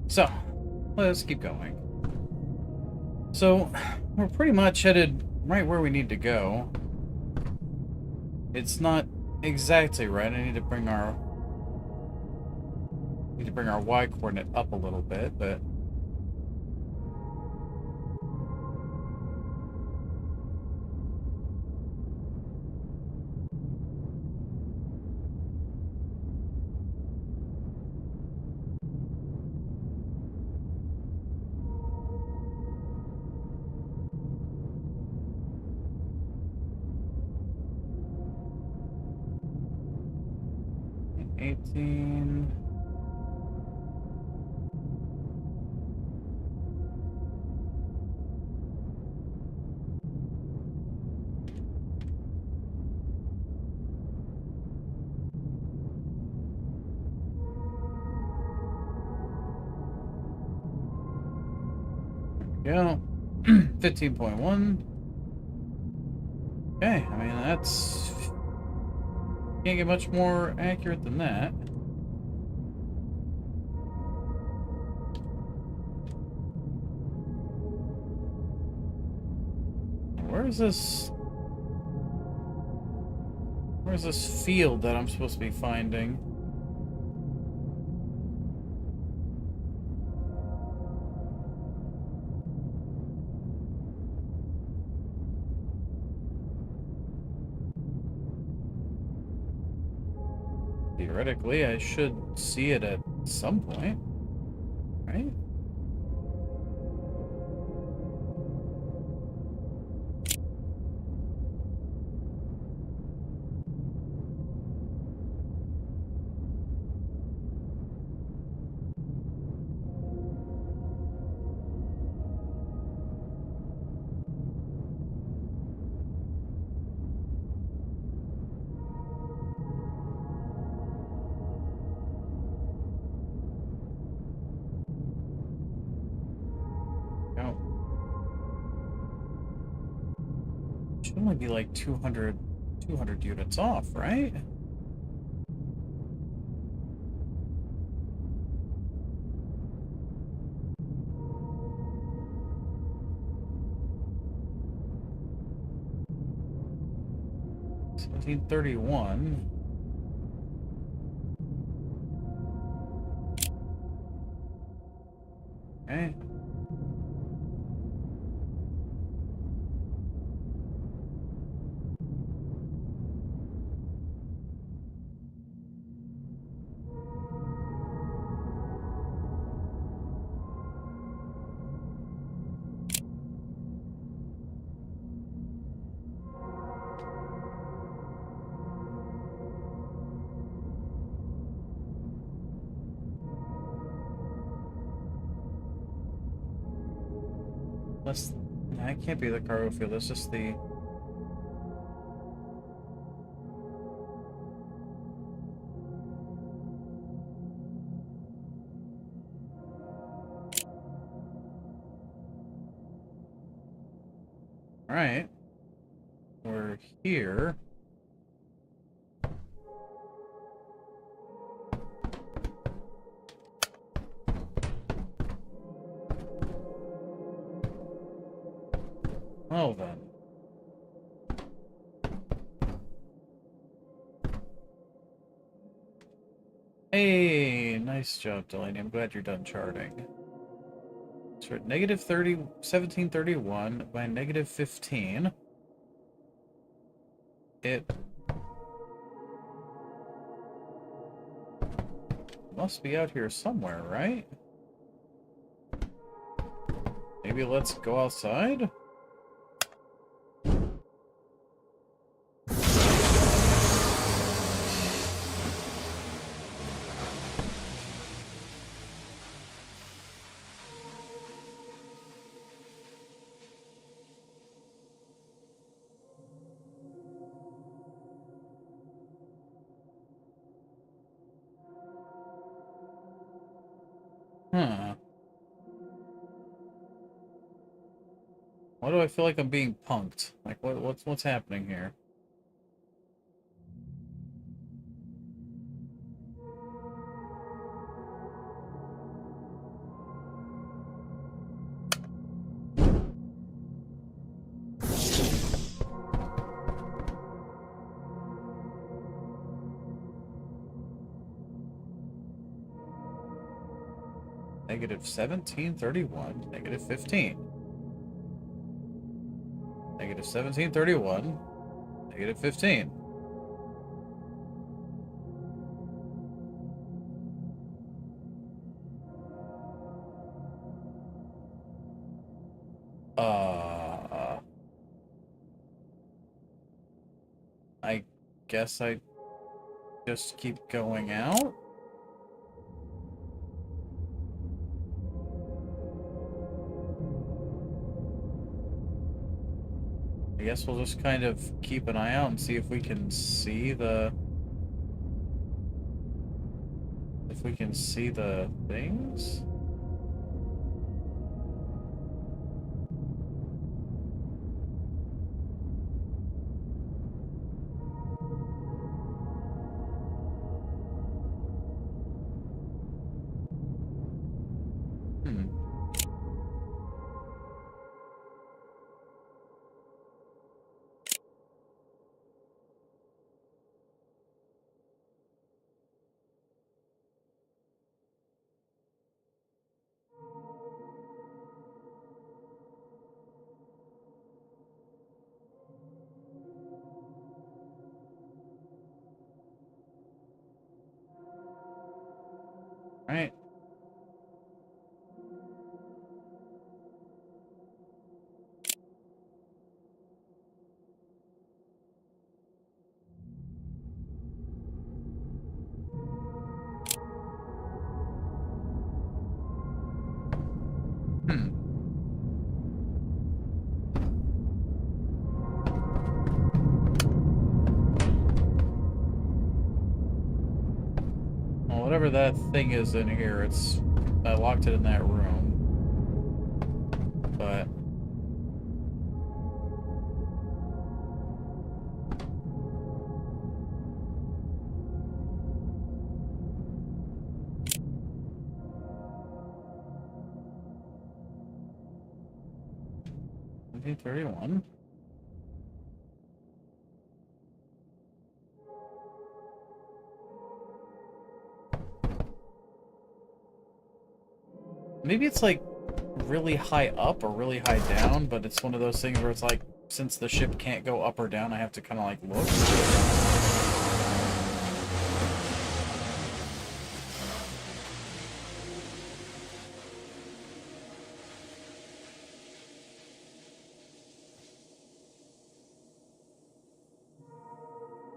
So, let's keep going. So, we're pretty much headed right where we need to go. It's not exactly right. I need to bring our Y coordinate up a little bit, but 18. Yeah. 15.1. Okay, I mean, that's... Can't get much more accurate than that. Where's this field that I'm supposed to be finding? Theoretically, I should see it at some point, right? No. Should only be like 200 units off, right? $1731. Okay. Let's... Nah, it can't be the cargo field, it's just the... Alright. We're here. Well then. Hey, nice job, Delaney. I'm glad you're done charting. So we're at negative 1731 by negative 15. It must be out here somewhere, right? Maybe let's go outside? Huh. Why do I feel like I'm being punked? Like, what's happening here? Negative 1731. Negative 15. Negative 1731. Negative 15. I guess I just keep going out? I guess we'll just kind of keep an eye out and see if we can see the... If we can see the things? Hmm. Right. Hmm. Well, whatever that thing is in here, it's... I locked it in that room. But... $1731. Maybe it's like really high up or really high down, but it's one of those things where it's like, since the ship can't go up or down, I have to kind of like look.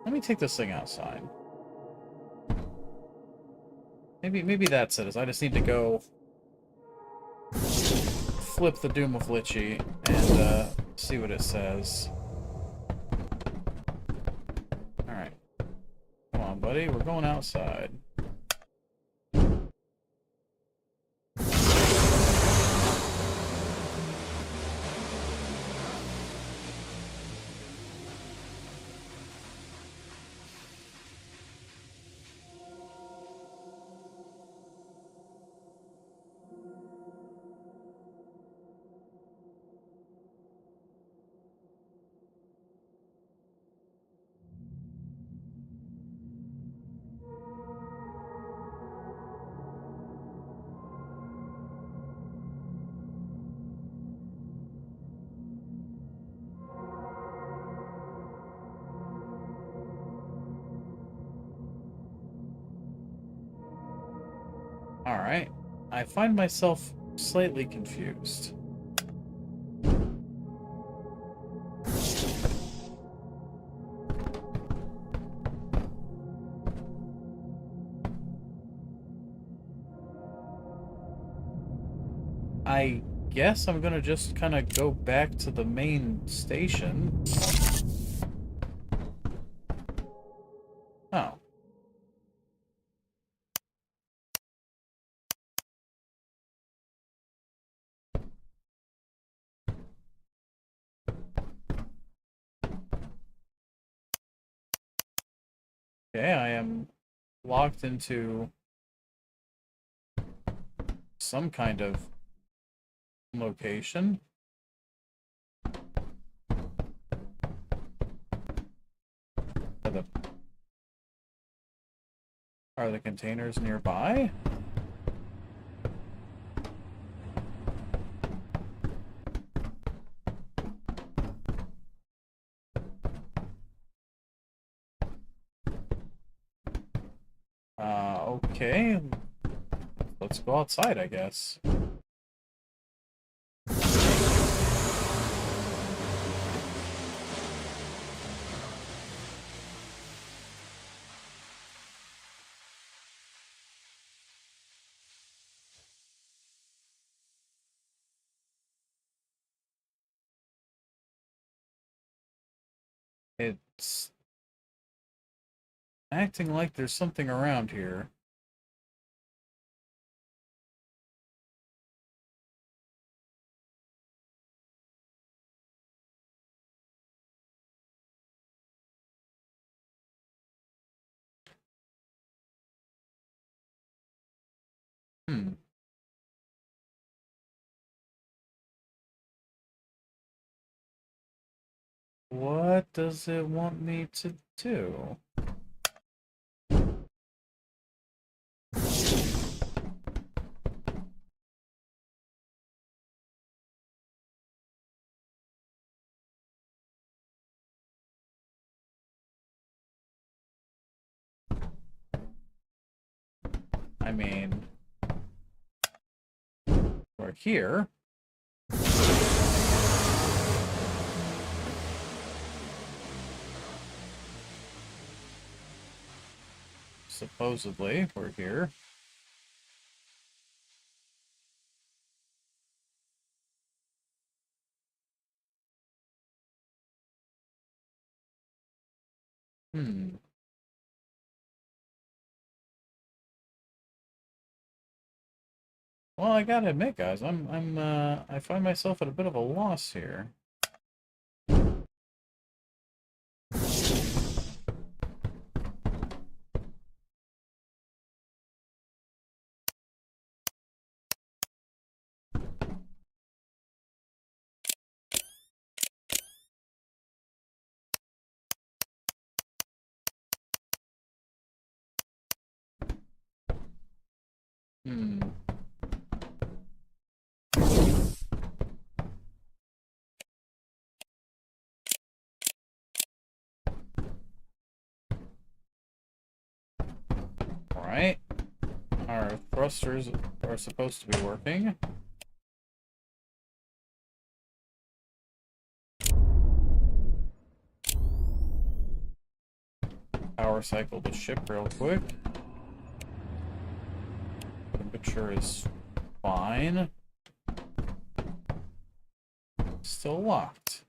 Let me take this thing outside. Maybe that's it. Is I just need to go flip the Doom of Lichy and see what it says. Alright. Come on, buddy. We're going outside. Alright. I find myself slightly confused. I guess I'm gonna just kind of go back to the main station. Oh. Okay, I am locked into some kind of location. Are the containers nearby? Okay, let's go outside, I guess. It's acting like there's something around here. Hmm. What does it want me to do? I mean, we're here. Supposedly, we're here. Hmm. Well, I gotta admit, guys, I find myself at a bit of a loss here. Hmm. Alright. Our thrusters are supposed to be working. Power cycle the ship real quick. Temperature is fine. Still locked.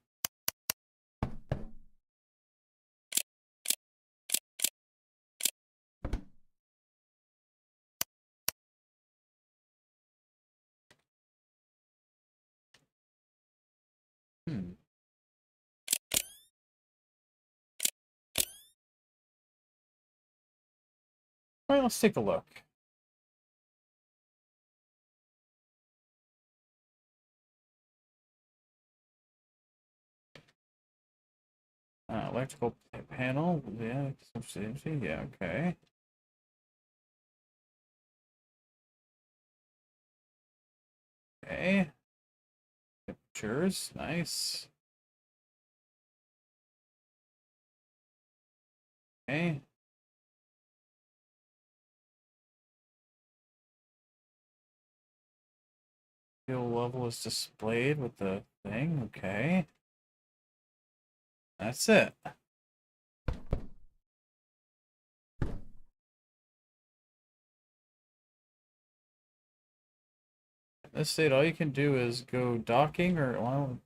Hmm. Alright, let's take a look. Electrical panel. Yeah, yeah, okay. Okay. Temperatures, nice. Okay. Fuel level is displayed with the thing, okay. That's it. In this state, all you can do is go docking or, well,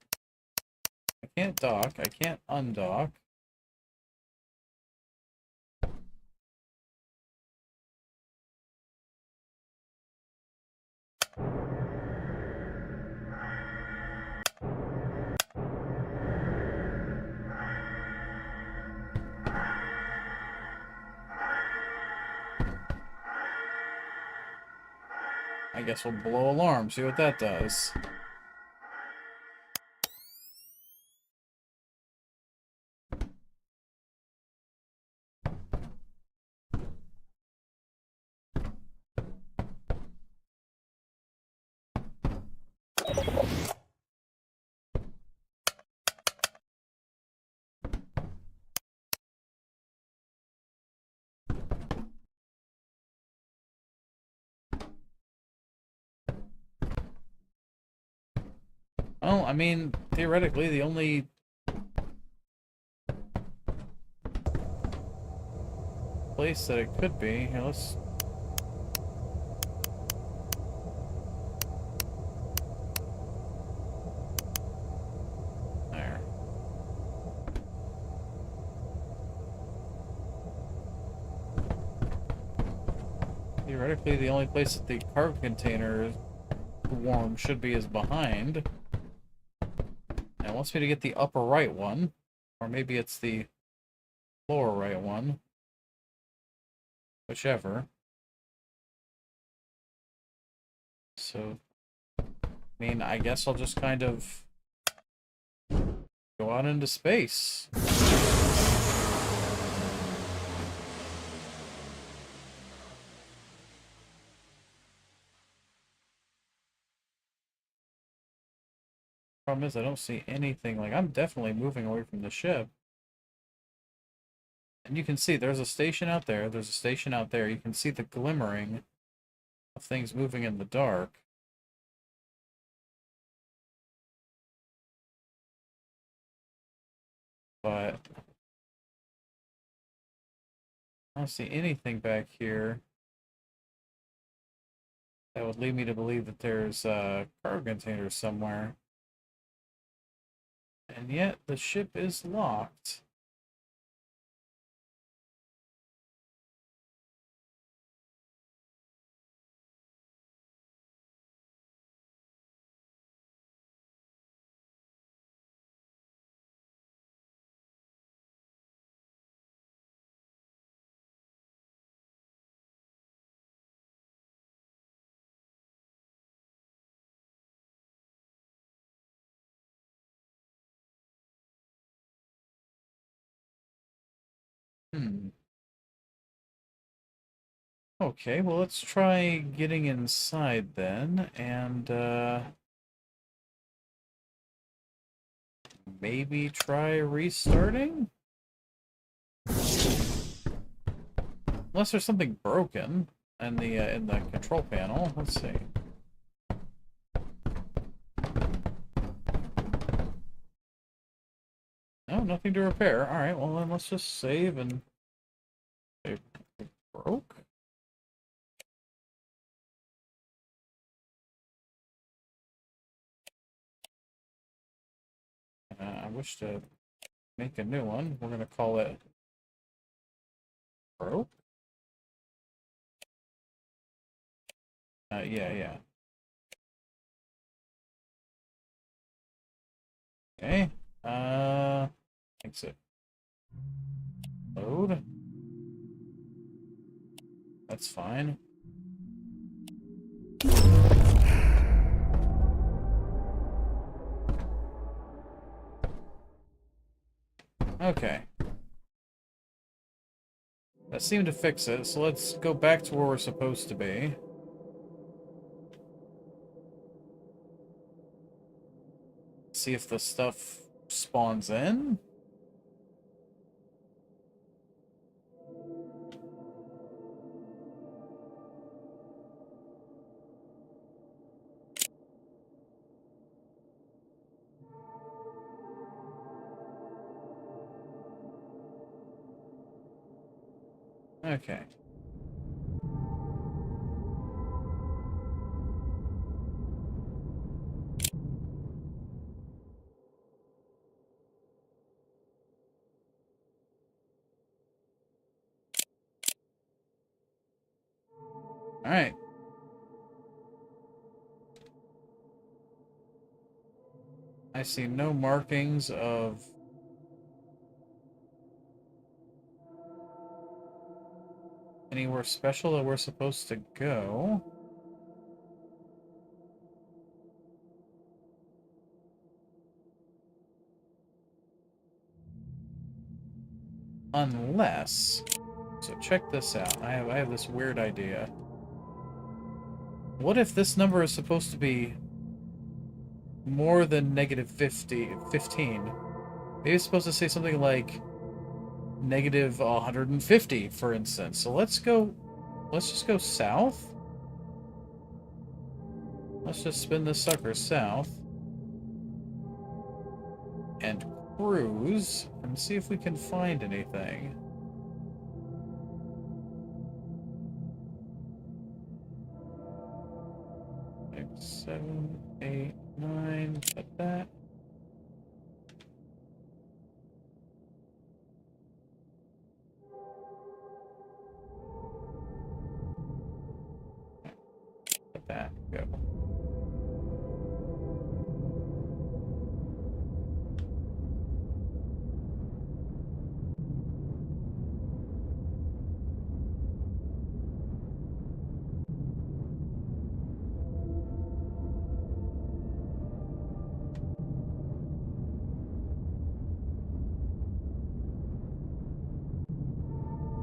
I can't dock, I can't undock. I guess we'll blow alarm, see what that does. Well, I mean, theoretically, the only place that it could be... Here, let's... There. Theoretically, the only place that the cargo container warm should be is behind. And it wants me to get the upper right one. Or maybe it's the lower right one. Whichever. So, I mean, I guess I'll just kind of go out into space. Problem is, I don't see anything. Like, I'm definitely moving away from the ship. And you can see there's a station out there. There's a station out there. You can see the glimmering of things moving in the dark. But I don't see anything back here that would lead me to believe that there's cargo containers somewhere. And yet the ship is locked. Hmm. Okay, well, let's try getting inside then, and maybe try restarting? Unless there's something broken in the control panel. Let's see. No, nothing to repair. All right, well then let's just save and it broke. I wish to make a new one. We're gonna call it broke. Yeah. Okay. Exit. Load. That's fine. Okay. That seemed to fix it, so let's go back to where we're supposed to be. See if the stuff spawns in. Okay. Alright. I see no markings of anywhere special that we're supposed to go. Unless... So check this out. I have this weird idea. What if this number is supposed to be more than negative 15? Maybe it's supposed to say something like negative 150, for instance. So let's just go south. Let's just spin this sucker south. and cruise and see if we can find anything. 6, 7, 8, 9, got that. Got that, go.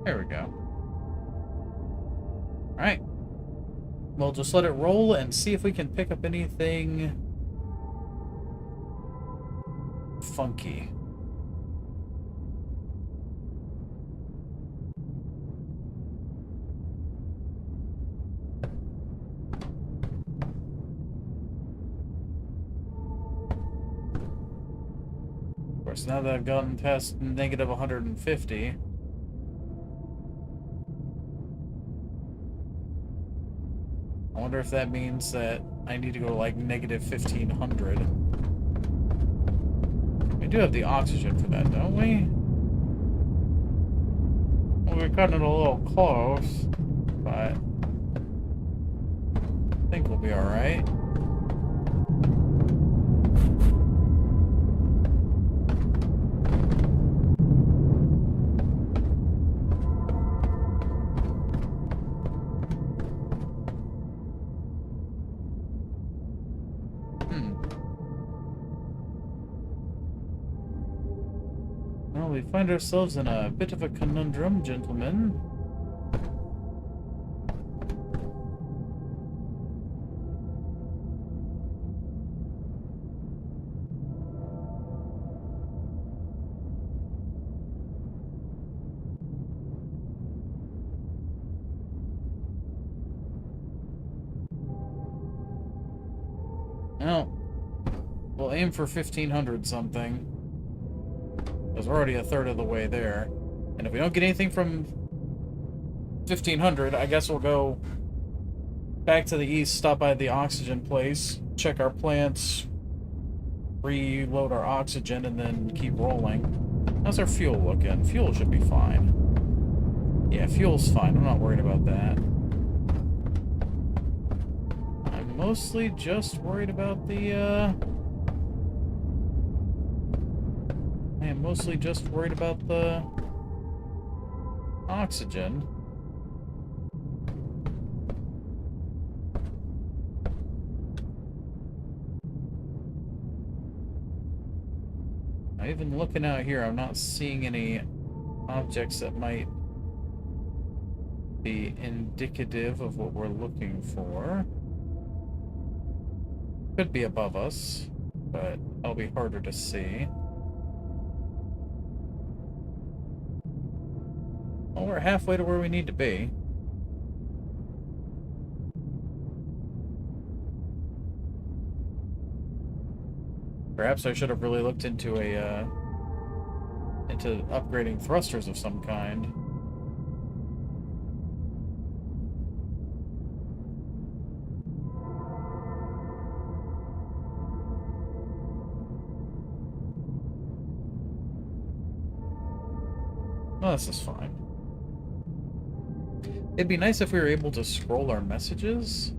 There we go. Alright. We'll just let it roll and see if we can pick up anything funky. Of course, now that I've gotten past negative 150... I wonder if that means that I need to go to, like, negative 1500. We do have the oxygen for that, don't we? Well, we're cutting it a little close, but I think we'll be alright. We find ourselves in a bit of a conundrum, gentlemen. Well, we'll aim for 1500 something. Because we're already a third of the way there. And if we don't get anything from 1500, I guess we'll go back to the east, stop by the oxygen place, check our plants, reload our oxygen, and then keep rolling. How's our fuel looking? Fuel should be fine. Yeah, fuel's fine. I'm not worried about that. I'm mostly just worried about the, I am mostly just worried about the oxygen. Now, even looking out here, I'm not seeing any objects that might be indicative of what we're looking for. Could be above us, but that'll be harder to see. Well, we're halfway to where we need to be. Perhaps I should have really looked into into upgrading thrusters of some kind. Well, this is fine. It'd be nice if we were able to scroll our messages.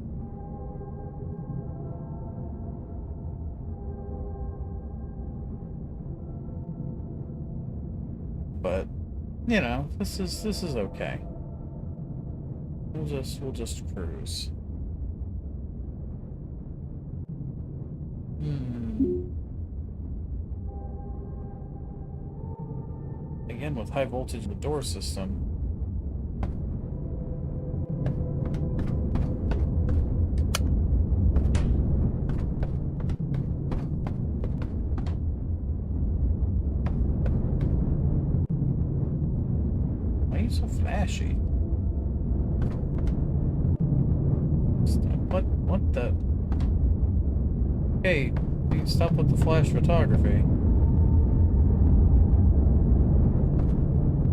But, you know, this is okay. We'll just cruise. Again, with high voltage in the door system. Why are you so flashy? What the? Hey, you stop with the flash photography.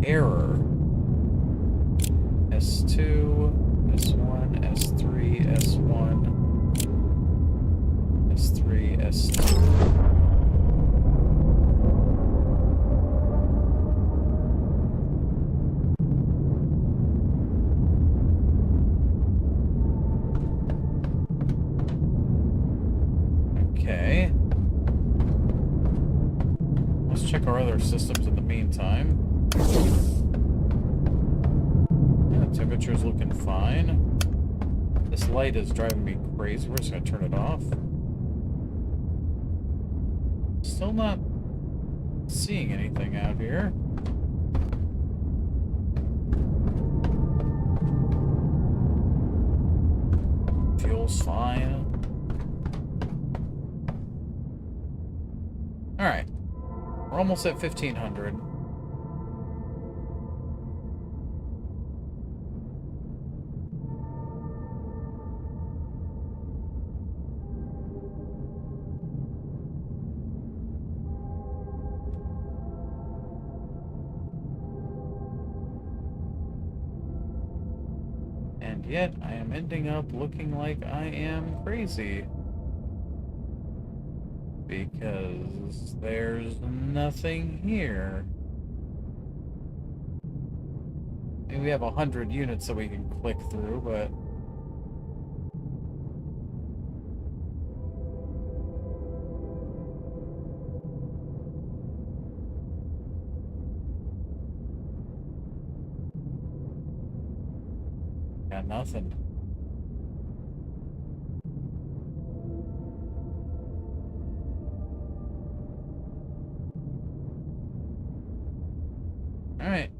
error. S2, S1, S3, S1, S3, S2. Okay. Let's check our other systems in the meantime. Yeah, temperature's looking fine. This light is driving me crazy. We're just gonna turn it off. Still not seeing anything out here. Fuel's fine. Alright. We're almost at 1500. And yet, I am ending up looking like I am crazy. Because there's nothing here. I mean, we have 100 units that we can click through, but... got nothing. Alright.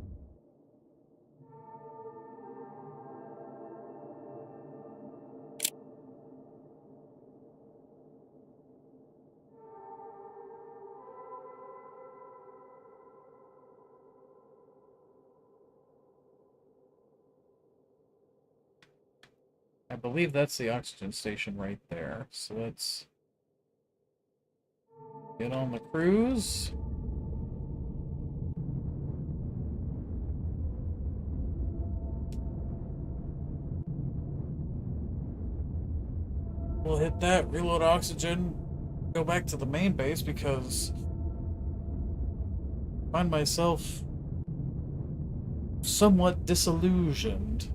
I believe that's the oxygen station right there. So let's get on the cruise. We'll hit that, reload oxygen, go back to the main base because I find myself somewhat disillusioned.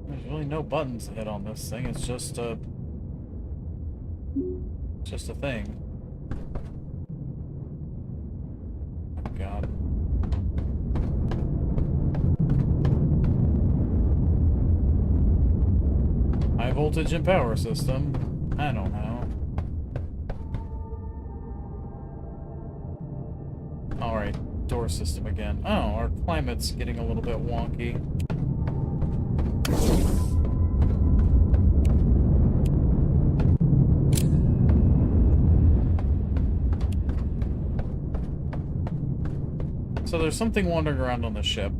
There's really no buttons to hit on this thing. It's just a thing. Oh God. High voltage and power system. I don't know. Alright, door system again. Oh, our climate's getting a little bit wonky. So there's something wandering around on the ship.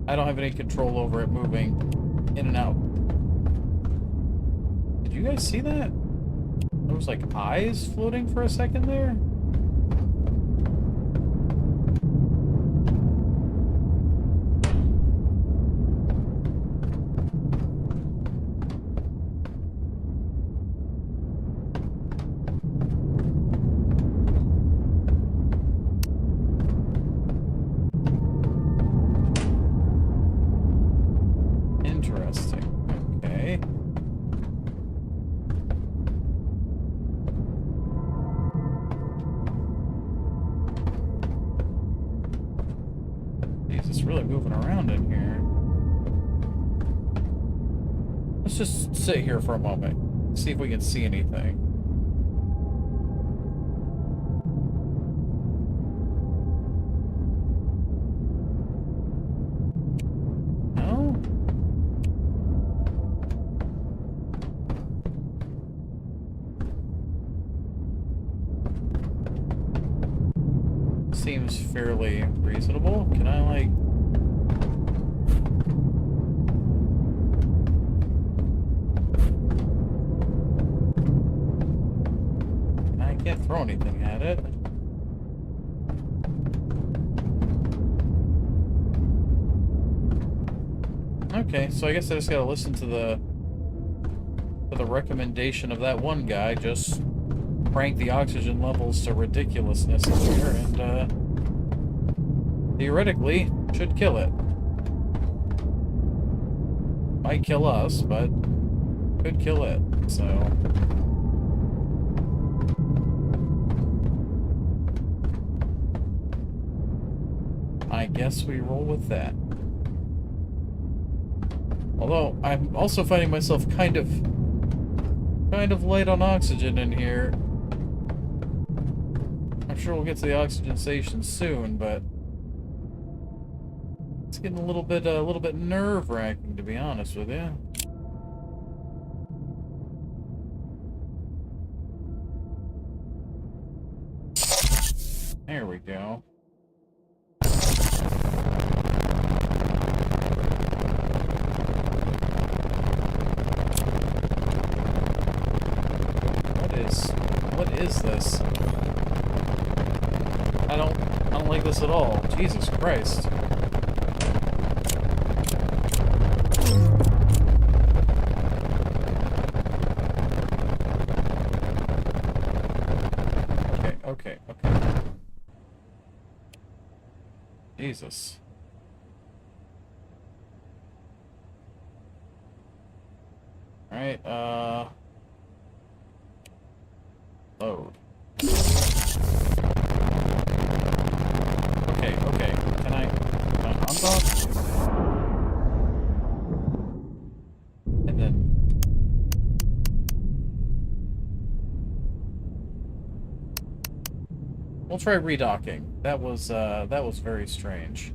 I don't have any control over it moving in and out. Did you guys see that? There was like eyes floating for a second there. Jeez, it's really moving around in here. Let's just sit here for a moment. See if we can see anything. No? Seems fairly reasonable. Can I, like... I can't throw anything at it. Okay, so I guess I just gotta listen to the recommendation of that one guy, just crank the oxygen levels to ridiculousness in here, and theoretically should kill it. Might kill us, but could kill it, so... I guess we roll with that. Although, I'm also finding myself kind of light on oxygen in here. I'm sure we'll get to the oxygen station soon, but it's getting a little bit nerve-wracking, to be honest with you. There we go. What is this? I don't like this at all. Jesus Christ. Okay. Jesus. Alright, load. Okay. Can I undock? And then... We'll try redocking. That was very strange.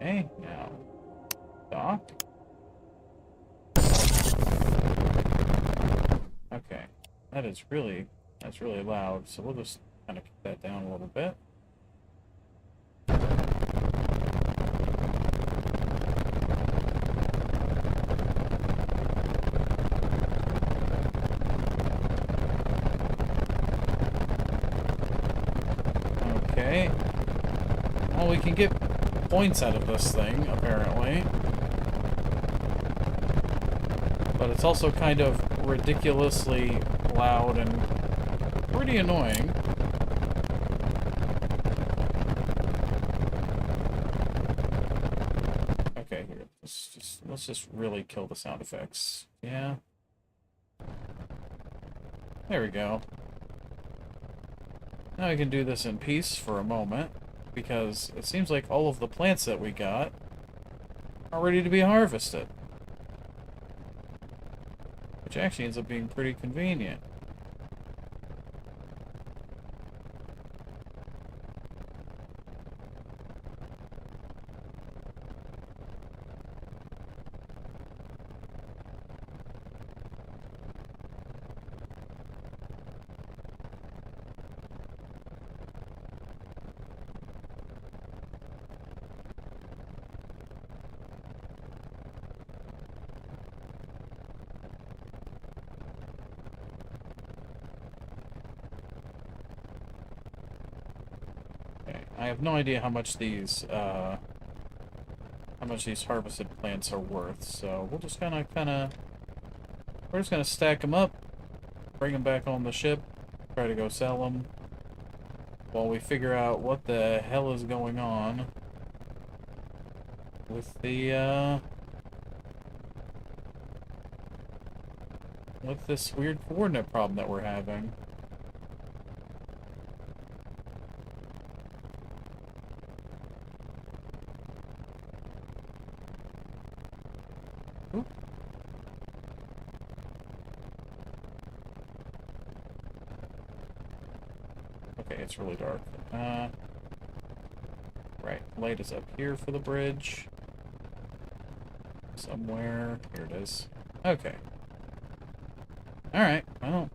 Okay, now dock. Okay, that's really loud, so we'll just kind of keep that down a little bit. Okay. Well, we can get points out of this thing, apparently. But it's also kind of ridiculously loud and pretty annoying. Okay, here, let's just really kill the sound effects. Yeah. There we go. Now I can do this in peace for a moment, because it seems like all of the plants that we got are ready to be harvested. Which actually ends up being pretty convenient. Okay, I have no idea how much these harvested plants are worth, so we're just gonna we're just gonna stack them up, bring them back on the ship, try to go sell them, while we figure out what the hell is going on with the with this weird coordinate problem that we're having. Oop. Okay, it's really dark. Right, light is up here for the bridge. Somewhere. Here it is. Okay. Alright, well.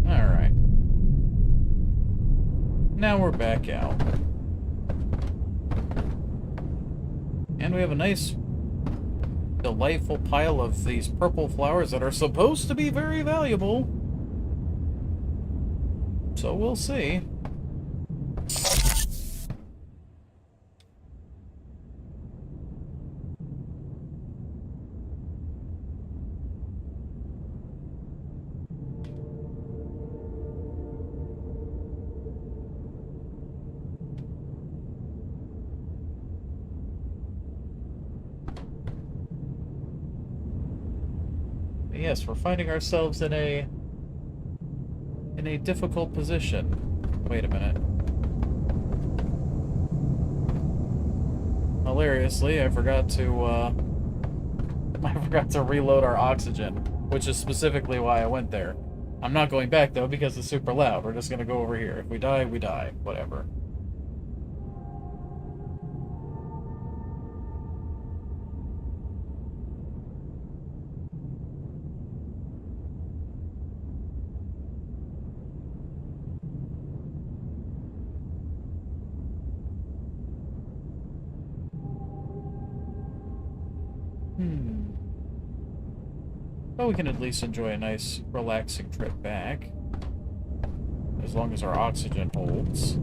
Alright. Now we're back out. And we have a nice, delightful pile of these purple flowers that are supposed to be very valuable. So we'll see. Yes, we're finding ourselves in a difficult position. Wait a minute. Hilariously, I forgot to reload our oxygen, which is specifically why I went there. I'm not going back though because it's super loud. We're just gonna go over here. If we die, we die. Whatever. But we can at least enjoy a nice, relaxing trip back. As long as our oxygen holds.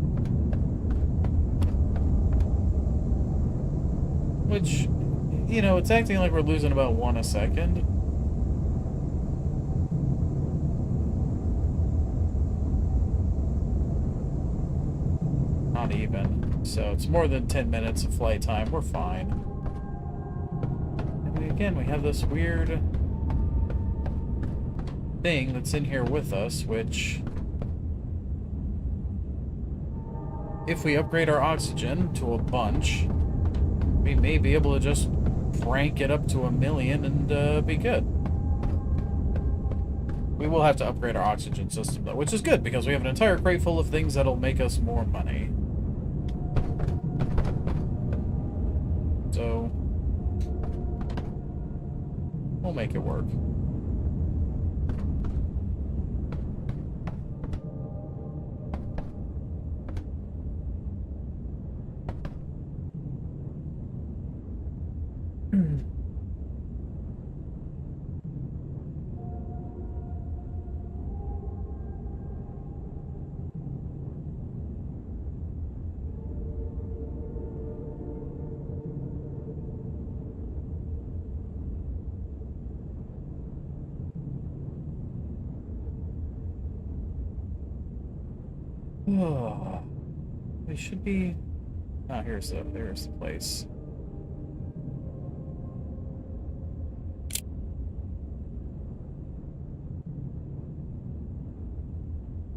Which, you know, it's acting like we're losing about 1 a second. Not even. So it's more than 10 minutes of flight time. We're fine. And again, we have this weird thing that's in here with us, which, if we upgrade our oxygen to a bunch, we may be able to just crank it up to 1,000,000 and be good. We will have to upgrade our oxygen system though, which is good because we have an entire crate full of things that'll make us more money. So we'll make it work. Oh, we should be. Oh, there's the place.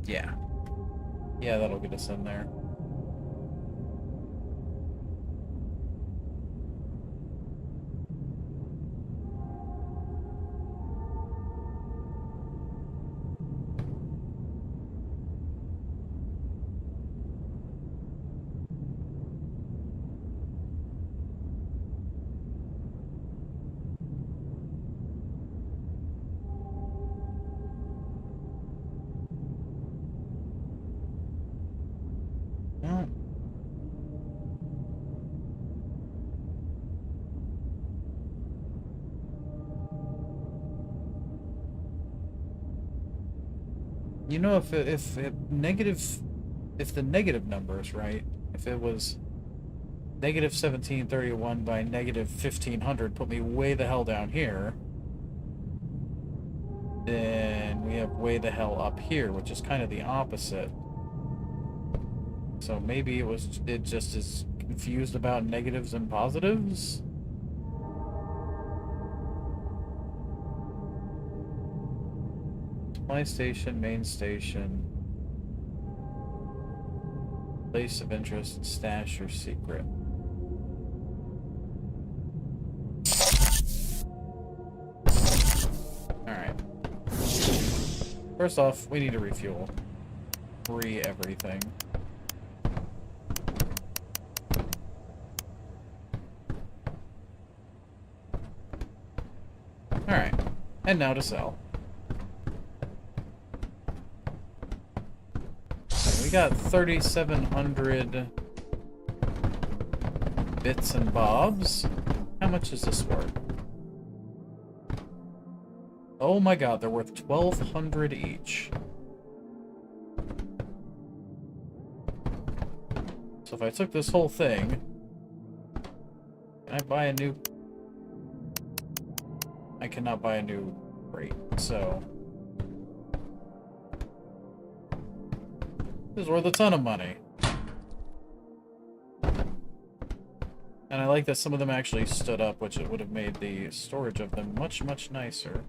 Yeah. Yeah, that'll get us in there. Well, you know, if the negative numbers, right? If it was negative 1731 by negative 1500 put me way the hell down here, then we have way the hell up here, which is kind of the opposite. So maybe it just is confused about negatives and positives? Supply station, main station, place of interest, stash, or secret. Alright. First off, we need to refuel. Everything. Alright. And now to sell. So we got 3,700 bits and bobs. How much is this worth? Oh my god, they're worth 1,200 each. So if I took this whole thing, can I buy a new... I cannot buy a new crate, so... This is worth a ton of money. And I like that some of them actually stood up, which it would have made the storage of them much, much nicer.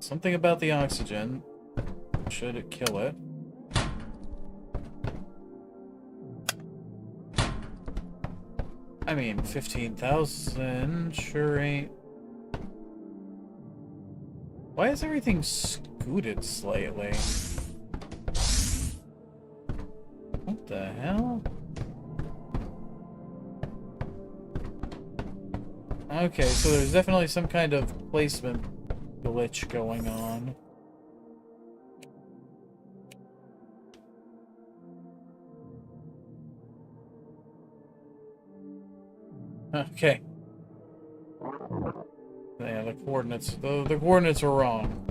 Something about the oxygen. Should it kill it? I mean, 15,000 sure ain't... Why is everything scooted slightly? What the hell? Okay, so there's definitely some kind of placement glitch going on. Okay. Yeah, the coordinates. The coordinates are wrong.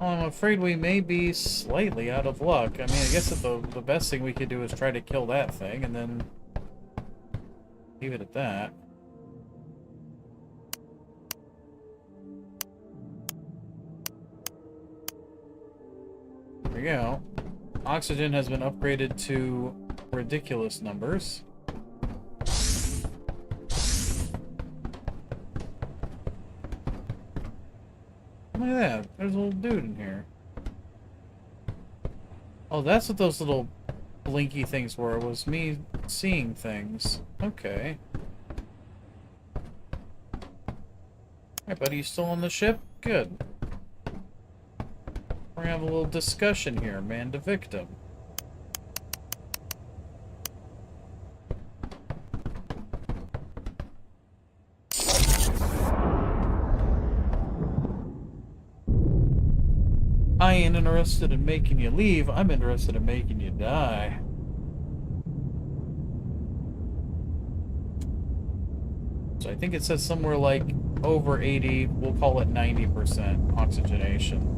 I'm afraid we may be slightly out of luck. I mean, I guess that the best thing we could do is try to kill that thing and then leave it at that. There we go. Oxygen has been upgraded to ridiculous numbers. Look at that. There's a little dude in here. Oh, that's what those little blinky things were. It was me seeing things. Okay. Alright, buddy, you still on the ship? Good. We're gonna have a little discussion here, man to victim. I ain't interested in making you leave, I'm interested in making you die. So I think it says somewhere like over 80, we'll call it 90% oxygenation.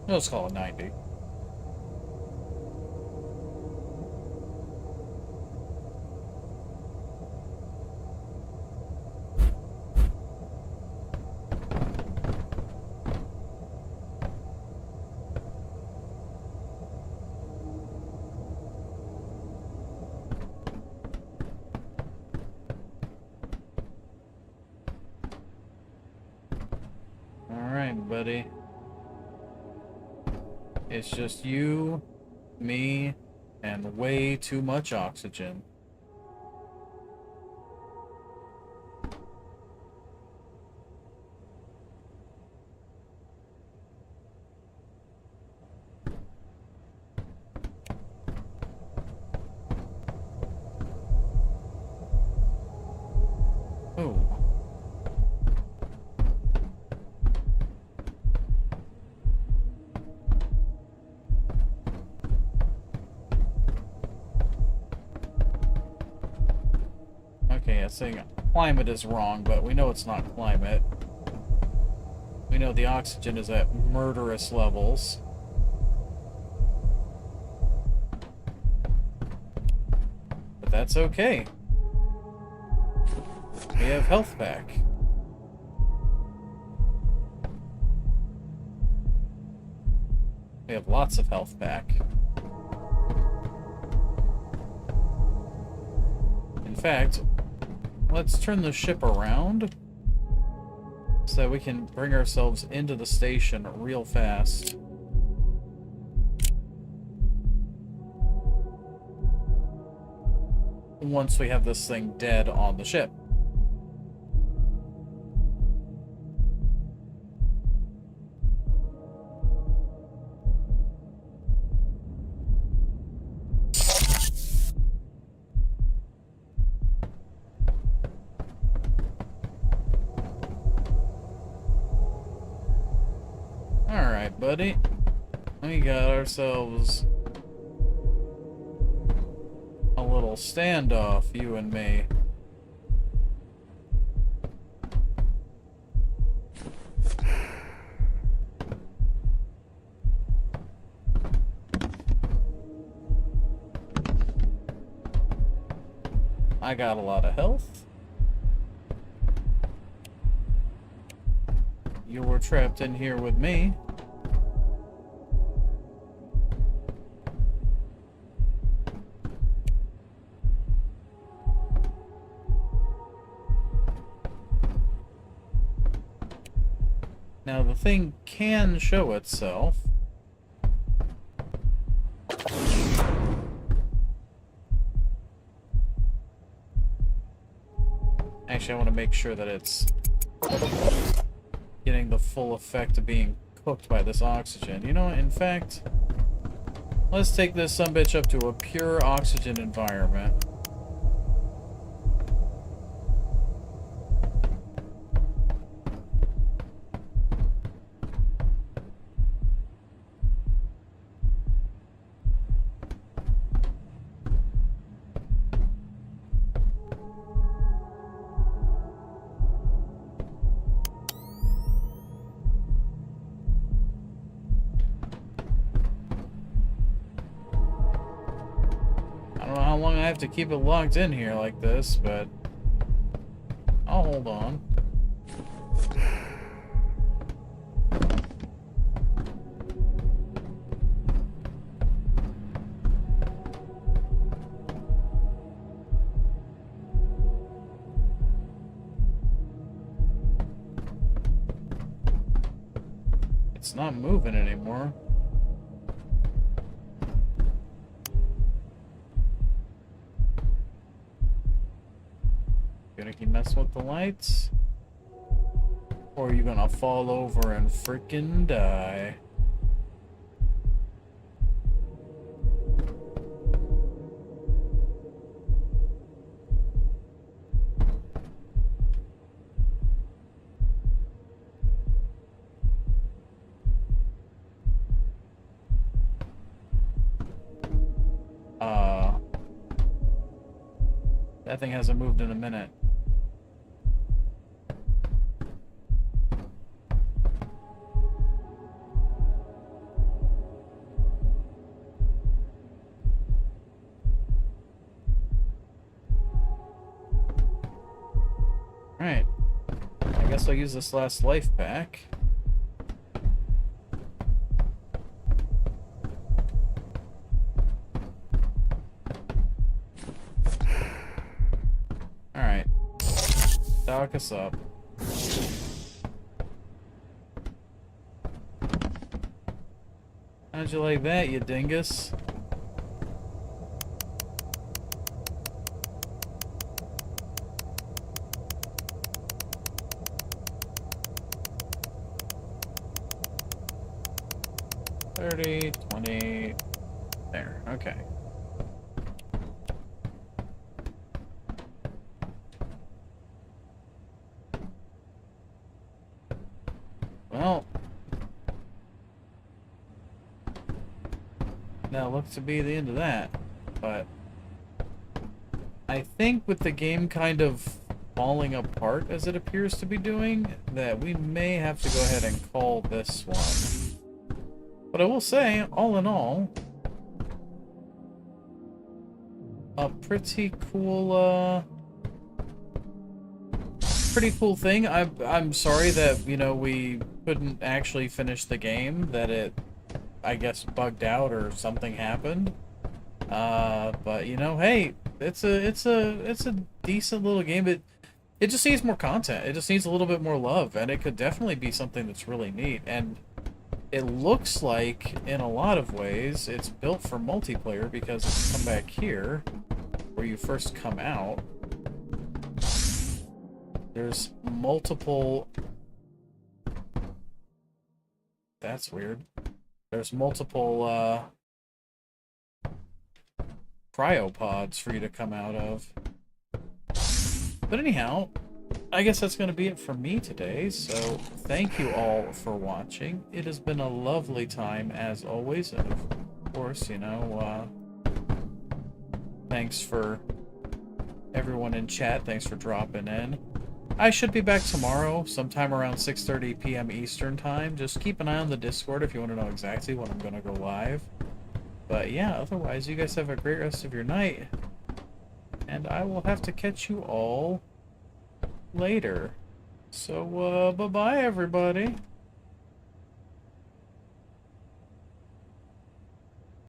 Let's call it 90. Alright, buddy. It's just you, me, and way too much oxygen. Oh. Okay, yeah, saying climate is wrong, but we know it's not climate. We know the oxygen is at murderous levels. But that's okay. We have health pack. We have lots of health pack. In fact, let's turn the ship around so that we can bring ourselves into the station real fast. Once we have this thing dead on the ship. Alright, buddy. We got ourselves a little standoff, you and me. I got a lot of health. You were trapped in here with me. Now the thing can show itself. Actually, I want to make sure that it's getting the full effect of being cooked by this oxygen. You know, in fact, let's take this sumbitch up to a pure oxygen environment. I have to keep it locked in here like this, but I'll hold on. It's not moving anymore. Gonna keep messing with the lights? Or are you gonna fall over and freaking die? That thing hasn't moved in a minute. Alright. I guess I'll use this last life pack. Alright. Dock us up. How'd you like that, you dingus? $30, $20. There, okay. Well, that looks to be the end of that, but I think with the game kind of falling apart as it appears to be doing, that we may have to go ahead and call this one. But I will say, all in all, a pretty cool thing. I'm sorry that, you know, we couldn't actually finish the game, that it, I guess, bugged out or something happened. But you know, hey, it's a decent little game. It just needs more content. It just needs a little bit more love, and it could definitely be something that's really neat. And it looks like, in a lot of ways, it's built for multiplayer, because if you come back here, where you first come out, there's multiple... That's weird. There's multiple, cryopods for you to come out of. But anyhow, I guess that's going to be it for me today, so thank you all for watching. It has been a lovely time, as always, and of course, you know, thanks for everyone in chat, thanks for dropping in. I should be back tomorrow, sometime around 6:30 p.m. Eastern Time. Just keep an eye on the Discord if you want to know exactly when I'm going to go live. But yeah, otherwise, you guys have a great rest of your night. And I will have to catch you all later. So, bye-bye, everybody.